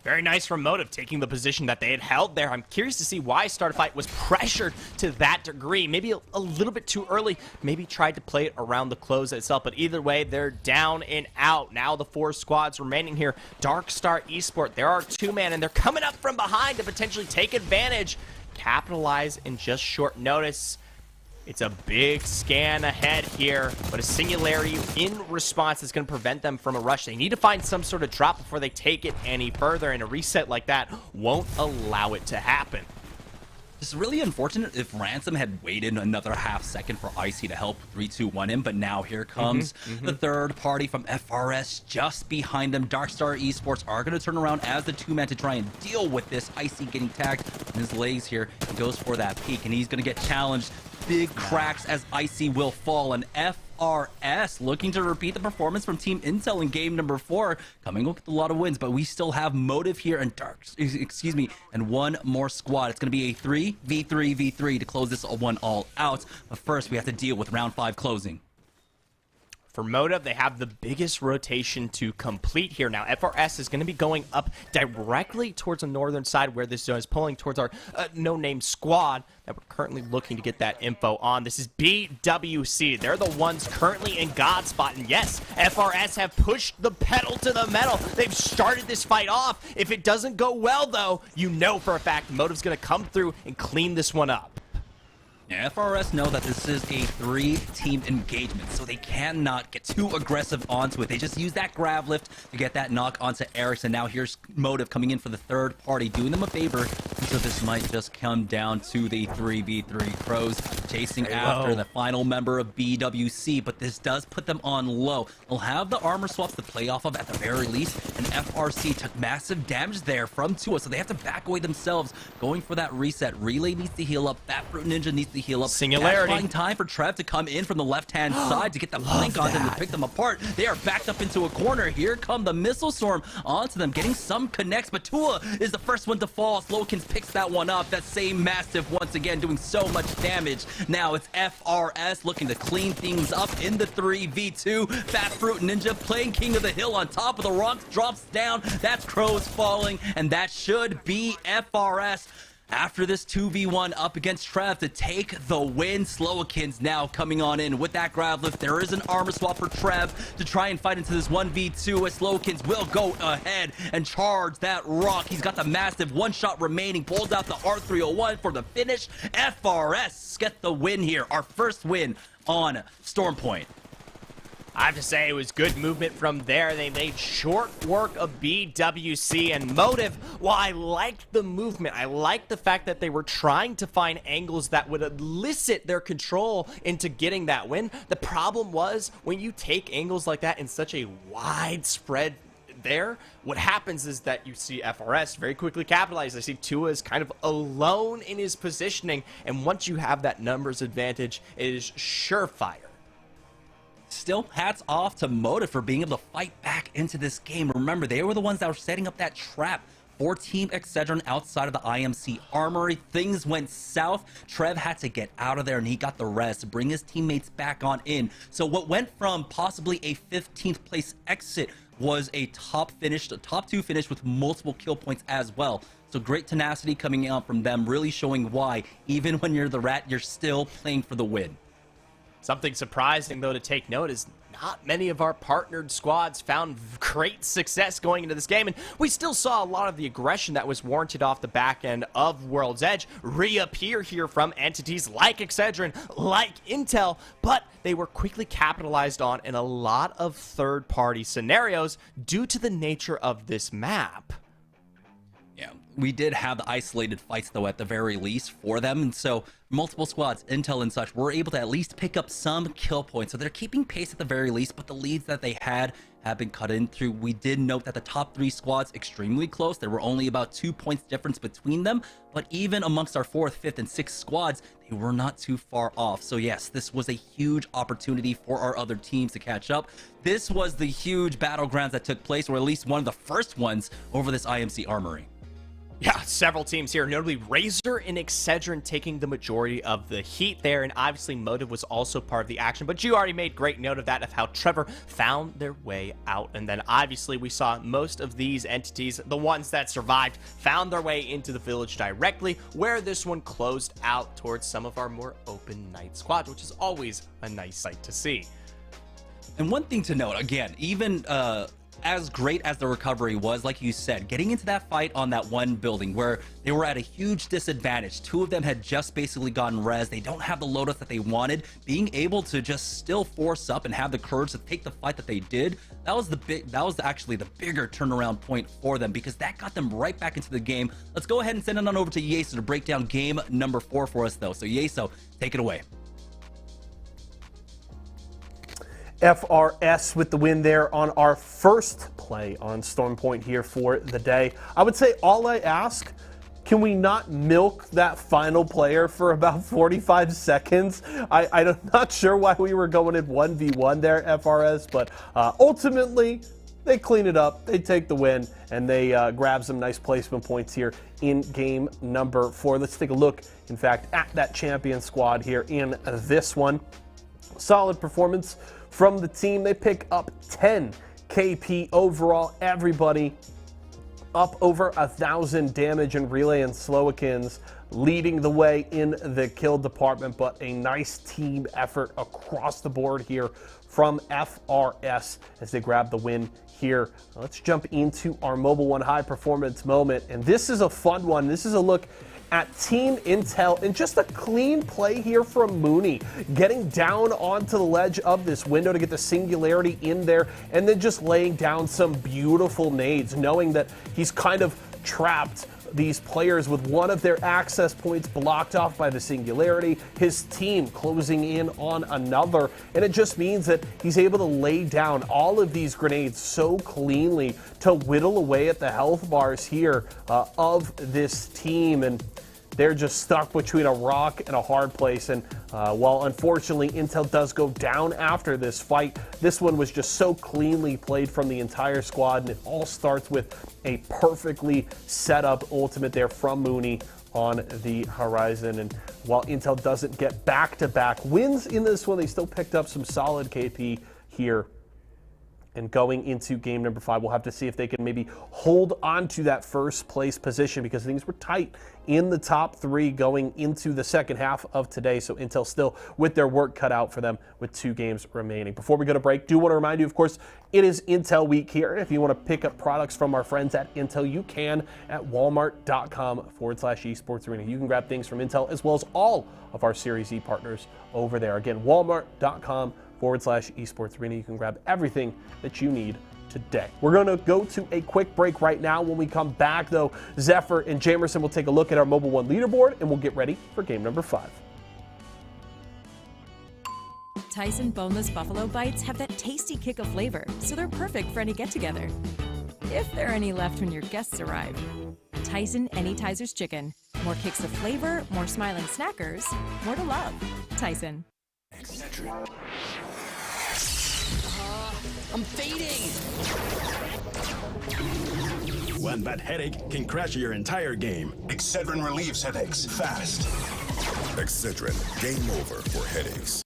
Very nice from Motive, taking the position that they had held there. I'm curious to see why Start a Fight was pressured to that degree. Maybe a little bit too early. Maybe tried to play it around the close itself. But either way, they're down and out. Now the 4 squads remaining here. Dark Star Esports, there are 2-man, and they're coming up from behind to potentially take advantage. Capitalize in just short notice. It's a big scan ahead here, but a singularity in response is going to prevent them from a rush. They need to find some sort of drop before they take it any further, and a reset like that won't allow it to happen. It's really unfortunate if Ransom had waited another half second for Icy to help 3-2-1 him, but now here comes the third party from FRS just behind them. Darkstar Esports are going to turn around as the 2-man to try and deal with this. Icy getting tagged in his legs here. He goes for that peek, and he's going to get challenged. Big cracks as Icy will fall, and FRS looking to repeat the performance from Team Intel in game number 4, coming with a lot of wins, but we still have Motive here and and 1 more squad. It's going to be a 3v3v3 to close this one all out, but first we have to deal with round 5 closing. For Motive, they have the biggest rotation to complete here. Now, FRS is going to be going up directly towards the northern side where this zone is pulling towards our no-name squad that we're currently looking to get that info on. This is BWC. They're the ones currently in God spot. And yes, FRS have pushed the pedal to the metal. They've started this fight off. If it doesn't go well, though, you know for a fact Motive's going to come through and clean this one up. Yeah, FRS know that this is a 3-team engagement, so they cannot get too aggressive onto it. They just use that grab lift to get that knock onto Erickson. Now here's Motive coming in for the third party, doing them a favor. So this might just come down to the 3v3. Crows chasing after the final member of BWC, but this does put them on low. They'll have the armor swaps to play off of at the very least, and FRC took massive damage there from Tua, so they have to back away themselves, going for that reset. Relay needs to heal up. Fat Fruit Ninja needs to heal up. Singularity. Finding time for Trev to come in from the left-hand side to get the blink on them to pick them apart. They are backed up into a corner. Here come the missile storm onto them, getting some connects, but Tua is the first one to fall. Slowkins picks that one up. That same Mastiff once again doing so much damage. Now it's FRS looking to clean things up in the 3v2. Fat Fruit Ninja playing King of the Hill on top of the rocks, drops down. That's Crows falling, and that should be FRS. After this 2v1 up against Trev to take the win. Slowkins now coming on in with that grab lift. There is an armor swap for Trev to try and fight into this 1v2 as Slowkins will go ahead and charge that rock. He's got the massive one shot remaining. Pulls out the R301 for the finish. FRS get the win here. Our first win on Storm Point. I have to say, it was good movement from there. They made short work of BWC and Motive. While I liked the movement, I liked the fact that they were trying to find angles that would elicit their control into getting that win. The problem was, when you take angles like that in such a widespread there, what happens is that you see FRS very quickly capitalize. I see Tua is kind of alone in his positioning, and once you have that numbers advantage, it is surefire. Still, hats off to Motive for being able to fight back into this game. Remember, they were the ones that were setting up that trap for Team Excedrin outside of the IMC Armory. Things went south. Trev had to get out of there, and he got the rest to bring his teammates back on in. So what went from possibly a 15th place exit was a top 2 finish with multiple kill points as well. So great tenacity coming out from them, really showing why, even when you're the rat, you're still playing for the win. Something surprising, though, to take note is not many of our partnered squads found great success going into this game, and we still saw a lot of the aggression that was warranted off the back end of World's Edge reappear here from entities like Excedrin, like Intel, but they were quickly capitalized on in a lot of third-party scenarios due to the nature of this map. Yeah, we did have the isolated fights, though, at the very least for them. And so multiple squads, Intel and such, were able to at least pick up some kill points. So they're keeping pace at the very least, but the leads that they had have been cut into. We did note that the top 3 squads extremely close. There were only about 2 points difference between them. But even amongst our 4th, 5th, and 6th squads, they were not too far off. So yes, this was a huge opportunity for our other teams to catch up. This was the huge battlegrounds that took place, or at least one of the first ones over this IMC Armory. Yeah, several teams here, notably Razor and Excedrin taking the majority of the heat there, and obviously Motive was also part of the action, but you already made great note of that, of how Trevor found their way out, and then obviously we saw most of these entities, the ones that survived, found their way into the village directly, where this one closed out towards some of our more open night squads, which is always a nice sight to see. And one thing to note, again, even as great as the recovery was, like you said, getting into that fight on that one building where they were at a huge disadvantage. 2 of them had just basically gotten res. They don't have the loadout that they wanted. Being able to just still force up and have the courage to take the fight that they did, that was actually the bigger turnaround point for them, because that got them right back into the game. Let's go ahead and send it on over to Yeso to break down game number 4 for us, though. So Yeso, take it away. FRS with the win there on our first play on Storm Point here for the day. I would say all I ask, can we not milk that final player for about 45 seconds? I'm not sure why we were going in 1v1 there, FRS, but ultimately they clean it up, they take the win, and they grab some nice placement points here in game number 4. Let's take a look, in fact, at that champion squad here in this one. Solid performance from the team. They pick up 10 KP overall. Everybody up over 1,000 damage in Relay and Slowikins, leading the way in the kill department, but a nice team effort across the board here from FRS as they grab the win here. Let's jump into our Mobile One high performance moment, and this is a fun one. This is a look at Team Intel and just a clean play here from Mooney, getting down onto the ledge of this window to get the singularity in there, and then just laying down some beautiful nades, knowing that he's kind of trapped these players with one of their access points blocked off by the singularity, his team closing in on another, and it just means that he's able to lay down all of these grenades so cleanly to whittle away at the health bars here of this team, and they're just stuck between a rock and a hard place. And while unfortunately Intel does go down after this fight, this one was just so cleanly played from the entire squad, and it all starts with a perfectly set up ultimate there from Mooney on the horizon. And while Intel doesn't get back-to-back wins in this one, they still picked up some solid KP here. And going into game number 5, we'll have to see if they can maybe hold on to that first place position, because things were tight in the top 3 going into the second half of today. So Intel still with their work cut out for them with 2 games remaining. Before we go to break, do want to remind you, of course, it is Intel week here. If you want to pick up products from our friends at Intel, you can at walmart.com/esports arena. You can grab things from Intel as well as all of our Series E partners over there. Again, walmart.com/esports arena. You can grab everything that you need today. We're going to go to a quick break right now. When we come back, though, Zephyr and Jamerson will take a look at our Mobile One leaderboard, and we'll get ready for game number 5. Tyson boneless buffalo bites have that tasty kick of flavor, so they're perfect for any get-together. If there are any left when your guests arrive. Tyson Anytizers Chicken. More kicks of flavor, more smiling snackers, more to love. Tyson. I'm fading! One bad headache can crash your entire game. Excedrin relieves headaches fast. Excedrin, game over for headaches.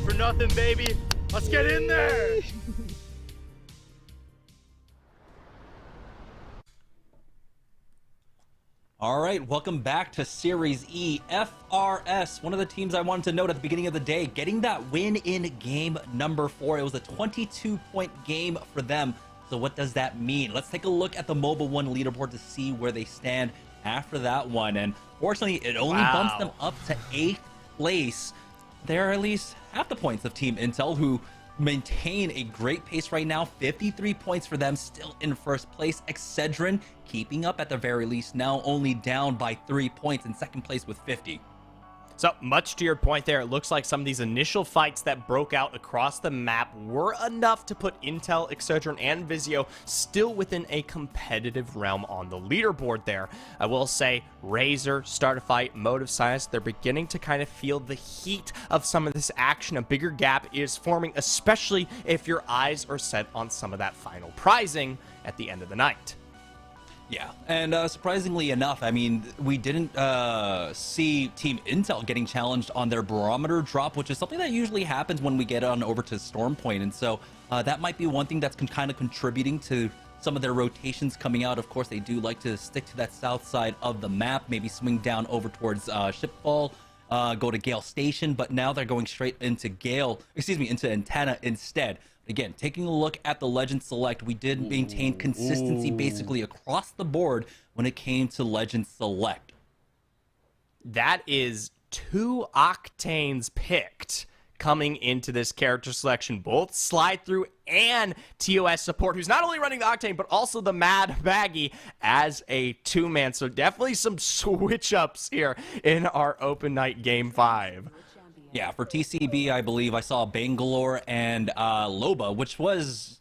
For nothing, baby. Let's get in there. All right, welcome back to Series E. FRS, one of the teams I wanted to note at the beginning of the day, getting that win in game number 4. It was a 22-point game for them. So what does that mean? Let's take a look at the Mobile One leaderboard to see where they stand after that one. And fortunately, it only bumps them up to 8th place. They're at least half the points of Team Intel, who maintain a great pace right now. 53 points for them, still in first place. Excedrin keeping up at the very least, now only down by 3 points in second place with 50. So, much to your point there, it looks like some of these initial fights that broke out across the map were enough to put Intel, Excedrin, and Vizio still within a competitive realm on the leaderboard there. I will say, Razor, Start a Fight, Motive Science, they're beginning to kind of feel the heat of some of this action. A bigger gap is forming, especially if your eyes are set on some of that final prizing at the end of the night. Yeah, and surprisingly enough, I mean, we didn't see Team Intel getting challenged on their barometer drop, which is something that usually happens when we get on over to Storm Point, and so that might be one thing that's kind of contributing to some of their rotations coming out. Of course, they do like to stick to that south side of the map, maybe swing down over towards Shipfall, go to Gale Station, but now they're going straight into into Antenna instead. Again, taking a look at the Legend Select, we did maintain consistency basically across the board when it came to Legend Select. That is 2 Octanes picked coming into this character selection, both Slide Through and TOS support, who's not only running the Octane, but also the Mad Baggy as a 2-man. So definitely some switch-ups here in our open night game 5. Yeah, for TCB, I believe I saw Bangalore and Loba, which was...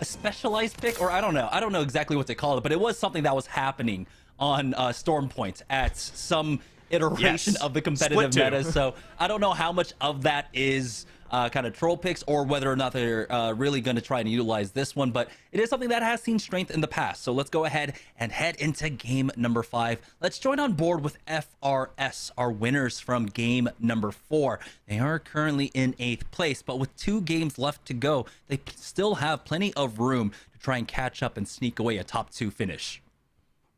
a specialized pick, or I don't know exactly what to call it, but it was something that was happening on Storm Point at some iteration of the competitive meta. So I don't know how much of that is kind of troll picks or whether or not they're really going to try and utilize this one, but it is something that has seen strength in the past. So let's go ahead and head into game number 5. Let's join on board with FRS, our winners from game number 4. They are currently in 8th place, but with 2 games left to go, they still have plenty of room to try and catch up and sneak away a top 2 finish.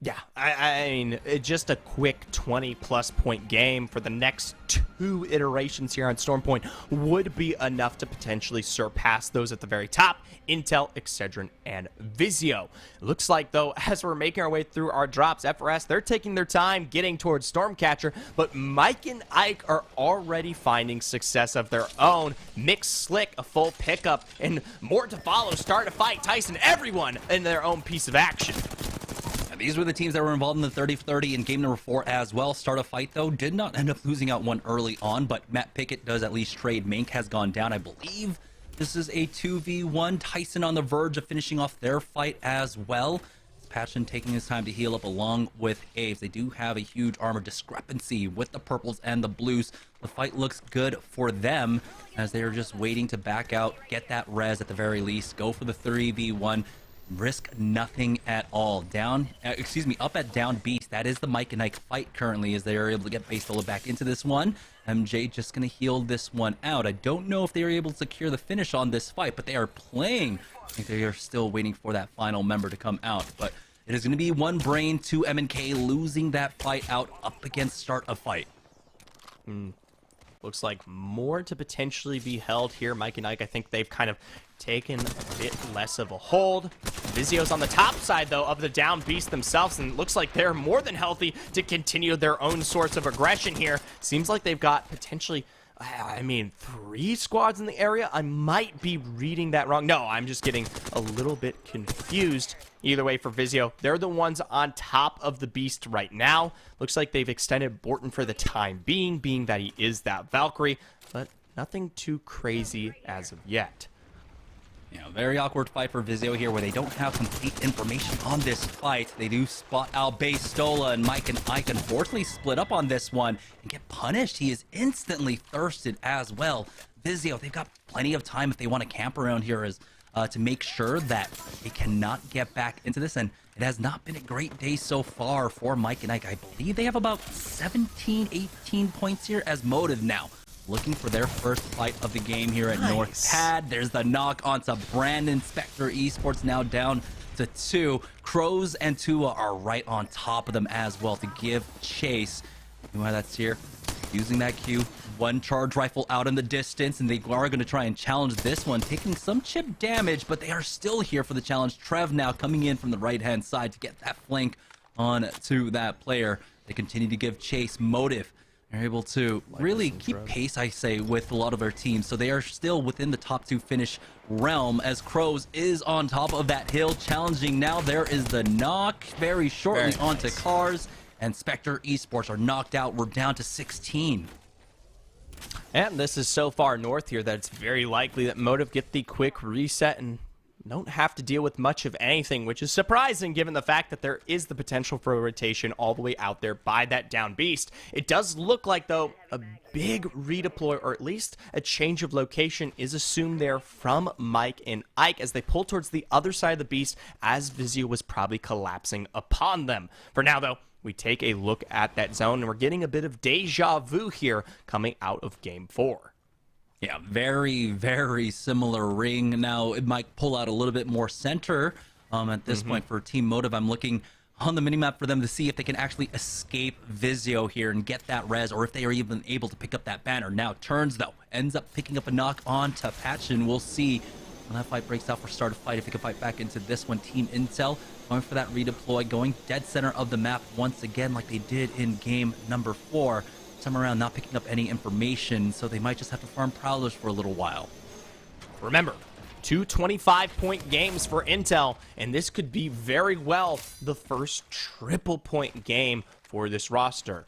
Yeah, I mean, just a quick 20-plus point game for the next 2 iterations here on Storm Point would be enough to potentially surpass those at the very top, Intel, Excedrin, and Vizio. Looks like, though, as we're making our way through our drops, FRS, they're taking their time getting towards Stormcatcher, but Mike and Ike are already finding success of their own. Mix Slick, a full pickup, and more to follow. Start to fight Tyson, everyone in their own piece of action. These were the teams that were involved in the 30-30 in game number 4 as well. Start a fight, though, did not end up losing out one early on, but Matt Pickett does at least trade. Mink has gone down. I believe this is a 2v1. Tyson on the verge of finishing off their fight as well. Patchen taking his time to heal up along with Aves. They do have a huge armor discrepancy with the purples and the blues. The fight looks good for them as they are just waiting to back out, get that res at the very least, go for the 3v1. Risk nothing at all. Up at down beast. That is the Mike and Ike fight currently, as they are able to get Bastola back into this one. MJ just going to heal this one out. I don't know if they are able to secure the finish on this fight, but they are playing. I think they are still waiting for that final member to come out. But it is going to be one brain, 2 M&K losing that fight out up against start a fight. Looks like more to potentially be held here. Mike and Ike, I think they've kind of taken a bit less of a hold. Vizio's on the top side, though, of the down beast themselves, and it looks like they're more than healthy to continue their own sorts of aggression here. Seems like they've got potentially, 3 squads in the area. I might be reading that wrong. No, I'm just getting a little bit confused. Either way, for Vizio, they're the ones on top of the beast right now. Looks like they've extended Borton for the time being that he is that Valkyrie, but nothing too crazy as of yet. Yeah, very awkward fight for Vizio here where they don't have complete information on this fight. They do spot out Bastola, and Mike and Ike unfortunately split up on this one and get punished. He is instantly thirsted as well. Vizio, they've got plenty of time if they want to camp around here to make sure that they cannot get back into this, and it has not been a great day so far for Mike and Ike. I believe they have about 17, 18 points here as motive now. Looking for their first fight of the game here at North Pad. There's the knock onto Brandon. Spectre Esports now down to 2. Crows and Tua are right on top of them as well to give chase. You know how that's here? Using that Q. 1 charge rifle out in the distance, and they are going to try and challenge this one, taking some chip damage, but they are still here for the challenge. Trev now coming in from the right-hand side to get that flank on to that player. They continue to give chase. Motive. They're able to really keep pace, I say, with a lot of their teams. So they are still within the top 2 finish realm as Crows is on top of that hill challenging. Now there is the knock very shortly onto Cars, and Spectre Esports are knocked out. We're down to 16. And this is so far north here that it's very likely that Motive get the quick reset and don't have to deal with much of anything, which is surprising given the fact that there is the potential for a rotation all the way out there by that down beast. It does look like, though, a big redeploy, or at least a change of location, is assumed there from Mike and Ike as they pull towards the other side of the beast as Vizio was probably collapsing upon them. For now, though, we take a look at that zone, and we're getting a bit of deja vu here coming out of Game 4. Yeah, very, very similar ring. Now, it might pull out a little bit more center at this point for Team Motive. I'm looking on the minimap for them to see if they can actually escape Vizio here and get that res, or if they are even able to pick up that banner. Now, turns, though, ends up picking up a knock on to Patchen. We'll see when that fight breaks out for start of fight, if they can fight back into this one. Team Intel going for that redeploy, going dead center of the map once again like they did in game number 4. Time around not picking up any information, so they might just have to farm Prowlers for a little while. Remember, 2 25-point games for Intel, and this could be very well the first triple-point game for this roster.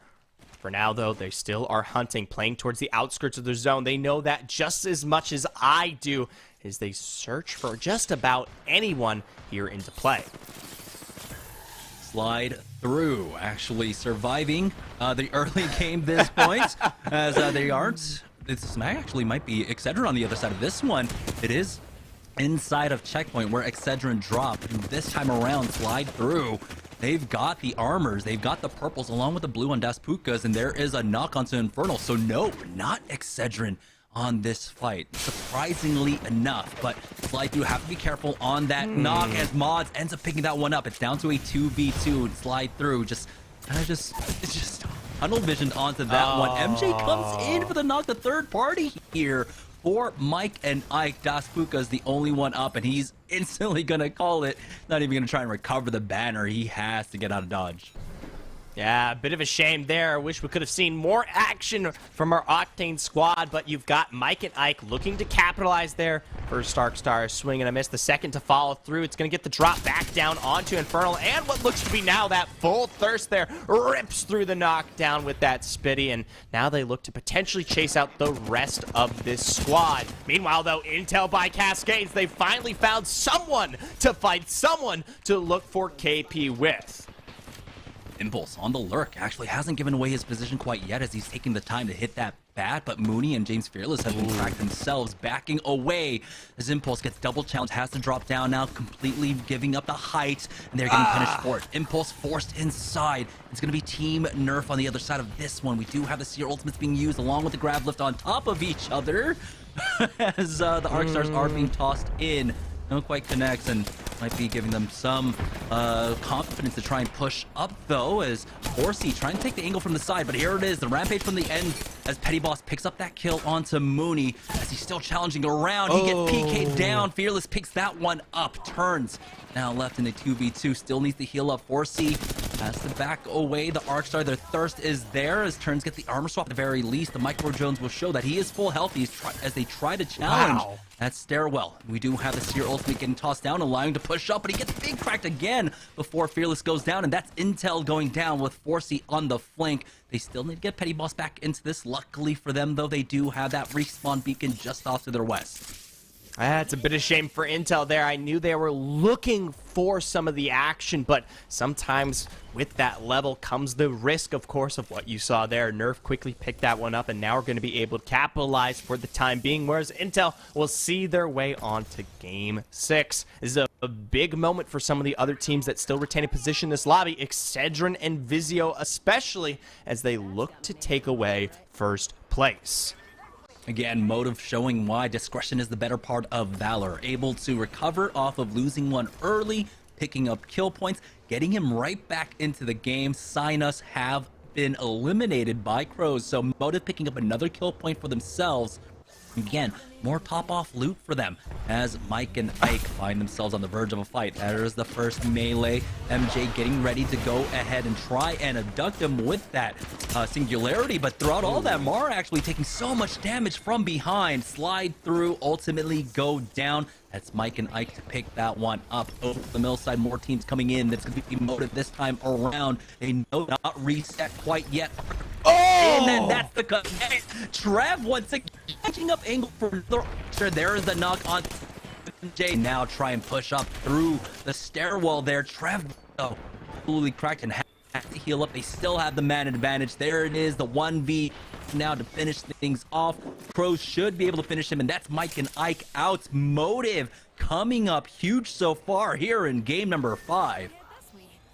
For now, though, they still are hunting, playing towards the outskirts of their zone. They know that just as much as I do. as they search for just about anyone here into play. Slide through, actually surviving the early game this point, as they aren't. This actually might be Excedrin on the other side of this one. It is inside of checkpoint where Excedrin dropped, and this time around, Slide through. They've got the armors, they've got the purples along with the blue on Daspukas, and there is a knock onto Infernal. So no, not Excedrin on this fight, surprisingly enough. But Slide through have to be careful on that knock as Mods ends up picking that one up. It's down to a 2v2, and Slide through it's just tunnel visioned onto that one. MJ comes in for the knock, the third party here for Mike and Ike. Daspuka is the only one up, and he's instantly gonna call it. Not even gonna try and recover the banner. He has to get out of dodge. Yeah, a bit of a shame there. Wish we could have seen more action from our Octane squad, but you've got Mike and Ike looking to capitalize there. First Starkstar swing and a miss. The second to follow through. It's going to get the drop back down onto Infernal, and what looks to be now that full thirst there rips through the knockdown with that Spitty, and now they look to potentially chase out the rest of this squad. Meanwhile, though, intel by Cascades, they finally found someone to fight, someone to look for KP with. Impulse on the lurk actually hasn't given away his position quite yet as he's taking the time to hit that bat, but Mooney and James Fearless have been tracked themselves, backing away as Impulse gets double challenged, has to drop down now, completely giving up the height, and they're getting punished for it. Impulse forced inside. It's going to be Team Nerf on the other side of this one. We do have the Seer ultimates being used along with the grab lift on top of each other as the Arcstars are being tossed in. No quite connects, and might be giving them some confidence to try and push up, though, as Horsey trying to take the angle from the side. But here it is, the rampage from the end, as Petty Boss picks up that kill onto Mooney, as he's still challenging around. He gets PK'd down. Fearless picks that one up, turns. Now left in the 2v2, still needs to heal up. Horsey has to back away. The Arcstar, their thirst is there, as Turns get the armor swap at the very least. The Micro Jones will show that he is full health as they try to challenge that stairwell. We do have the Seer ultimate getting tossed down, allowing to push up, but he gets big cracked again before Fearless goes down, and that's Intel going down with Horsey on the flank. They still need to get Petty Boss back into this. Luckily for them, though, they do have that respawn beacon just off to their west. That's a bit of shame for Intel there. I knew they were looking for some of the action, but sometimes with that level comes the risk, of course, of what you saw there. Nerf quickly picked that one up, and now we're going to be able to capitalize for the time being, whereas Intel will see their way on to Game 6. This is a big moment for some of the other teams that still retain a position in this lobby, Excedrin and Vizio especially, as they look to take away first place. Again, Motive showing why discretion is the better part of valor. Able to recover off of losing one early, picking up kill points, getting him right back into the game. Sinus have been eliminated by Crows, so Motive picking up another kill point for themselves. Again, more top-off loot for them as Mike and Ike find themselves on the verge of a fight. There's the first melee. MJ getting ready to go ahead and try and abduct him with that singularity, but throughout all that, Mara actually taking so much damage from behind. Slide through, ultimately go down. That's Mike and Ike to pick that one up. Over the mill side, more teams coming in. That's going to be Motive this time around. They know not reset quite yet. And then that's the connect. Trev once again catching up angle for another Archer. There is the knock on MJ. Now try and push up through the stairwell there. Trev, though, absolutely cracked and has to heal up. They still have the man advantage. There it is, the 1v now to finish things off. Crows should be able to finish him, and that's Mike and Ike out. Motive coming up huge so far here in game number 5.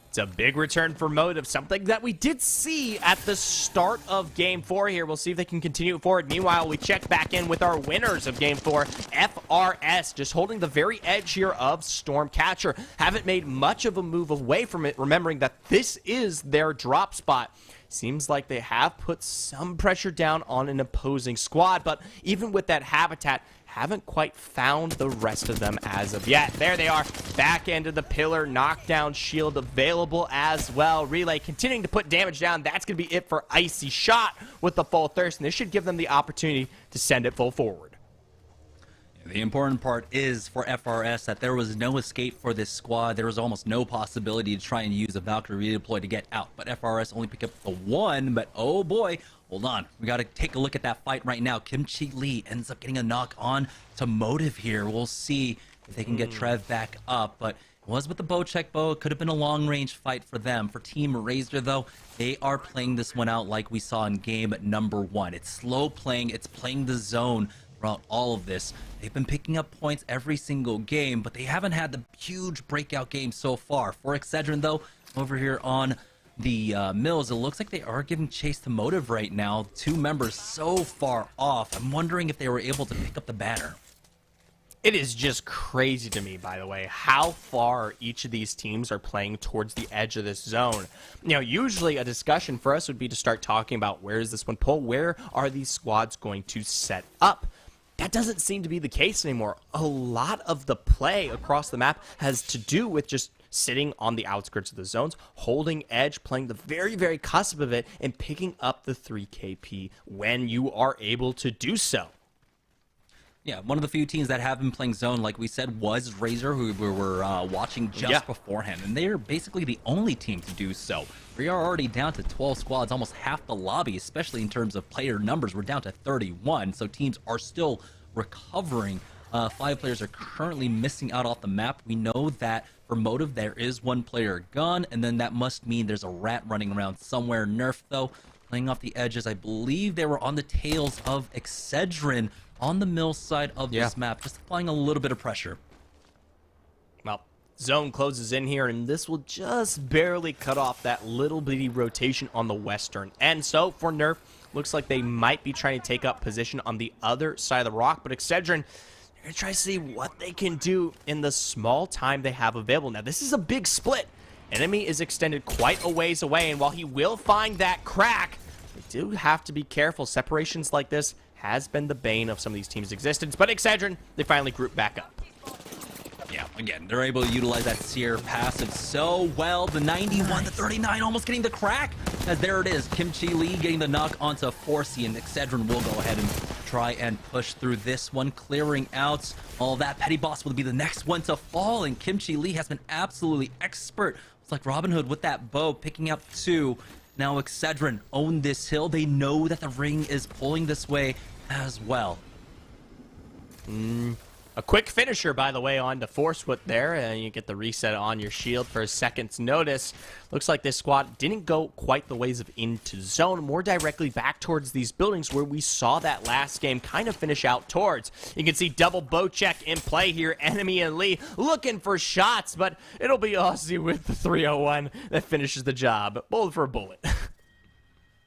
It's a big return for Motive, something that we did see at the start of Game 4 here. We'll see if they can continue it forward. Meanwhile, we check back in with our winners of Game 4, FRS, just holding the very edge here of Stormcatcher. Haven't made much of a move away from it, remembering that this is their drop spot. Seems like they have put some pressure down on an opposing squad, but even with that habitat, haven't quite found the rest of them as of yet. There they are, back end of the pillar, knockdown shield available as well. Relay continuing to put damage down. That's going to be it for Icy Shot with the full thirst, and this should give them the opportunity to send it full forward. The important part is for FRS that there was no escape for this squad. There was almost no possibility to try and use a Valkyrie redeploy to get out. But FRS only picked up the one, but oh boy, hold on. We got to take a look at that fight right now. Kimchi Lee ends up getting a knock on to Motive here. We'll see if they can get Trev back up, but it was with the bow check bow. It could have been a long-range fight for them. For Team Razor, though, they are playing this one out like we saw in game number 1. It's slow playing. It's playing the zone throughout all of this. They've been picking up points every single game, but they haven't had the huge breakout game so far. For Excedrin, though, over here on the Mills, it looks like they are giving chase to Motive right now. 2 members so far off. I'm wondering if they were able to pick up the banner. It is just crazy to me, by the way, how far each of these teams are playing towards the edge of this zone. You know, usually a discussion for us would be to start talking about where is this one pull, where are these squads going to set up? That doesn't seem to be the case anymore. A lot of the play across the map has to do with just sitting on the outskirts of the zones, holding edge, playing the very, very cusp of it, and picking up the 3KP when you are able to do so. Yeah, one of the few teams that have been playing zone, like we said, was Razor, who we were watching just beforehand, and they're basically the only team to do so. We are already down to 12 squads, almost half the lobby, especially in terms of player numbers. We're down to 31, so teams are still recovering. 5 players are currently missing out off the map. We know that for Motive, there is 1 player gone, and then that must mean there's a rat running around somewhere. Nerf, though, playing off the edges. I believe they were on the tails of Excedrin on the mill side of this map, just applying a little bit of pressure. Well, zone closes in here, and this will just barely cut off that little bitty rotation on the western end. So for Nerf, looks like they might be trying to take up position on the other side of the rock, but Excedrin, they're going to try to see what they can do in the small time they have available. Now, this is a big split. Enemy is extended quite a ways away, and while he will find that crack, they do have to be careful. Separations like this has been the bane of some of these teams' existence, but Excedrin, they finally group back up. Yeah, again, they're able to utilize that Seer passive so well. The 91, the 39, almost getting the crack. As there it is, Kimchi Lee getting the knock onto Forcey, and Excedrin will go ahead and try and push through this one, clearing out all that. Petty Boss will be the next one to fall, and Kimchi Lee has been absolutely expert. It's like Robin Hood with that bow, picking up 2. Now Excedrin own this hill. They know that the ring is pulling this way as well. A quick finisher, by the way, on to Forcefoot there, and you get the reset on your shield for a second's notice. Looks like this squad didn't go quite the ways of into zone, more directly back towards these buildings where we saw that last game kind of finish out towards. You can see double bow check in play here. Enemy and Lee looking for shots, but it'll be Aussie with the 301 that finishes the job. Bullet for a bullet.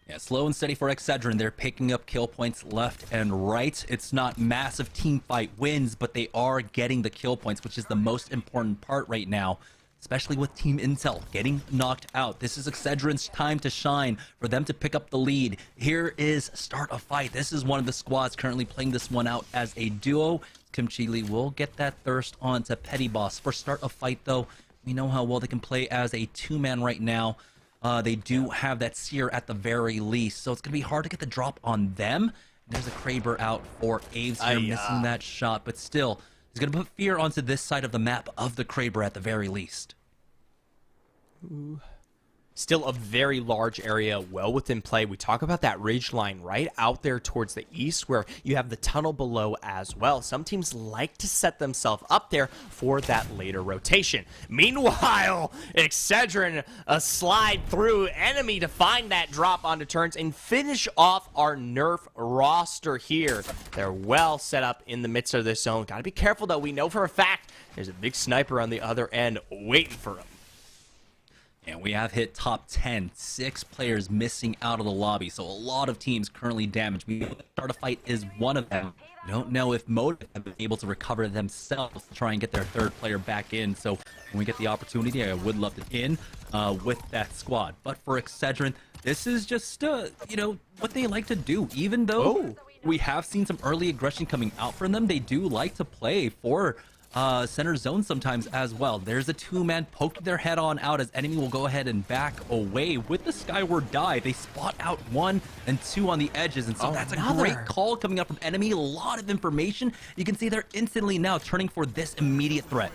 Yeah, slow and steady for Excedrin. They're picking up kill points left and right. It's not massive team fight wins, but they are getting the kill points, which is the most important part right now, especially with Team Intel getting knocked out. This is Excedrin's time to shine, for them to pick up the lead. Here is start a fight. This is one of the squads currently playing this one out as a duo. Kimchi Lee will get that thirst on to Petty Boss. For start a fight, though, we know how well they can play as a 2-man right now. They do have that Seer at the very least, so it's going to be hard to get the drop on them. There's a Kraber out for Aves here, missing that shot, but still, he's going to put fear onto this side of the map of the Kraber at the very least. Still a very large area, well within play. We talk about that ridge line right out there towards the east where you have the tunnel below as well. Some teams like to set themselves up there for that later rotation. Meanwhile, Excedrin, a slide through enemy to find that drop onto turns and finish off our Nerf roster here. They're well set up in the midst of this zone. Got to be careful, though. We know for a fact there's a big sniper on the other end waiting for him. And we have hit top 10, 6 players missing out of the lobby, so a lot of teams currently damaged. We know that Start a Fight is one of them. We don't know if Motive have been able to recover themselves to try and get their 3rd player back in, so when we get the opportunity, I would love to in with that squad. But for Excedrin, this is just, you know, what they like to do. Even though we have seen some early aggression coming out from them, they do like to play for center zone sometimes as well. There's a two-man poking their head on out as enemy will go ahead and back away with the skyward dive. They spot out 1 and 2 on the edges, and so that's a great call coming up from enemy. A lot of information. You can see they're instantly now turning for this immediate threat.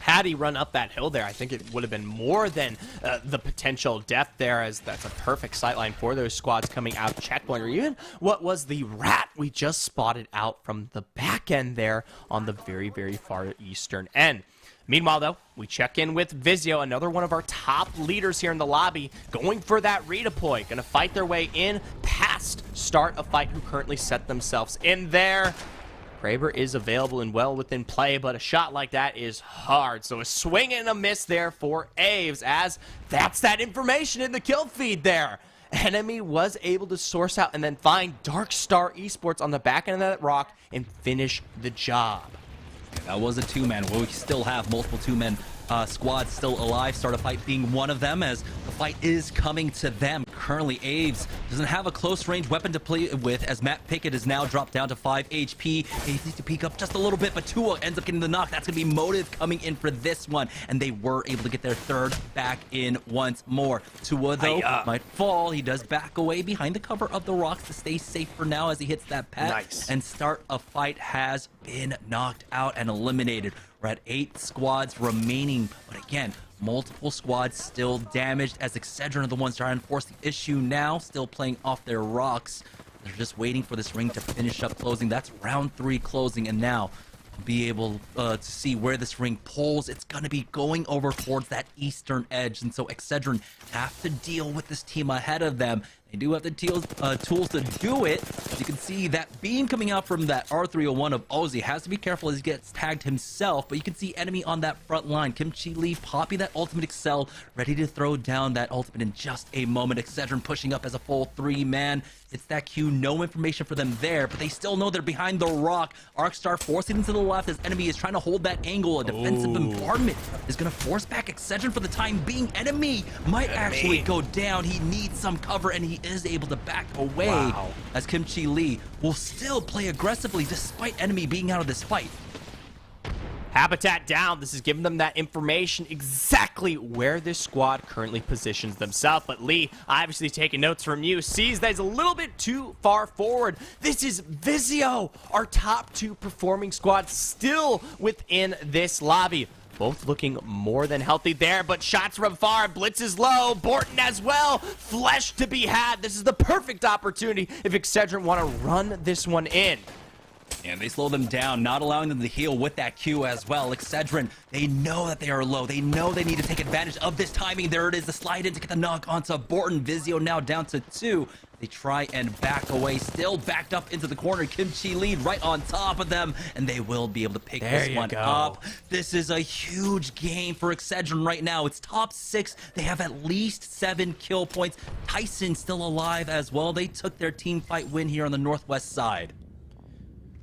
Had he run up that hill there, I think it would have been more than the potential death there, as that's a perfect sightline for those squads coming out checkpoint, or even what was the rat we just spotted out from the back end there on the very, very far eastern end. Meanwhile, though, we check in with Vizio, another one of our top leaders here in the lobby, going for that redeploy, going to fight their way in past start a fight who currently set themselves in there. Kraber is available and well within play, but a shot like that is hard. So a swing and a miss there for Aves, as that's that information in the kill feed there. Enemy was able to source out and then find Dark Star Esports on the back end of that rock and finish the job. That was a two-man. Well, we still have multiple two-men squads still alive. Start a fight being one of them, as the fight is coming to them. Currently, Aves doesn't have a close-range weapon to play with, as Matt Pickett is now dropped down to 5 HP. Aves needs to peek up just a little bit, but Tua ends up getting the knock. That's going to be Motive coming in for this one, and they were able to get their third back in once more. Tua, though, might fall. He does back away behind the cover of the rocks to stay safe for now as he hits that pad. Nice. And Start a Fight has been knocked out and eliminated. We're at 8 squads remaining, but again, multiple squads still damaged, as Excedrin are the ones trying to force the issue now, still playing off their rocks. They're just waiting for this ring to finish up closing. That's round 3 closing, and now we'll be able to see where this ring pulls. It's going to be going over towards that eastern edge, and so Excedrin have to deal with this team ahead of them. They do have the tools to do it. You can see that beam coming out from that R301 of Ozzy. Has to be careful as he gets tagged himself, but you can see enemy on that front line. Kimchi Lee popping that ultimate Excel, ready to throw down that ultimate in just a moment. Excedrin pushing up as a full 3-man. It's that Q, no information for them there, but they still know they're behind the rock. Arcstar forcing them to the left as enemy is trying to hold that angle. A defensive bombardment is going to force back Excedrin for the time being. Enemy might actually go down. He needs some cover, and he is able to back away as Kimchi Lee will still play aggressively despite enemy being out of this fight. Habitat down. This is giving them that information exactly where this squad currently positions themselves. But Lee, obviously taking notes from you, sees that he's a little bit too far forward. This is Vizio, our top 2 performing squad, still within this lobby. Both looking more than healthy there, but shots from far. Blitz is low. Borton as well. Flesh to be had. This is the perfect opportunity if Excedrin want to run this one in. And they slow them down, not allowing them to heal with that Q as well. Excedrin, they know that they are low. They know they need to take advantage of this timing. There it is, the slide in to get the knock onto Borton. Vizio now down to 2. They try and back away, still backed up into the corner. Kimchi Lee right on top of them, and they will be able to pick this one up. This is a huge game for Excedrin right now. It's top 6. They have at least 7 kill points. Tyson still alive as well. They took their team fight win here on the northwest side.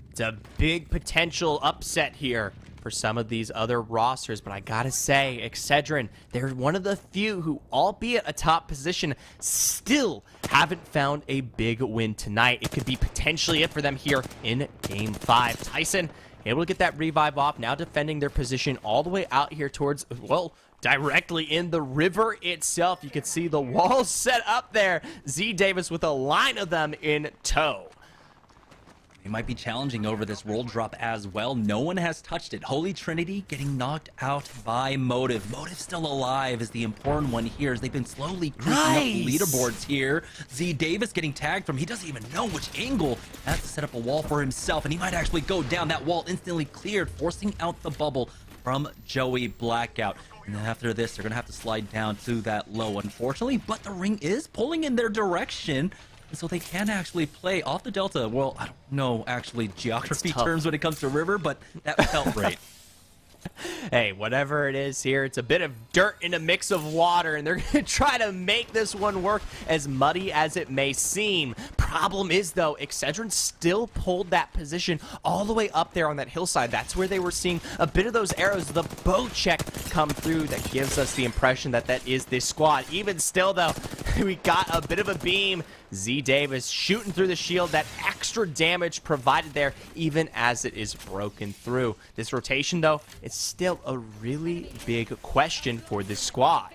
It's a big potential upset here for some of these other rosters, but I gotta say, Excedrin, they're one of the few who, albeit a top position, still haven't found a big win tonight. It could be potentially it for them here in Game 5. Tyson able to get that revive off, now defending their position all the way out here towards, well, directly in the river itself. You can see the walls set up there. Z Davis with a line of them in tow. They might be challenging over this roll drop as well. No one has touched it. Holy Trinity getting knocked out by Motive. Motive still alive is the important one here, as they've been slowly creeping up leaderboards here. Z Davis getting tagged from, he doesn't even know which angle. Has to set up a wall for himself, and he might actually go down. That wall instantly cleared, forcing out the bubble from Joey Blackout. And then after this, they're going to have to slide down to that low, unfortunately. But the ring is pulling in their direction. So they can actually play off the delta. Well, I don't know actually geography terms when it comes to river, but that felt right. Hey, whatever it is here, it's a bit of dirt in a mix of water, and they're going to try to make this one work, as muddy as it may seem. Problem is, though, Excedrin still pulled that position all the way up there on that hillside. That's where they were seeing a bit of those arrows, the bow check come through that gives us the impression that that is this squad. Even still, though, we got a bit of a beam. Z Davis shooting through the shield. That extra damage provided there, even as it is broken through. This rotation, though, it's still a really big question for this squad.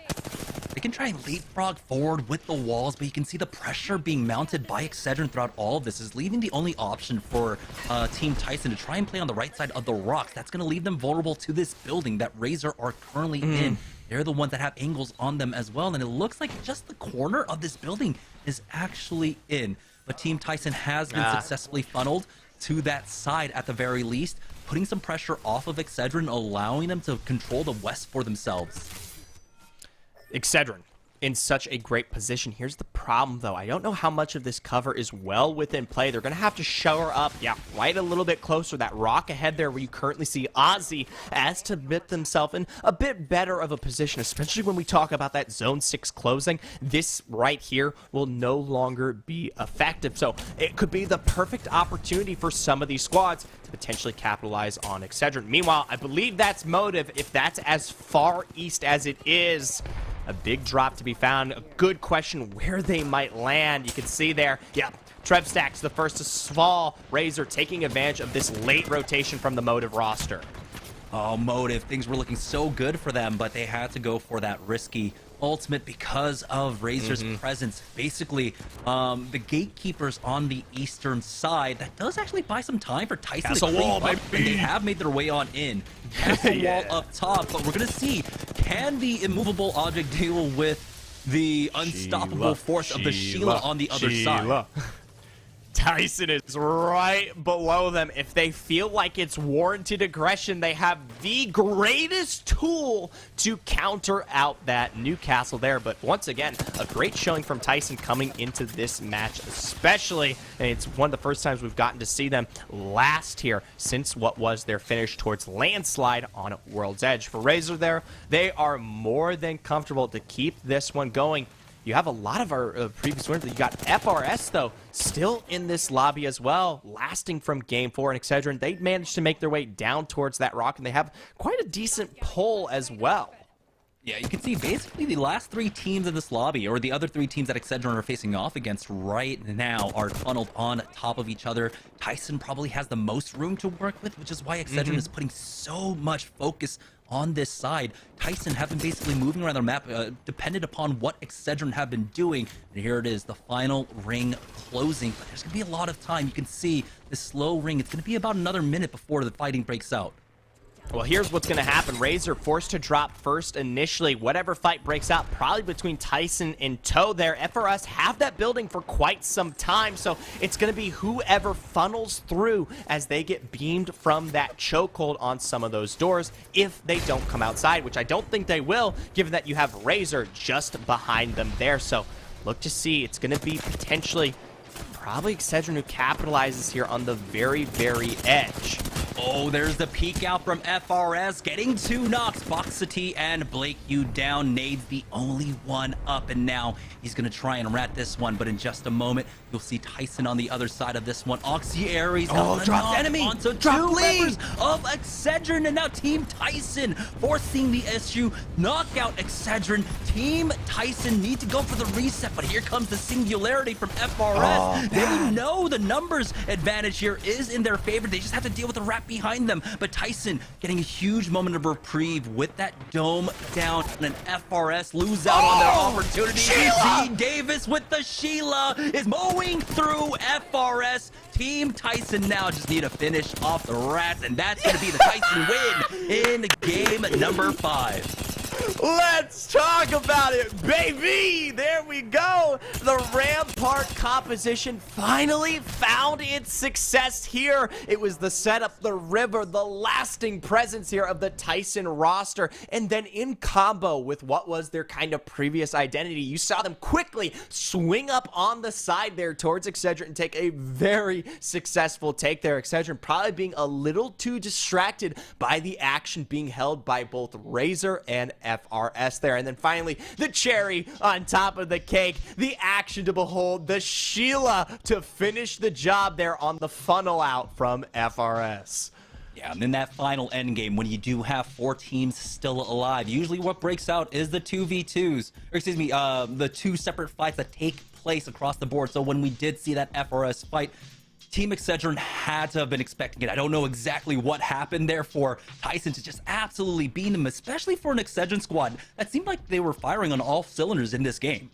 They can try and leapfrog forward with the walls, but you can see the pressure being mounted by Excedrin throughout all of this is leaving the only option for Team Tyson to try and play on the right side of the rocks. That's going to leave them vulnerable to this building that Razor are currently in. They're the ones that have angles on them as well, and it looks like just the corner of this building is actually in. But Team Tyson has been successfully funneled to that side at the very least, putting some pressure off of Excedrin, allowing them to control the west for themselves. Excedrin in such a great position. Here's the problem, though. I don't know how much of this cover is well within play. They're going to have to shower up, right a little bit closer. That rock ahead there where you currently see Ozzy as to put themselves in a bit better of a position, especially when we talk about that Zone 6 closing. This right here will no longer be effective. So it could be the perfect opportunity for some of these squads to potentially capitalize on Excedrin. Meanwhile, I believe that's motive. If that's as far east as it is, a big drop to be found. A good question where they might land. You can see there, Trebstack's the first to fall. Razor taking advantage of this late rotation from the Motive roster. Oh, Motive, things were looking so good for them, but they had to go for that risky ultimate because of Razor's presence. Basically, the gatekeepers on the eastern side, that does actually buy some time for Tyson to creep up, and they have made their way on in. Castle wall up top, but we're going to see, can the immovable object deal with the unstoppable force of the Sheila on the other side? Tyson is right below them. If they feel like it's warranted aggression, they have the greatest tool to counter out that Newcastle there. But once again, a great showing from Tyson coming into this match especially. And it's one of the first times we've gotten to see them last here since what was their finish towards Landslide on World's Edge. For Razor there, they are more than comfortable to keep this one going. You have a lot of our previous winners. You got FRS, though, still in this lobby as well, lasting from Game 4. And Excedrin, they managed to make their way down towards that rock, and they have quite a decent pull as well. Yeah, you can see basically the last three teams in this lobby, or the other three teams that Excedrin are facing off against right now, are funneled on top of each other. Tyson probably has the most room to work with, which is why Excedrin is putting so much focus on this side. Tyson have been basically moving around their map dependent upon what Excedrin have been doing. And here it is, the final ring closing. But there's going to be a lot of time. You can see this slow ring. It's going to be about another minute before the fighting breaks out. Well, here's what's going to happen. Razor forced to drop first initially. Whatever fight breaks out, probably between Tyson and Toe there. FRS have that building for quite some time, so it's going to be whoever funnels through as they get beamed from that chokehold on some of those doors if they don't come outside, which I don't think they will, given that you have Razor just behind them there. So look to see. It's going to be potentially probably Excedrin who capitalizes here on the very, very edge. Oh, there's the peek out from FRS, getting two knocks. Boxity and Blake you down. Nade's the only one up, and now he's going to try and rat this one, but in just a moment, you'll see Tyson on the other side of this one. Oxy Aries dropped enemy onto two members of Excedrin, and now Team Tyson forcing the issue. Knockout Excedrin. Team Tyson need to go for the reset, but here comes the singularity from FRS. They know the numbers advantage here is in their favor. They just have to deal with the rat behind them. But Tyson getting a huge moment of reprieve with that dome down, and FRS lose out on their opportunity. Z Davis with the Sheila is mowing through FRS. Team Tyson now just need to finish off the rats, and that's going to be the Tyson win in game number 5. Let's talk about it, baby! There we go! The Rampart composition finally found its success here. It was the setup, the river, the lasting presence here of the Tyson roster, and then in combo with what was their kind of previous identity, you saw them quickly swing up on the side there towards Excedrin and take a very successful take there. Excedrin probably being a little too distracted by the action being held by both Razor and FRS there. And then finally, the cherry on top of the cake, the action to behold, the Sheila to finish the job there on the funnel out from FRS. Yeah, and in that final end game, when you do have 4 teams still alive, usually what breaks out is the 2v2s, or excuse me, the 2 separate fights that take place across the board. So when we did see that FRS fight, Team Excedrin had to have been expecting it. I don't know exactly what happened there for Tyson to just absolutely beat him, especially for an Excedrin squad that seemed like they were firing on all cylinders in this game.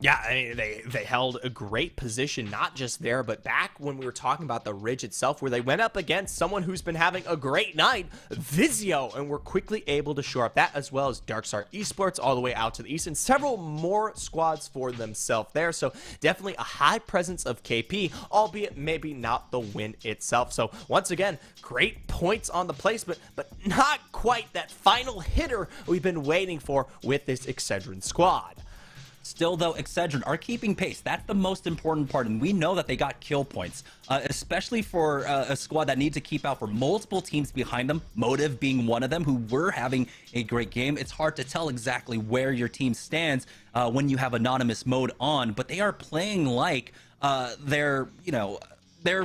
Yeah, I mean, they held a great position, not just there, but back when we were talking about the Ridge itself, where they went up against someone who's been having a great night, Vizio, and were quickly able to shore up that, as well as Darkstar Esports all the way out to the east, and several more squads for themselves there. So definitely a high presence of KP, albeit maybe not the win itself. So once again, great points on the placement, but not quite that final hitter we've been waiting for with this Excedrin squad. Still, though, Excedrin are keeping pace. That's the most important part, and we know that they got kill points, especially for a squad that needs to keep out for multiple teams behind them, Motive being one of them, who were having a great game. It's hard to tell exactly where your team stands when you have anonymous mode on, but they are playing like they're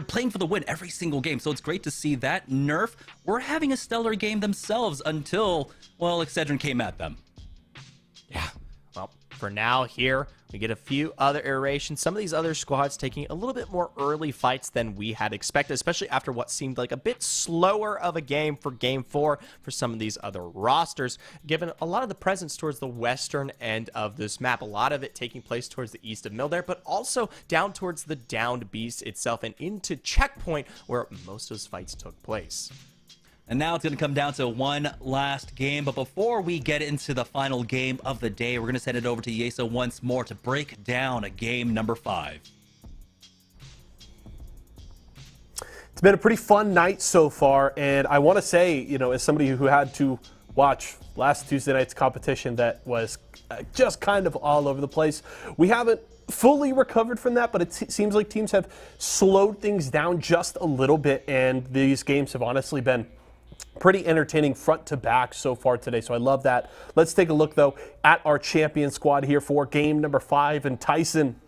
playing for the win every single game. So it's great to see that. Nerf were having a stellar game themselves until, well, Excedrin came at them. Yeah. Well, for now here, we get a few other iterations. Some of these other squads taking a little bit more early fights than we had expected, especially after what seemed like a bit slower of a game for Game 4 for some of these other rosters, given a lot of the presence towards the western end of this map, a lot of it taking place towards the east of Mildair, but also down towards the Downed Beast itself and into Checkpoint, where most of those fights took place. And now it's going to come down to one last game. But before we get into the final game of the day, we're going to send it over to Yeso once more to break down a game number 5. It's been a pretty fun night so far. And I want to say, as somebody who had to watch last Tuesday night's competition that was just kind of all over the place, we haven't fully recovered from that, but it seems like teams have slowed things down just a little bit. And these games have honestly been pretty entertaining front to back so far today, so I love that. Let's take a look, though, at our champion squad here for game number 5, and Tyson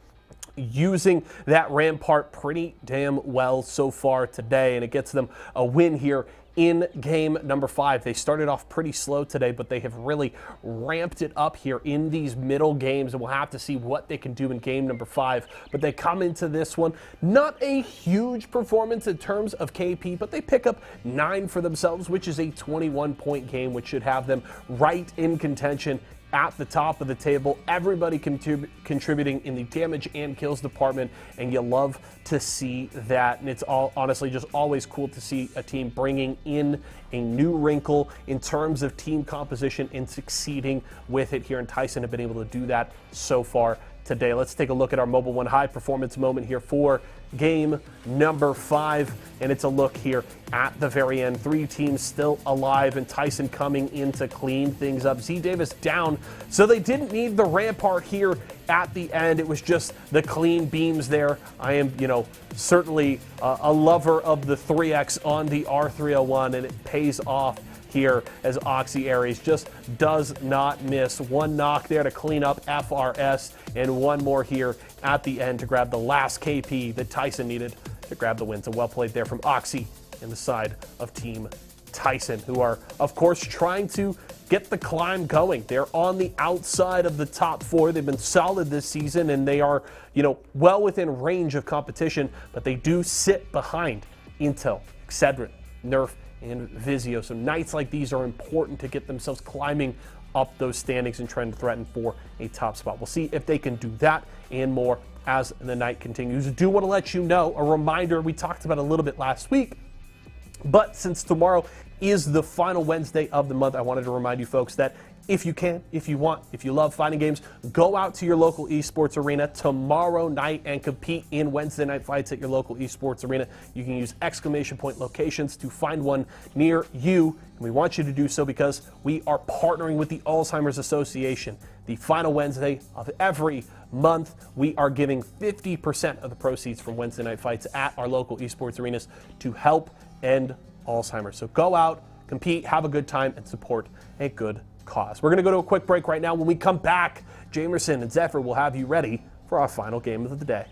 using that Rampart pretty damn well so far today, and it gets them a win here in game number 5. They started off pretty slow today, but they have really ramped it up here in these middle games, and we'll have to see what they can do in game number 5. But they come into this one, not a huge performance in terms of KP, but they pick up 9 for themselves, which is a 21-point game, which should have them right in contention at the top of the table. Everybody contributing in the damage and kills department, and you love to see that. And it's all honestly just always cool to see a team bringing in a new wrinkle in terms of team composition and succeeding with it here. And Tyson have been able to do that so far today. Let's take a look at our Mobile One high performance moment here for game number 5, and it's a look here at the very end. 3 teams still alive, and Tyson coming in to clean things up. Z Davis down, so they didn't need the Rampart here at the end. It was just the clean beams there. I am, certainly a lover of the 3X on the R301, and it pays off here as Oxy Aries just does not miss. One knock there to clean up FRS, and one more here at the end to grab the last KP that Tyson needed to grab the win. So well played there from Oxy in the side of Team Tyson, who are, of course, trying to get the climb going. They're on the outside of the top 4. They've been solid this season, and they are, well within range of competition, but they do sit behind Intel, Excedrin, Nerf, and Vizio. So nights like these are important to get themselves climbing up those standings and trying to threaten for a top spot. We'll see if they can do that and more as the night continues. I do want to let you know, a reminder, we talked about a little bit last week, but since tomorrow is the final Wednesday of the month, I wanted to remind you folks that if you can, if you want, if you love fighting games, go out to your local esports arena tomorrow night and compete in Wednesday night fights at your local esports arena. You can use exclamation point locations to find one near you, and we want you to do so because we are partnering with the Alzheimer's Association. The final Wednesday of every month, we are giving 50% of the proceeds from Wednesday night fights at our local esports arenas to help end Alzheimer's. So go out, compete, have a good time, and support a good cause. We're going to go to a quick break right now. When we come back, Jamerson and Zephyr will have you ready for our final game of the day.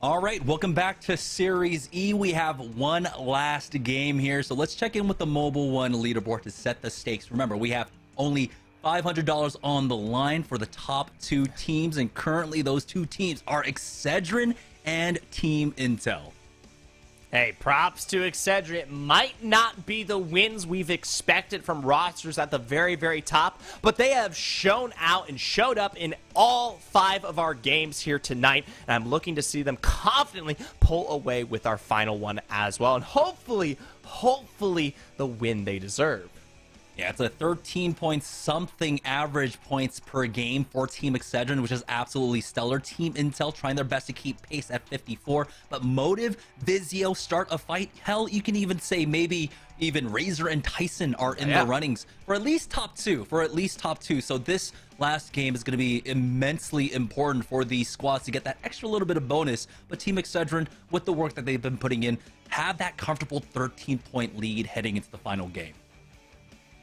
All right, welcome back to Series E. We have one last game here, so let's check in with the Mobile One leaderboard to set the stakes. Remember, we have only $500 on the line for the top 2 teams, and currently those 2 teams are Excedrin and Team Intel. Hey, props to Excedrin. It might not be the wins we've expected from rosters at the very, very top, but they have shown out and showed up in all 5 of our games here tonight, and I'm looking to see them confidently pull away with our final one as well, and hopefully the win they deserve. Yeah, it's a 13-point-something average points per game for Team Excedrin, which is absolutely stellar. Team Intel trying their best to keep pace at 54, but Motive, Vizio start a fight. Hell, you can even say maybe even Razor and Tyson are in the runnings for at least top 2. So this last game is going to be immensely important for these squads to get that extra little bit of bonus. But Team Excedrin, with the work that they've been putting in, have that comfortable 13-point lead heading into the final game.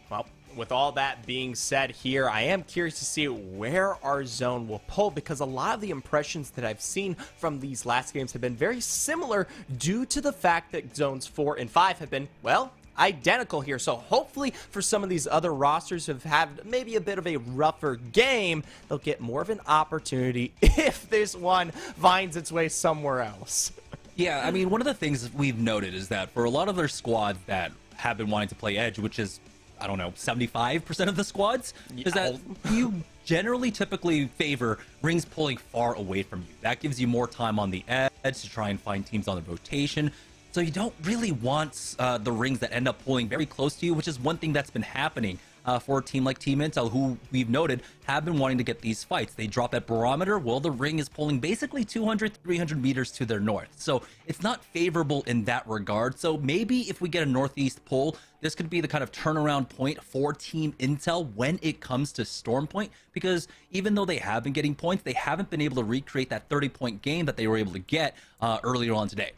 Well, with all that being said here, I am curious to see where our zone will pull, because a lot of the impressions that I've seen from these last games have been very similar due to the fact that zones 4 and 5 have been, well, identical here. So hopefully for some of these other rosters who have had maybe a bit of a rougher game, they'll get more of an opportunity if this one finds its way somewhere else. Yeah, I mean, one of the things we've noted is that for a lot of their squads that have been wanting to play Edge, which is, I don't know, 75% of the squads, is that you generally typically favor rings pulling far away from you. That gives you more time on the edge to try and find teams on the rotation. So you don't really want the rings that end up pulling very close to you, which is one thing that's been happening for a team like Team Intel, who we've noted have been wanting to get these fights. They drop that barometer. Well, the ring is pulling basically 200, 300 meters to their north. So it's not favorable in that regard. So maybe if we get a northeast pull, this could be the kind of turnaround point for Team Intel when it comes to Storm Point, because even though they have been getting points, they haven't been able to recreate that 30-point game that they were able to get earlier on today.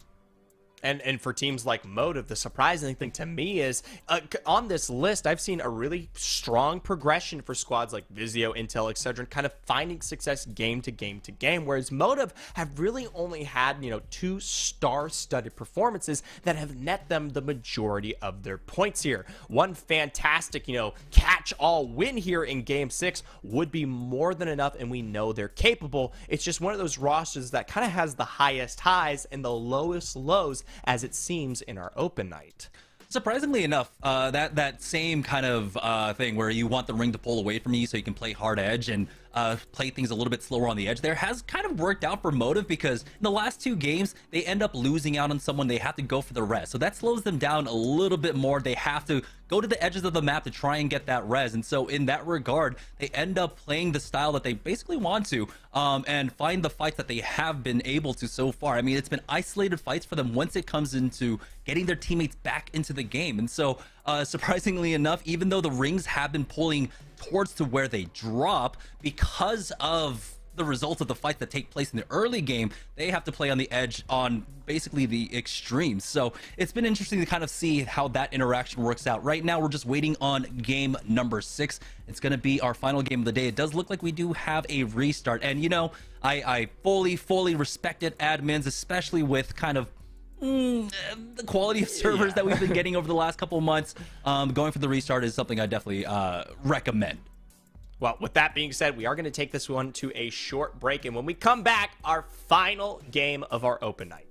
And for teams like Motive, the surprising thing to me is on this list, I've seen a really strong progression for squads like Vizio, Intel, etc., kind of finding success game to game to game, whereas Motive have really only had, 2 star-studded performances that have net them the majority of their points here. One fantastic, catch-all win here in Game 6 would be more than enough, and we know they're capable. It's just one of those rosters that kind of has the highest highs and the lowest lows, as it seems in our open night. Surprisingly enough, that same kind of thing where you want the ring to pull away from you so you can play hard edge and play things a little bit slower on the edge there has kind of worked out for Motive, because in the last 2 games they end up losing out on someone. They have to go for the res, so that slows them down a little bit more. They have to go to the edges of the map to try and get that res, and so in that regard they end up playing the style that they basically want to and find the fights that they have been able to so far. I mean, it's been isolated fights for them once it comes into getting their teammates back into the game. And so surprisingly enough, even though the rings have been pulling towards to where they drop, because of the results of the fights that take place in the early game, they have to play on the edge on basically the extremes. So it's been interesting to kind of see how that interaction works out. Right now we're just waiting on game number 6. It's going to be our final game of the day. It does look like we do have a restart, and I fully respect it, admins, especially with kind of the quality of servers that we've been getting over the last couple of months. Going for the restart is something I definitely recommend. Well, with that being said, we are going to take this one to a short break, and when we come back, our final game of our open night.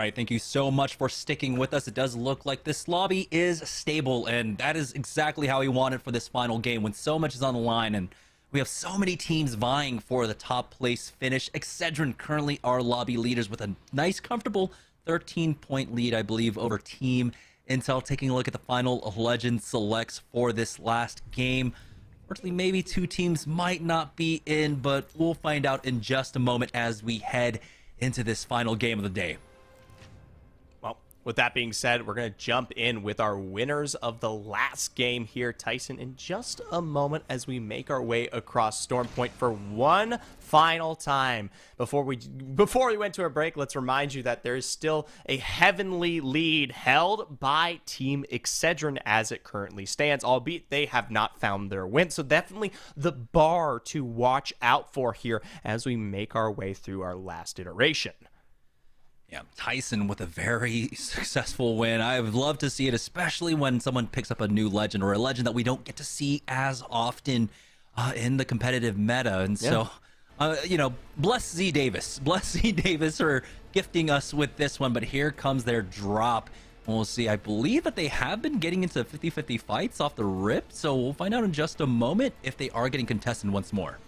right, thank you so much for sticking with us. It does look like this lobby is stable, and that is exactly how we want it for this final game when so much is on the line and we have so many teams vying for the top place finish. Excedrin currently are lobby leaders with a nice, comfortable 13-point lead, I believe, over Team Intel. Taking a look at the final Legend selects for this last game. Unfortunately, maybe two teams might not be in, but we'll find out in just a moment as we head into this final game of the day. Well, with that being said, we're going to jump in with our winners of the last game here, Tyson, in just a moment as we make our way across Storm Point for one final time. Before we went to a break, let's remind you that there is still a heavenly lead held by Team Excedrin as it currently stands, albeit they have not found their win. So definitely the bar to watch out for here as we make our way through our last iteration. Yeah, Tyson with a very successful win. I would love to see it, especially when someone picks up a new legend or a legend that we don't get to see as often in the competitive meta. And so, you know, bless Z Davis. Bless Z Davis for gifting us with this one. But here comes their drop. And we'll see. I believe that they have been getting into 50-50 fights off the rip. So we'll find out in just a moment if they are getting contested once more.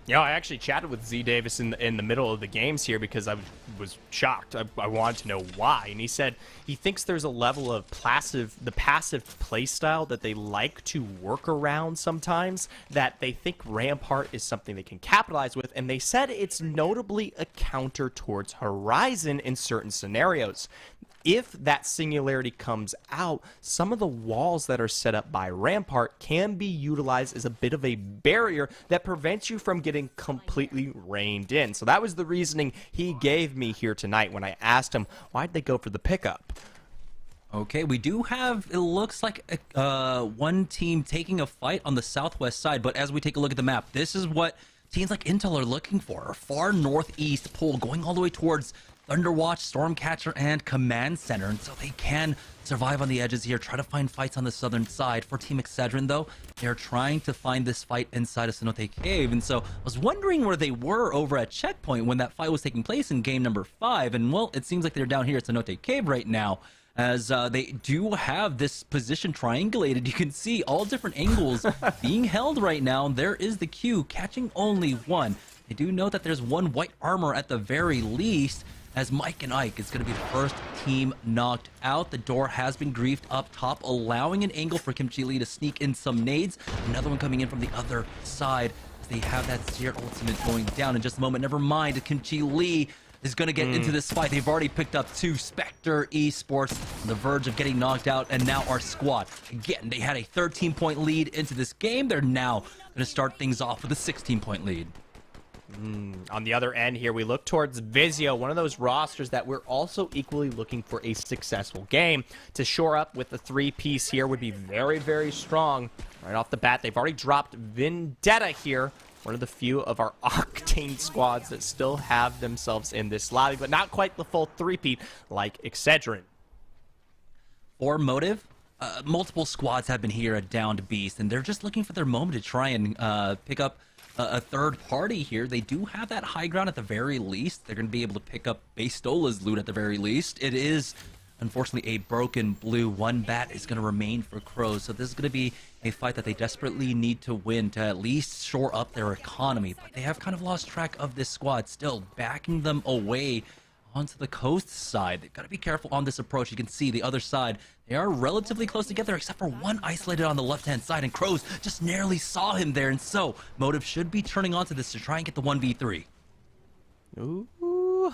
Yeah, I actually chatted with Z Davis in the middle of the games here because I was shocked. I wanted to know why, and he said he thinks there's a level of the passive play style that they like to work around sometimes, that they think Rampart is something they can capitalize with, and they said it's notably a counter towards Horizon in certain scenarios. If that singularity comes out, some of the walls that are set up by Rampart can be utilized as a bit of a barrier that prevents you from getting completely reined in. So that was the reasoning he gave me here tonight when I asked him, why'd they go for the pickup? Okay, we do have, it looks like one team taking a fight on the southwest side, but as we take a look at the map, this is what teams like Intel are looking for. A far northeast pull going all the way towards Thunderwatch, Stormcatcher, and Command Center, and so they can survive on the edges here, try to find fights on the southern side. For Team Excedrin, though, they're trying to find this fight inside of Cenote Cave, and so I was wondering where they were over at Checkpoint when that fight was taking place in game number 5, and well, it seems like they're down here at Cenote Cave right now, as they do have this position triangulated. You can see all different angles being held right now. There is the Q catching only one. They do know that there's one white armor at the very least, as Mike and Ike is going to be the first team knocked out. The door has been griefed up top, allowing an angle for Kimchi Lee to sneak in some nades. Another one coming in from the other side as they have that Seer ultimate going down in just a moment. Never mind, Kimchi Lee is going to get into this fight. They've already picked up 2 Spectre Esports on the verge of getting knocked out, and now our squad. Again, they had a 13-point lead into this game. They're now going to start things off with a 16-point lead. On the other end here, we look towards Vizio, one of those rosters that we're also equally looking for a successful game. To shore up with the 3-piece here would be very, very strong. Right off the bat, they've already dropped Vendetta here, one of the few of our Octane squads that still have themselves in this lobby, but not quite the full 3-peat like Excedrin. For Motive, multiple squads have been here at Downed Beast, and they're just looking for their moment to try and pick up a third party here. They do have that high ground at the very least. They're going to be able to pick up Bastola's loot at the very least. It is, unfortunately, a broken blue. One bat is going to remain for Crows, so this is going to be a fight that they desperately need to win to at least shore up their economy. But they have kind of lost track of this squad, still backing them away onto the coast side. They've got to be careful on this approach. You can see the other side, they are relatively close together, except for one isolated on the left-hand side, and Crows just narrowly saw him there, and so Motive should be turning onto this to try and get the 1v3. Ooh.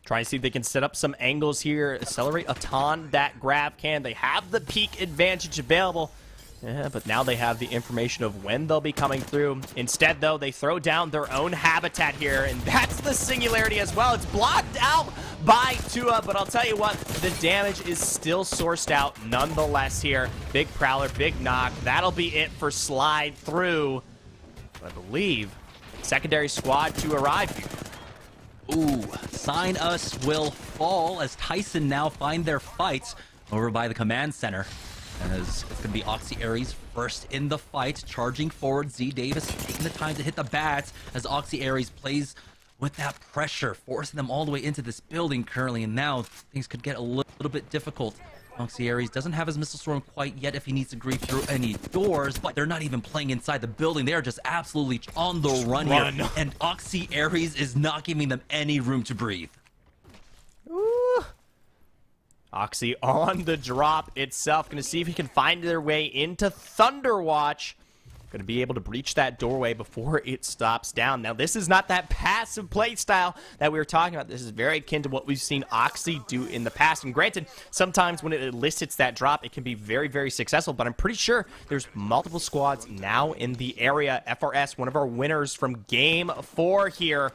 Try and see if they can set up some angles here, accelerate a ton that grab can. They have the peak advantage available. Yeah, but now they have the information of when they'll be coming through. Instead, though, they throw down their own habitat here, and that's the singularity as well. It's blocked out by Tua, but I'll tell you what, the damage is still sourced out nonetheless here. Big Prowler, big knock. That'll be it for Slide Through. I believe secondary squad to arrive here. Ooh, Sign Us will fall as Tyson now find their fights over by the command center. As it's going to be Oxy Aries first in the fight, charging forward. Z Davis taking the time to hit the bats as Oxy Aries plays with that pressure, forcing them all the way into this building currently, and now things could get a little bit difficult. Oxy Aries doesn't have his missile storm quite yet if he needs to grieve through any doors, but they're not even playing inside the building. They are just absolutely on the run here, and Oxy Aries is not giving them any room to breathe. Ooh. Oxy on the drop itself. Going to see if he can find their way into Thunderwatch. Going to be able to breach that doorway before it stops down. Now, this is not that passive play style that we were talking about. This is very akin to what we've seen Oxy do in the past. And granted, sometimes when it elicits that drop, it can be very, very successful. But I'm pretty sure there's multiple squads now in the area. FRS, one of our winners from Game 4 here.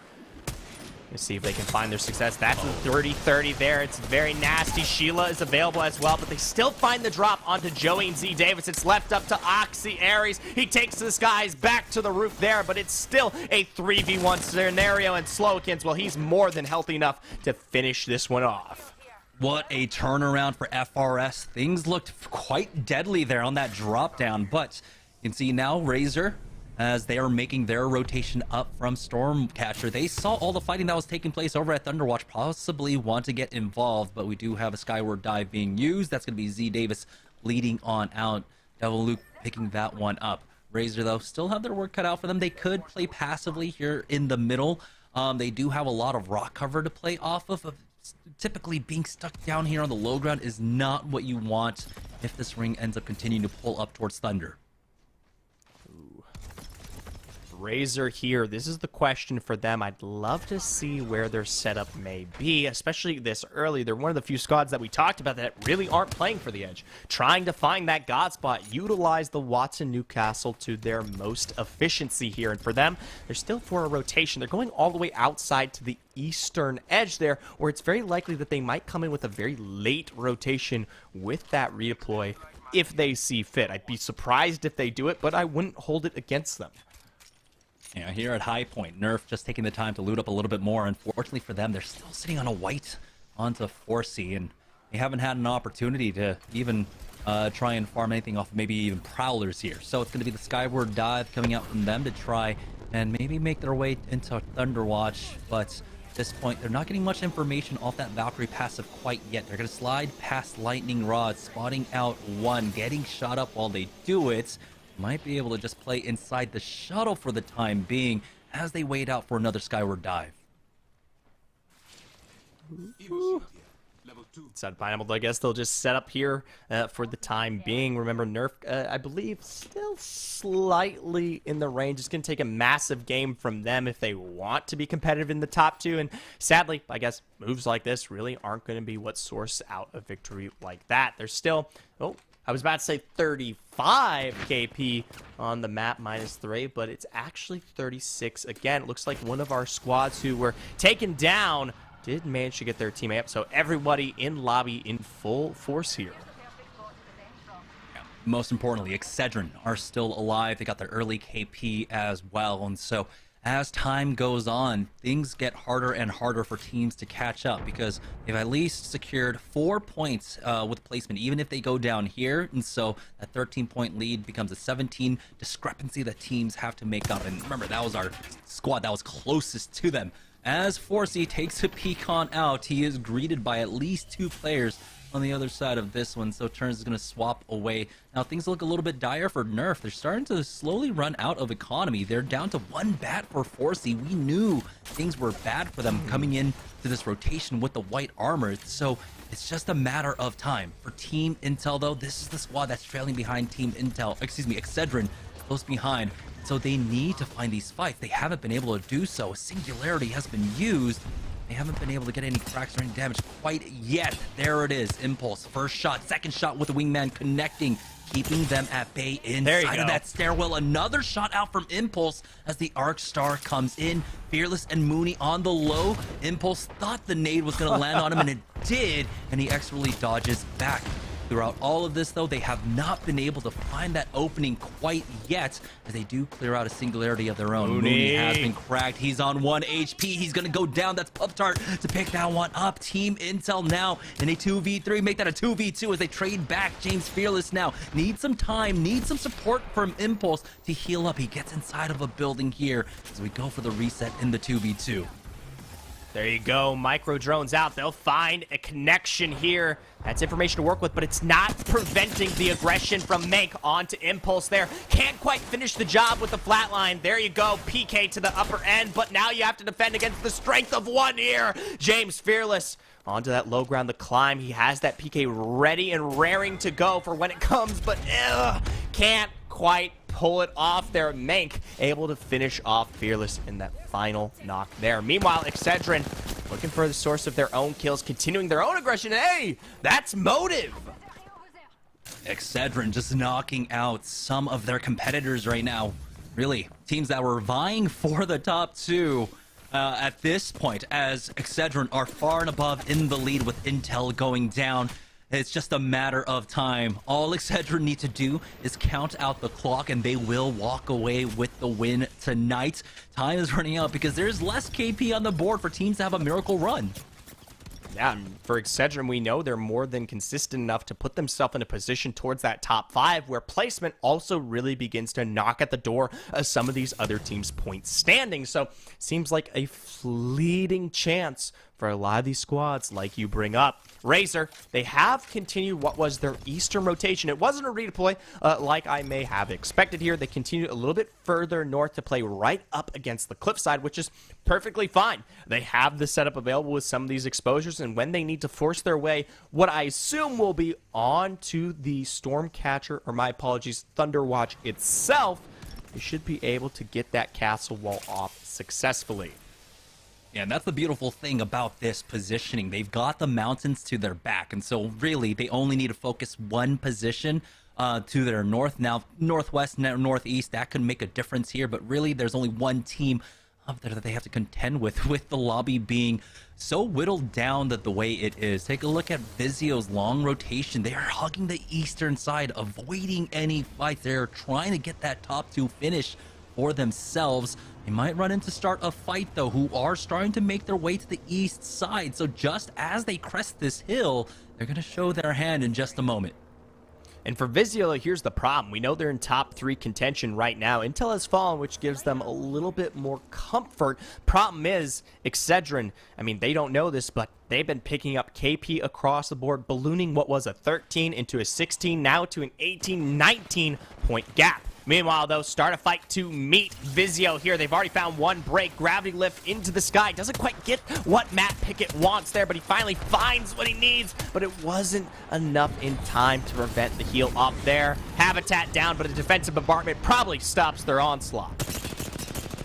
Let's see if they can find their success. That's the 30-30 there. It's very nasty. Sheila is available as well, but they still find the drop onto Joey and Z Davis. It's left up to Oxy Aries. He takes this guy's back to the roof there, but it's still a 3v1 scenario, and Slowikins, well, he's more than healthy enough to finish this one off. What a turnaround for FRS. Things looked quite deadly there on that drop down, but you can see now Razor, as they are making their rotation up from Stormcatcher. They saw all the fighting that was taking place over at Thunderwatch, possibly want to get involved, but we do have a Skyward Dive being used. That's going to be Z Davis leading on out. Devil Luke picking that one up. Razor, though, still have their work cut out for them. They could play passively here in the middle. They do have a lot of rock cover to play off of. Typically, being stuck down here on the low ground is not what you want if this ring ends up continuing to pull up towards Thunder. Razor here, this is the question for them. I'd love to see where their setup may be, especially this early. They're one of the few squads that we talked about that really aren't playing for the edge. Trying to find that God spot, utilize the Watson Newcastle to their most efficiency here. And for them, they're still for a rotation. They're going all the way outside to the eastern edge there, where it's very likely that they might come in with a very late rotation with that redeploy if they see fit. I'd be surprised if they do it, but I wouldn't hold it against them. Yeah, here at High Point, Nerf just taking the time to loot up a little bit more. Unfortunately for them, they're still sitting on a white onto 4C, and they haven't had an opportunity to even try and farm anything off of maybe even Prowlers here. So it's going to be the Skyward Dive coming out from them to try and maybe make their way into Thunderwatch, but at this point, they're not getting much information off that Valkyrie passive quite yet. They're going to slide past Lightning Rod, spotting out one, getting shot up while they do it. Might be able to just play inside the shuttle for the time being as they wait out for another Skyward Dive. Inside Pineapple, I guess they'll just set up here for the time being. Remember, Nerf, I believe, still slightly in the range. It's going to take a massive game from them if they want to be competitive in the top two. And sadly, I guess moves like this really aren't going to be what source out a victory like that. There's still... Oh, I was about to say 35 KP on the map, -3, but it's actually 36. Again, it looks like one of our squads who were taken down did manage to get their teammate up, so everybody in lobby in full force here. Most importantly, Excedrin are still alive. They got their early KP as well, and so as time goes on, things get harder and harder for teams to catch up because they've at least secured 4 points with placement, even if they go down here. And so that 13-point lead becomes a 17 discrepancy that teams have to make up. And remember, that was our squad that was closest to them. As 4C takes a peek on out, he is greeted by at least 2 players on the other side of this one, so Turns is going to swap away. Now things look a little bit dire for Nerf. They're starting to slowly run out of economy. They're down to 1 bat for 4C. We knew things were bad for them coming in to this rotation with the white armor, so it's just a matter of time. For Team Intel, though, this is the squad that's trailing behind Team Intel, excuse me, Excedrin, close behind. So they need to find these fights. They haven't been able to do so. Singularity has been used. They haven't been able to get any cracks or any damage quite yet. There it is. Impulse. First shot. Second shot with the wingman connecting. Keeping them at bay inside of that stairwell. Another shot out from Impulse as the Arc Star comes in. Fearless and Mooney on the low. Impulse thought the nade was going to land on him, and it did. And he expertly dodges back. Throughout all of this, though, they have not been able to find that opening quite yet, as they do clear out a singularity of their own. Mooney has been cracked. He's on 1 HP. He's going to go down. That's Pup-Tart to pick that one up. Team Intel now in a 2v3. Make that a 2v2 as they trade back. James Fearless now needs some time, needs some support from Impulse to heal up. He gets inside of a building here as we go for the reset in the 2v2. There you go, micro drones out. They'll find a connection here. That's information to work with, but it's not preventing the aggression from Mank onto Impulse there. Can't quite finish the job with the flatline. There you go, PK to the upper end, but now you have to defend against the strength of one here. James Fearless onto that low ground, the climb. He has that PK ready and raring to go for when it comes, but can't quite pull it off there. Mank able to finish off Fearless in that final knock there. Meanwhile, Excedrin looking for the source of their own kills, continuing their own aggression. Hey, that's motive. Excedrin just knocking out some of their competitors right now. Really, teams that were vying for the top 2 at this point, as Excedrin are far and above in the lead with Intel going down. It's just a matter of time. All Excedrin need to do is count out the clock, and they will walk away with the win tonight. Time is running out because there's less KP on the board for teams to have a miracle run. Yeah, for Excedrin, we know they're more than consistent enough to put themselves in a position towards that top 5, where placement also really begins to knock at the door of some of these other teams' points standing. So, seems like a fleeting chance for a lot of these squads like you bring up. Razor, they have continued what was their Eastern rotation. It wasn't a redeploy like I may have expected here. They continued a little bit further north to play right up against the cliffside, which is perfectly fine. They have the setup available with some of these exposures, and when they need to force their way, what I assume will be onto the Stormcatcher, or my apologies, Thunderwatch itself, they should be able to get that castle wall off successfully. Yeah, and that's the beautiful thing about this positioning. They've got the mountains to their back, and so really they only need to focus one position to their north. Now, northwest, northeast, that could make a difference here, but really there's only one team up there that they have to contend with the lobby being so whittled down that the way it is. Take a look at Vizio's long rotation. They are hugging the eastern side, avoiding any fights. They're trying to get that top 2 finish for themselves. They might run into start a fight, though, who are starting to make their way to the east side. So just as they crest this hill, they're going to show their hand in just a moment. And for Vizio, here's the problem. We know they're in top 3 contention right now. Intel has fallen, which gives them a little bit more comfort. Problem is, Excedrin, I mean, they don't know this, but they've been picking up KP across the board, ballooning what was a 13 into a 16, now to an 18, 19 point gap. Meanwhile, though, start a fight to meet Vizio here. They've already found one break. Gravity lift into the sky. Doesn't quite get what Matt Pickett wants there, but he finally finds what he needs. But it wasn't enough in time to prevent the heal up there. Habitat down, but a defensive bombardment probably stops their onslaught.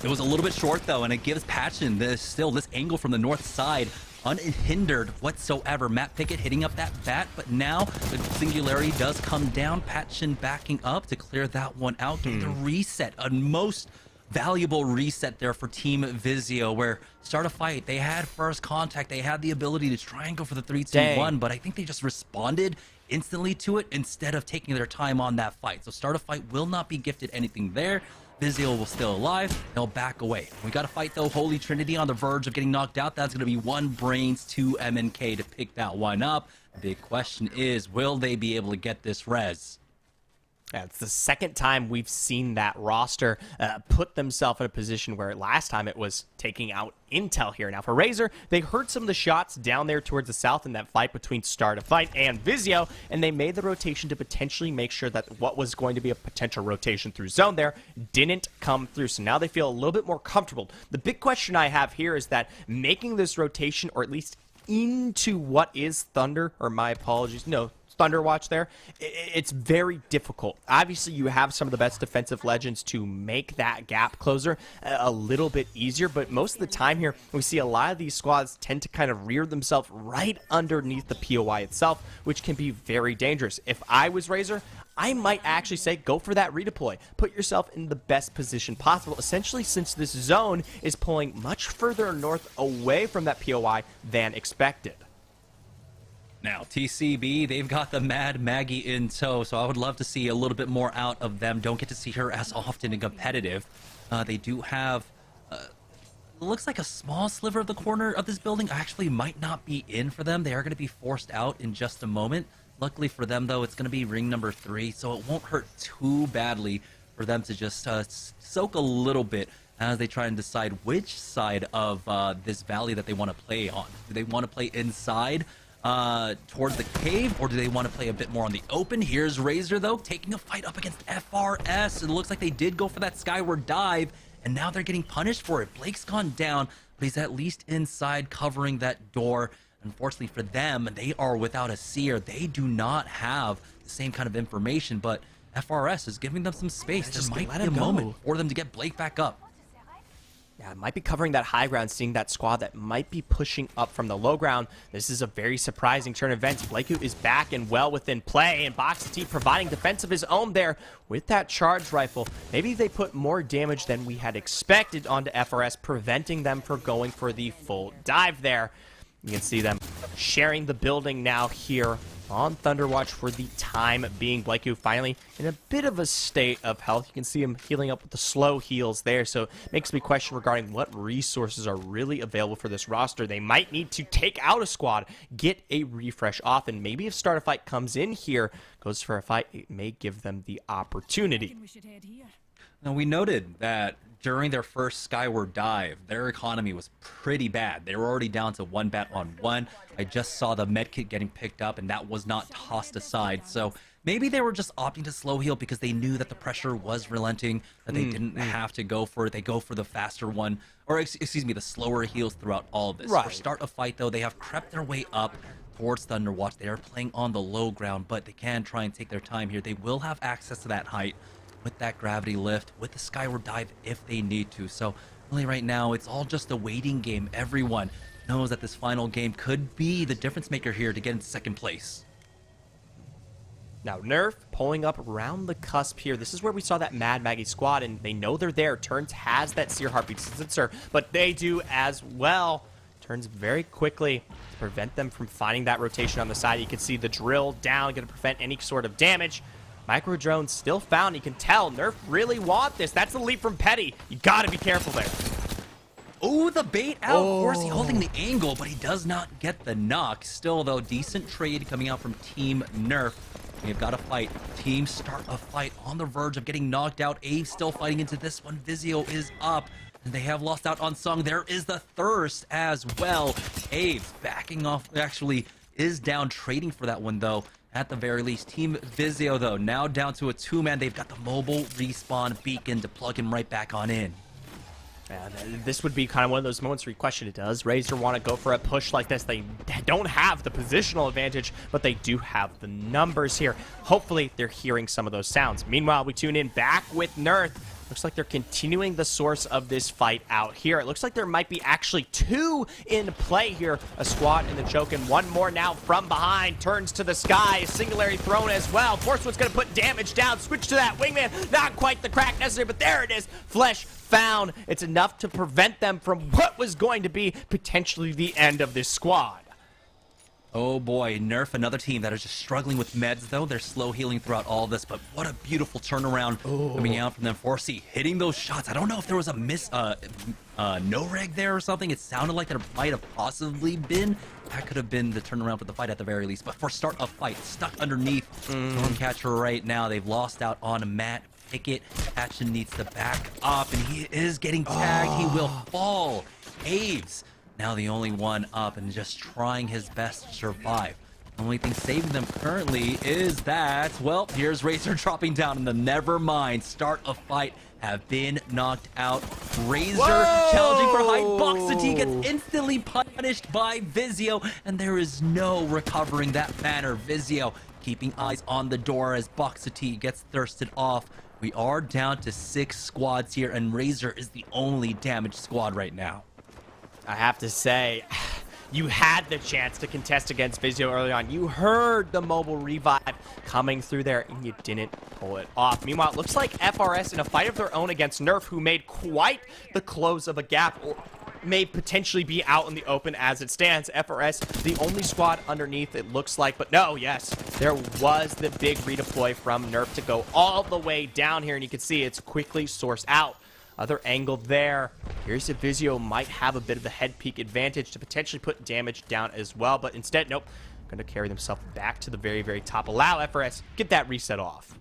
It was a little bit short, though, and it gives Patchen this angle from the north side unhindered whatsoever. Matt Pickett hitting up that bat, but now the singularity does come down. Patchen backing up to clear that one out. Getting the reset, a most valuable reset there for Team Vizio, where start a fight, they had first contact, they had the ability to try and go for the 3-2-1, but I think they just responded instantly to it instead of taking their time on that fight. So start a fight will not be gifted anything there. Vizio will still alive. They'll back away. We got to fight, though. Holy Trinity on the verge of getting knocked out. That's going to be 1 Brains, 2 MNK to pick that one up. The big question is, will they be able to get this res? Yeah, it's the second time we've seen that roster put themselves in a position where last time it was taking out Intel here. Now for Razor, they heard some of the shots down there towards the south in that fight between Start a Fight and Vizio, and they made the rotation to potentially make sure that what was going to be a potential rotation through zone there didn't come through. So now they feel a little bit more comfortable. The big question I have here is that making this rotation, or at least into what is Thunder, or my apologies, no, Thunderwatch there, it's very difficult. Obviously, you have some of the best defensive legends to make that gap closer a little bit easier, but most of the time here, we see a lot of these squads tend to kind of rear themselves right underneath the POI itself, which can be very dangerous. If I was Razor, I might actually say go for that redeploy. Put yourself in the best position possible, essentially, since this zone is pulling much further north away from that POI than expected. Now, TCB, they've got the Mad Maggie in tow, so I would love to see a little bit more out of them. Don't get to see her as often in competitive. They do have, looks like a small sliver of the corner of this building actually might not be in for them. They are going to be forced out in just a moment. Luckily for them, though, it's going to be ring number 3, so it won't hurt too badly for them to just soak a little bit. as they try and decide which side of this valley that they want to play on. Do they want to play inside towards the cave, or do they want to play a bit more on the open? Here's Razor, though, taking a fight up against FRS. It looks like they did go for that skyward dive, and now they're getting punished for it. Blake's gone down, but he's at least inside covering that door. Unfortunately for them, they are without a seer. They do not have the same kind of information, but FRS is giving them some space. There might be a moment for them to get Blake back up. Yeah, might be covering that high ground, seeing that squad that might be pushing up from the low ground. This is a very surprising turn of events. Blakeu is back and well within play, and Boxy providing defense of his own there with that charge rifle. Maybe they put more damage than we had expected onto FRS, preventing them from going for the full dive there. You can see them sharing the building now here on Thunderwatch for the time being. Blakeu finally in a bit of a state of health. You can see him healing up with the slow heals there, so it makes me question regarding what resources are really available for this roster. They might need to take out a squad, get a refresh off, and maybe if Start a Fight comes in here, goes for a fight, it may give them the opportunity. Now, we noted that during their first skyward dive, their economy was pretty bad. They were already down to 1 bat on 1. I just saw the medkit getting picked up, and that was not tossed aside. So maybe they were just opting to slow heal because they knew that the pressure was relenting, that they didn't have to go for it. They go for the faster one, or excuse me, the slower heals throughout all of this. For Start a Fight, though, they have crept their way up towards Thunderwatch. They are playing on the low ground, but they can try and take their time here. They will have access to that height with that gravity lift, with the skyward dive if they need to. So really right now, it's all just a waiting game. Everyone knows that this final game could be the difference maker here to get into second place. Now, Nerf pulling up around the cusp here. This is where we saw that Mad Maggie squad, and they know they're there. Turns has that Seer Heartbeat sensor, but they do as well. Turns very quickly to prevent them from finding that rotation on the side. You can see the drill down, going to prevent any sort of damage. Micro drone still found. You can tell Nerf really want this. That's the leap from Petty. You got to be careful there. Oh, the bait out. Of course, he holding the angle, but he does not get the knock. Still, though, decent trade coming out from Team Nerf. They've got to fight. Team Start a Fight on the verge of getting knocked out. Abe still fighting into this one. Vizio is up, and they have lost out on Sung. There is the Thirst as well. Abe backing off, actually is down, trading for that one, though. At the very least, Team Vizio, though, now down to a 2-man. They've got the mobile respawn beacon to plug him right back on in. Yeah, this would be kind of one of those moments where you question it. Does Razor want to go for a push like this? They don't have the positional advantage, but they do have the numbers here. Hopefully, they're hearing some of those sounds. Meanwhile, we tune in back with Nerf. Looks like they're continuing the source of this fight out here. It looks like there might be actually 2 in play here. A squad in the choke, and one more now from behind. Turns to the sky. Singularity thrown as well. Forcewood's going to put damage down. Switch to that wingman. Not quite the crack necessary, but there it is. Flesh found. It's enough to prevent them from what was going to be potentially the end of this squad. Oh boy, Nerf, another team that is just struggling with meds, though. They're slow healing throughout all of this, but what a beautiful turnaround coming out from them. 4C hitting those shots. I don't know if there was a no-reg there or something. It sounded like there might have possibly been. That could have been the turnaround for the fight at the very least. But for Start a Fight, stuck underneath Stormcatcher right now. They've lost out on Matt Pickett. Action needs to back up, and he is getting tagged. He will fall. Aves now the only one up and just trying his best to survive. The only thing saving them currently is that, well, here's Razor dropping down, and the never mind Start a Fight have been knocked out. Razor challenging for height. Boxity gets instantly punished by Vizio, and there is no recovering that banner. Vizio keeping eyes on the door as Boxity gets thirsted off. We are down to 6 squads here, and Razor is the only damaged squad right now. I have to say, you had the chance to contest against Vizio early on. You heard the mobile revive coming through there, and you didn't pull it off. Meanwhile, it looks like FRS in a fight of their own against Nerf, who made quite the close of a gap, or may potentially be out in the open as it stands. FRS, the only squad underneath, it looks like. But no, yes, there was the big redeploy from Nerf to go all the way down here, and you can see it's quickly sourced out. Other angle there. Here's if Vizio might have a bit of the head peak advantage to potentially put damage down as well, but instead, nope. Going to carry themselves back to the very, very top. Allow FRS, get that reset off.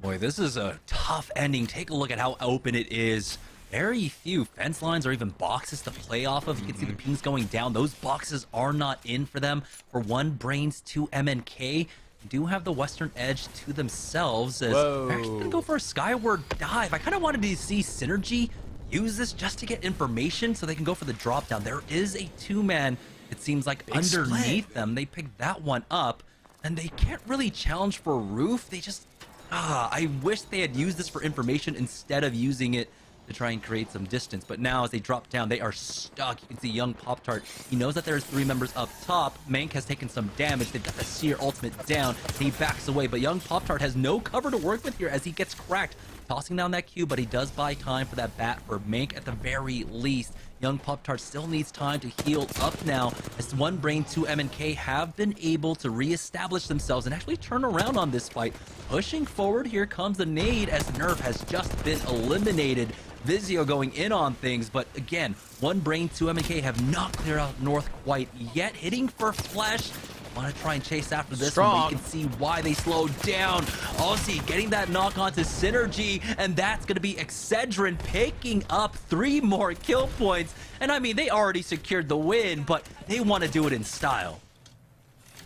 Boy, this is a tough ending. Take a look at how open it is very few fence lines or even boxes to play off of. You can see the pings going down. Those boxes are not in for them. For 1 Brains, 2 MNK, do have the western edge to themselves. As they're actually going to go for a skyward dive. I kind of wanted to see Synergy use this just to get information so they can go for the drop down. There is a 2-man, it seems like, underneath them. They picked that one up, and they can't really challenge for a roof. They just, I wish they had used this for information instead of using it to try and create some distance. But now as they drop down, they are stuck. You can see young Pop-Tart. He knows that there's 3 members up top. Mank has taken some damage. They've got the Seer ultimate down. He backs away, but young Pop-Tart has no cover to work with here as he gets cracked. Tossing down that Q, but he does buy time for that bat for Mank at the very least. Young Pop-Tart still needs time to heal up now, as 1 Brain, 2 MNK have been able to reestablish themselves and actually turn around on this fight. Pushing forward, here comes the nade as Nerf has just been eliminated. Vizio going in on things, but again, 1 Brain, 2 MNK have not cleared out North quite yet. Hitting for Flesh. Want to try and chase after this one, but you can see why they slowed down. Aussie getting that knock onto Synergy, and that's going to be Excedrin picking up 3 more kill points. And I mean, they already secured the win, but they want to do it in style.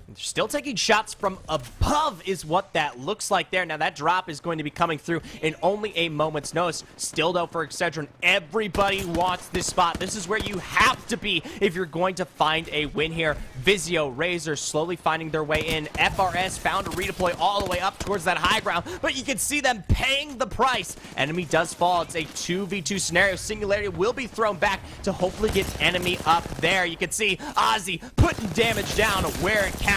They're still taking shots from above is what that looks like there. Now that drop is going to be coming through in only a moment's notice. Still though for Excedrin, everybody wants this spot. This is where you have to be if you're going to find a win here. Vizio, Razor slowly finding their way in. FRS found a redeploy all the way up towards that high ground, but you can see them paying the price. Enemy does fall. It's a 2v2 scenario. Singularity will be thrown back to hopefully get enemy up there. You can see Ozzy putting damage down where it counts.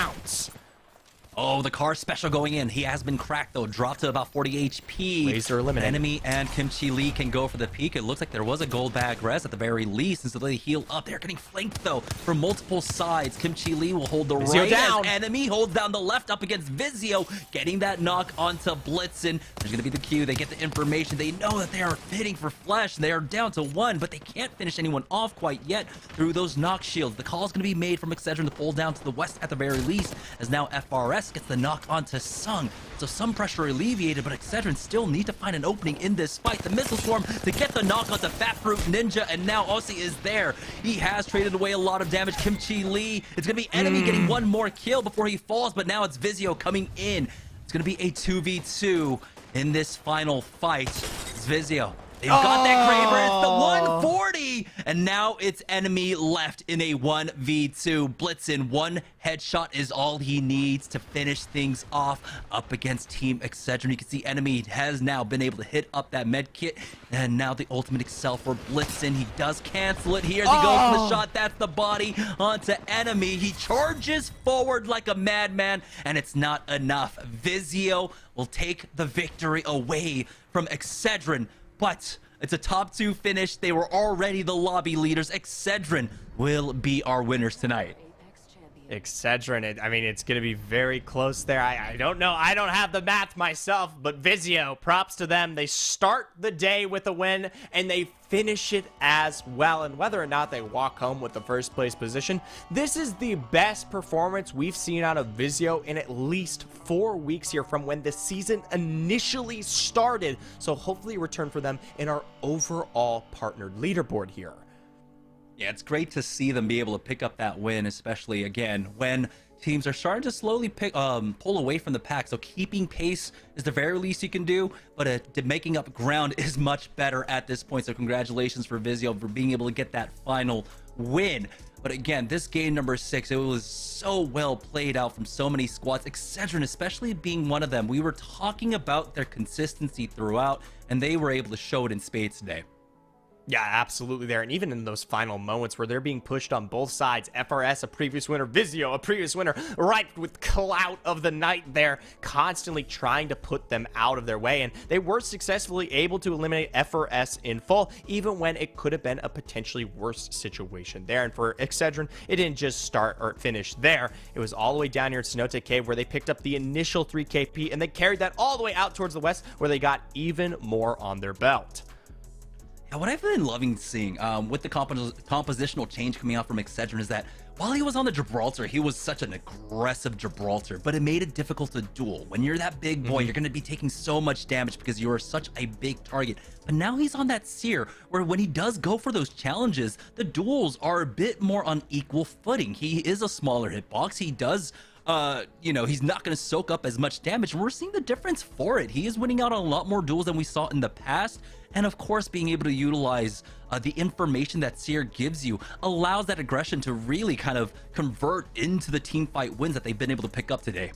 Oh, the car special going in. He has been cracked, though. Dropped to about 40 HP. Razor eliminated. Enemy and Kimchi Lee can go for the peak. It looks like there was a gold bag res at the very least, and so they heal up. They're getting flanked, though, from multiple sides. Kimchi Lee will hold the Vizio right down. as enemy holds down the left up against Vizio, getting that knock onto Blitzen. There's going to be the Q. They get the information. They know that they are hitting for Flesh. They are down to 1, but they can't finish anyone off quite yet through those knock shields. The call is going to be made from Excedrin to pull down to the west at the very least, as now FRS gets the knock onto Sung. So some pressure alleviated, but Excedrin still need to find an opening in this fight. The missile swarm to get the knock onto Fat Fruit Ninja, and now Aussie is there. He has traded away a lot of damage. Kimchi Lee, it's going to be enemy getting 1 more kill before he falls, but now it's Vizio coming in. It's going to be a 2v2 in this final fight. It's Vizio. They've got that Graver. It's the 140. And now it's enemy left in a 1v2. Blitzen, 1 headshot is all he needs to finish things off up against Team Excedrin. You can see enemy has now been able to hit up that med kit. And now the ultimate excel for Blitzen. He does cancel it here as he goes for the shot. That's the body onto enemy. He charges forward like a madman, and it's not enough. Vizio will take the victory away from Excedrin. But it's a top 2 finish. They were already the lobby leaders. Excedrin will be our winners tonight. Excedrin, I mean, it's going to be very close there. I don't know. I don't have the math myself, but Vizio, props to them. They start the day with a win, and they finish it as well. And whether or not they walk home with the first place position, this is the best performance we've seen out of Vizio in at least 4 weeks here from when the season initially started. So hopefully a return for them in our overall partnered leaderboard here. Yeah, it's great to see them be able to pick up that win, especially, again, when teams are starting to slowly pull away from the pack. So keeping pace is the very least you can do, but making up ground is much better at this point. So congratulations for Vizio for being able to get that final win. But again, this game number 6, it was so well played out from so many squads. Excedrin especially being one of them. We were talking about their consistency throughout, and they were able to show it in spades today. Yeah, absolutely there. And even in those final moments where they're being pushed on both sides, FRS, a previous winner, Vizio, a previous winner, right with clout of the night there, constantly trying to put them out of their way. And they were successfully able to eliminate FRS in full, even when it could have been a potentially worse situation there. And for Excedrin, it didn't just start or finish there. It was all the way down here at Cenote Cave where they picked up the initial 3 KP and they carried that all the way out towards the west where they got even more on their belt. Yeah, what I've been loving seeing with the compositional change coming out from Excedrin is that while he was on the Gibraltar, he was such an aggressive Gibraltar, but it made it difficult to duel. When you're that big boy, you're going to be taking so much damage because you are such a big target. But now he's on that Seer, where when he does go for those challenges, the duels are a bit more on equal footing. He is a smaller hitbox. He does, he's not going to soak up as much damage. And we're seeing the difference for it. He is winning out on a lot more duels than we saw in the past. And of course, being able to utilize the information that Seer gives you allows that aggression to really kind of convert into the team fight wins that they've been able to pick up today.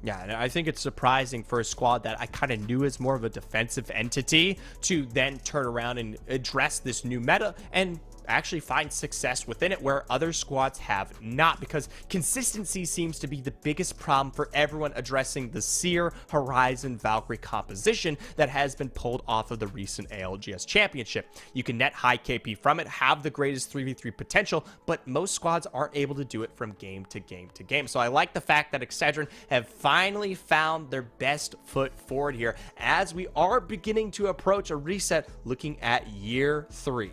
Yeah, and I think it's surprising for a squad that I kind of knew as more of a defensive entity to then turn around and address this new meta and actually find success within it where other squads have not, because consistency seems to be the biggest problem for everyone addressing the Seer, Horizon, Valkyrie composition that has been pulled off of the recent ALGS championship. You can net high KP from it, have the greatest 3v3 potential, but most squads aren't able to do it from game to game to game. So I like the fact that Excedrin have finally found their best foot forward here as we are beginning to approach a reset looking at year 3.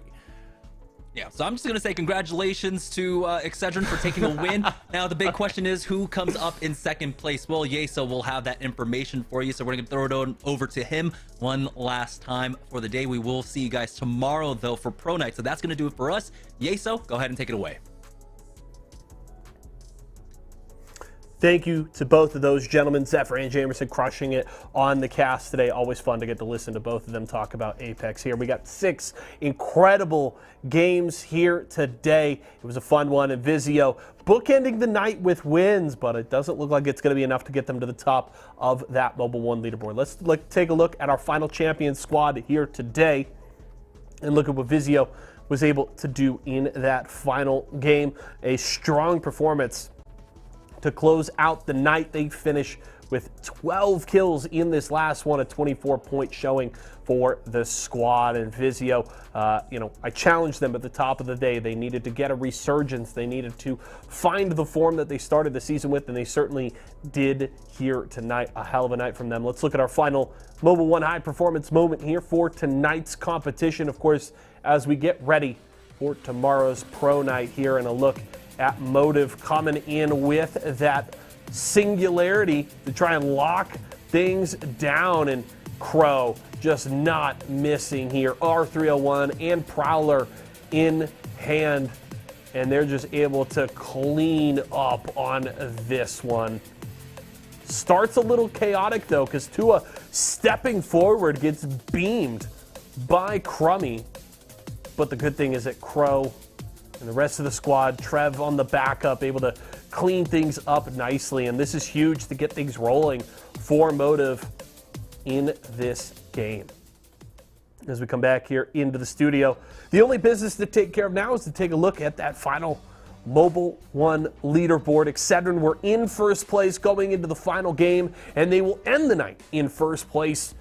Yeah, so I'm just going to say congratulations to Excedrin for taking a win. Now, the big question is who comes up in second place? Well, Yeso will have that information for you, so we're going to throw it on over to him one last time for the day. We will see you guys tomorrow, though, for Pro Night. So that's going to do it for us. Yeso, go ahead and take it away. Thank you to both of those gentlemen, Zephyr and Jamerson, crushing it on the cast today. Always fun to get to listen to both of them talk about Apex here. We got 6 incredible games here today. It was a fun one, and Vizio bookending the night with wins, but it doesn't look like it's going to be enough to get them to the top of that Mobile 1 leaderboard. Let's take a look at our final champion squad here today and look at what Vizio was able to do in that final game. A strong performance to close out the night. They finish with 12 kills in this last one, a 24-point showing for the squad. And Vizio, I challenged them at the top of the day. They needed to get a resurgence. They needed to find the form that they started the season with, and they certainly did here tonight. A hell of a night from them. Let's look at our final Mobile 1 high performance moment here for tonight's competition. Of course, as we get ready for tomorrow's Pro Night here, and a look at Motive coming in with that singularity to try and lock things down, and Crow just not missing here. R301 and Prowler in hand, and they're just able to clean up on this one. Starts a little chaotic though, because Tua stepping forward gets beamed by Crummy, but the good thing is that Crow and the rest of the squad, Trev on the backup, able to clean things up nicely. And this is huge to get things rolling for Motive in this game. As we come back here into the studio, the only business to take care of now is to take a look at that final Mobile 1 leaderboard. Excedrin were in first place going into the final game, and they will end the night in first place.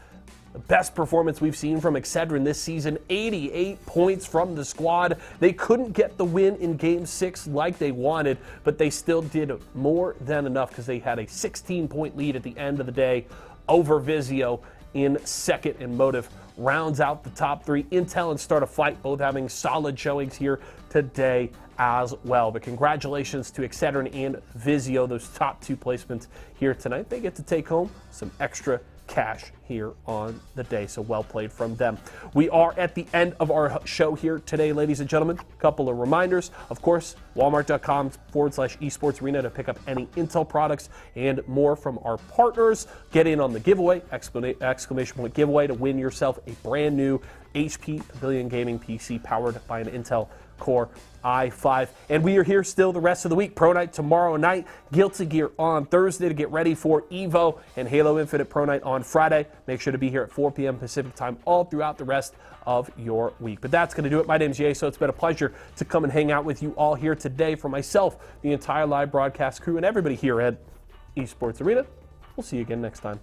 The best performance we've seen from Excedrin this season, 88 points from the squad. They couldn't get the win in Game 6 like they wanted, but they still did more than enough because they had a 16-point lead at the end of the day over Vizio in second, and Motive rounds out the top 3. Intel and Start a Fight both having solid showings here today as well. But congratulations to Excedrin and Vizio, those top 2 placements here tonight. They get to take home some extra cash here on the day, so well played from them. We are at the end of our show here today, ladies and gentlemen. A couple of reminders. Of course, walmart.com/esports arena to pick up any Intel products and more from our partners. Get in on the giveaway, exclamation point giveaway, to win yourself a brand new HP Pavilion Gaming PC powered by an Intel Core i5. And we are here still the rest of the week. Pro Night tomorrow night, Guilty Gear on Thursday to get ready for EVO, and Halo Infinite Pro Night on Friday. Make sure to be here at 4 p.m. Pacific time all throughout the rest of your week. But that's going to do it. My name's Jay, so it's been a pleasure to come and hang out with you all here today. For myself, the entire live broadcast crew, and everybody here at Esports Arena, we'll see you again next time.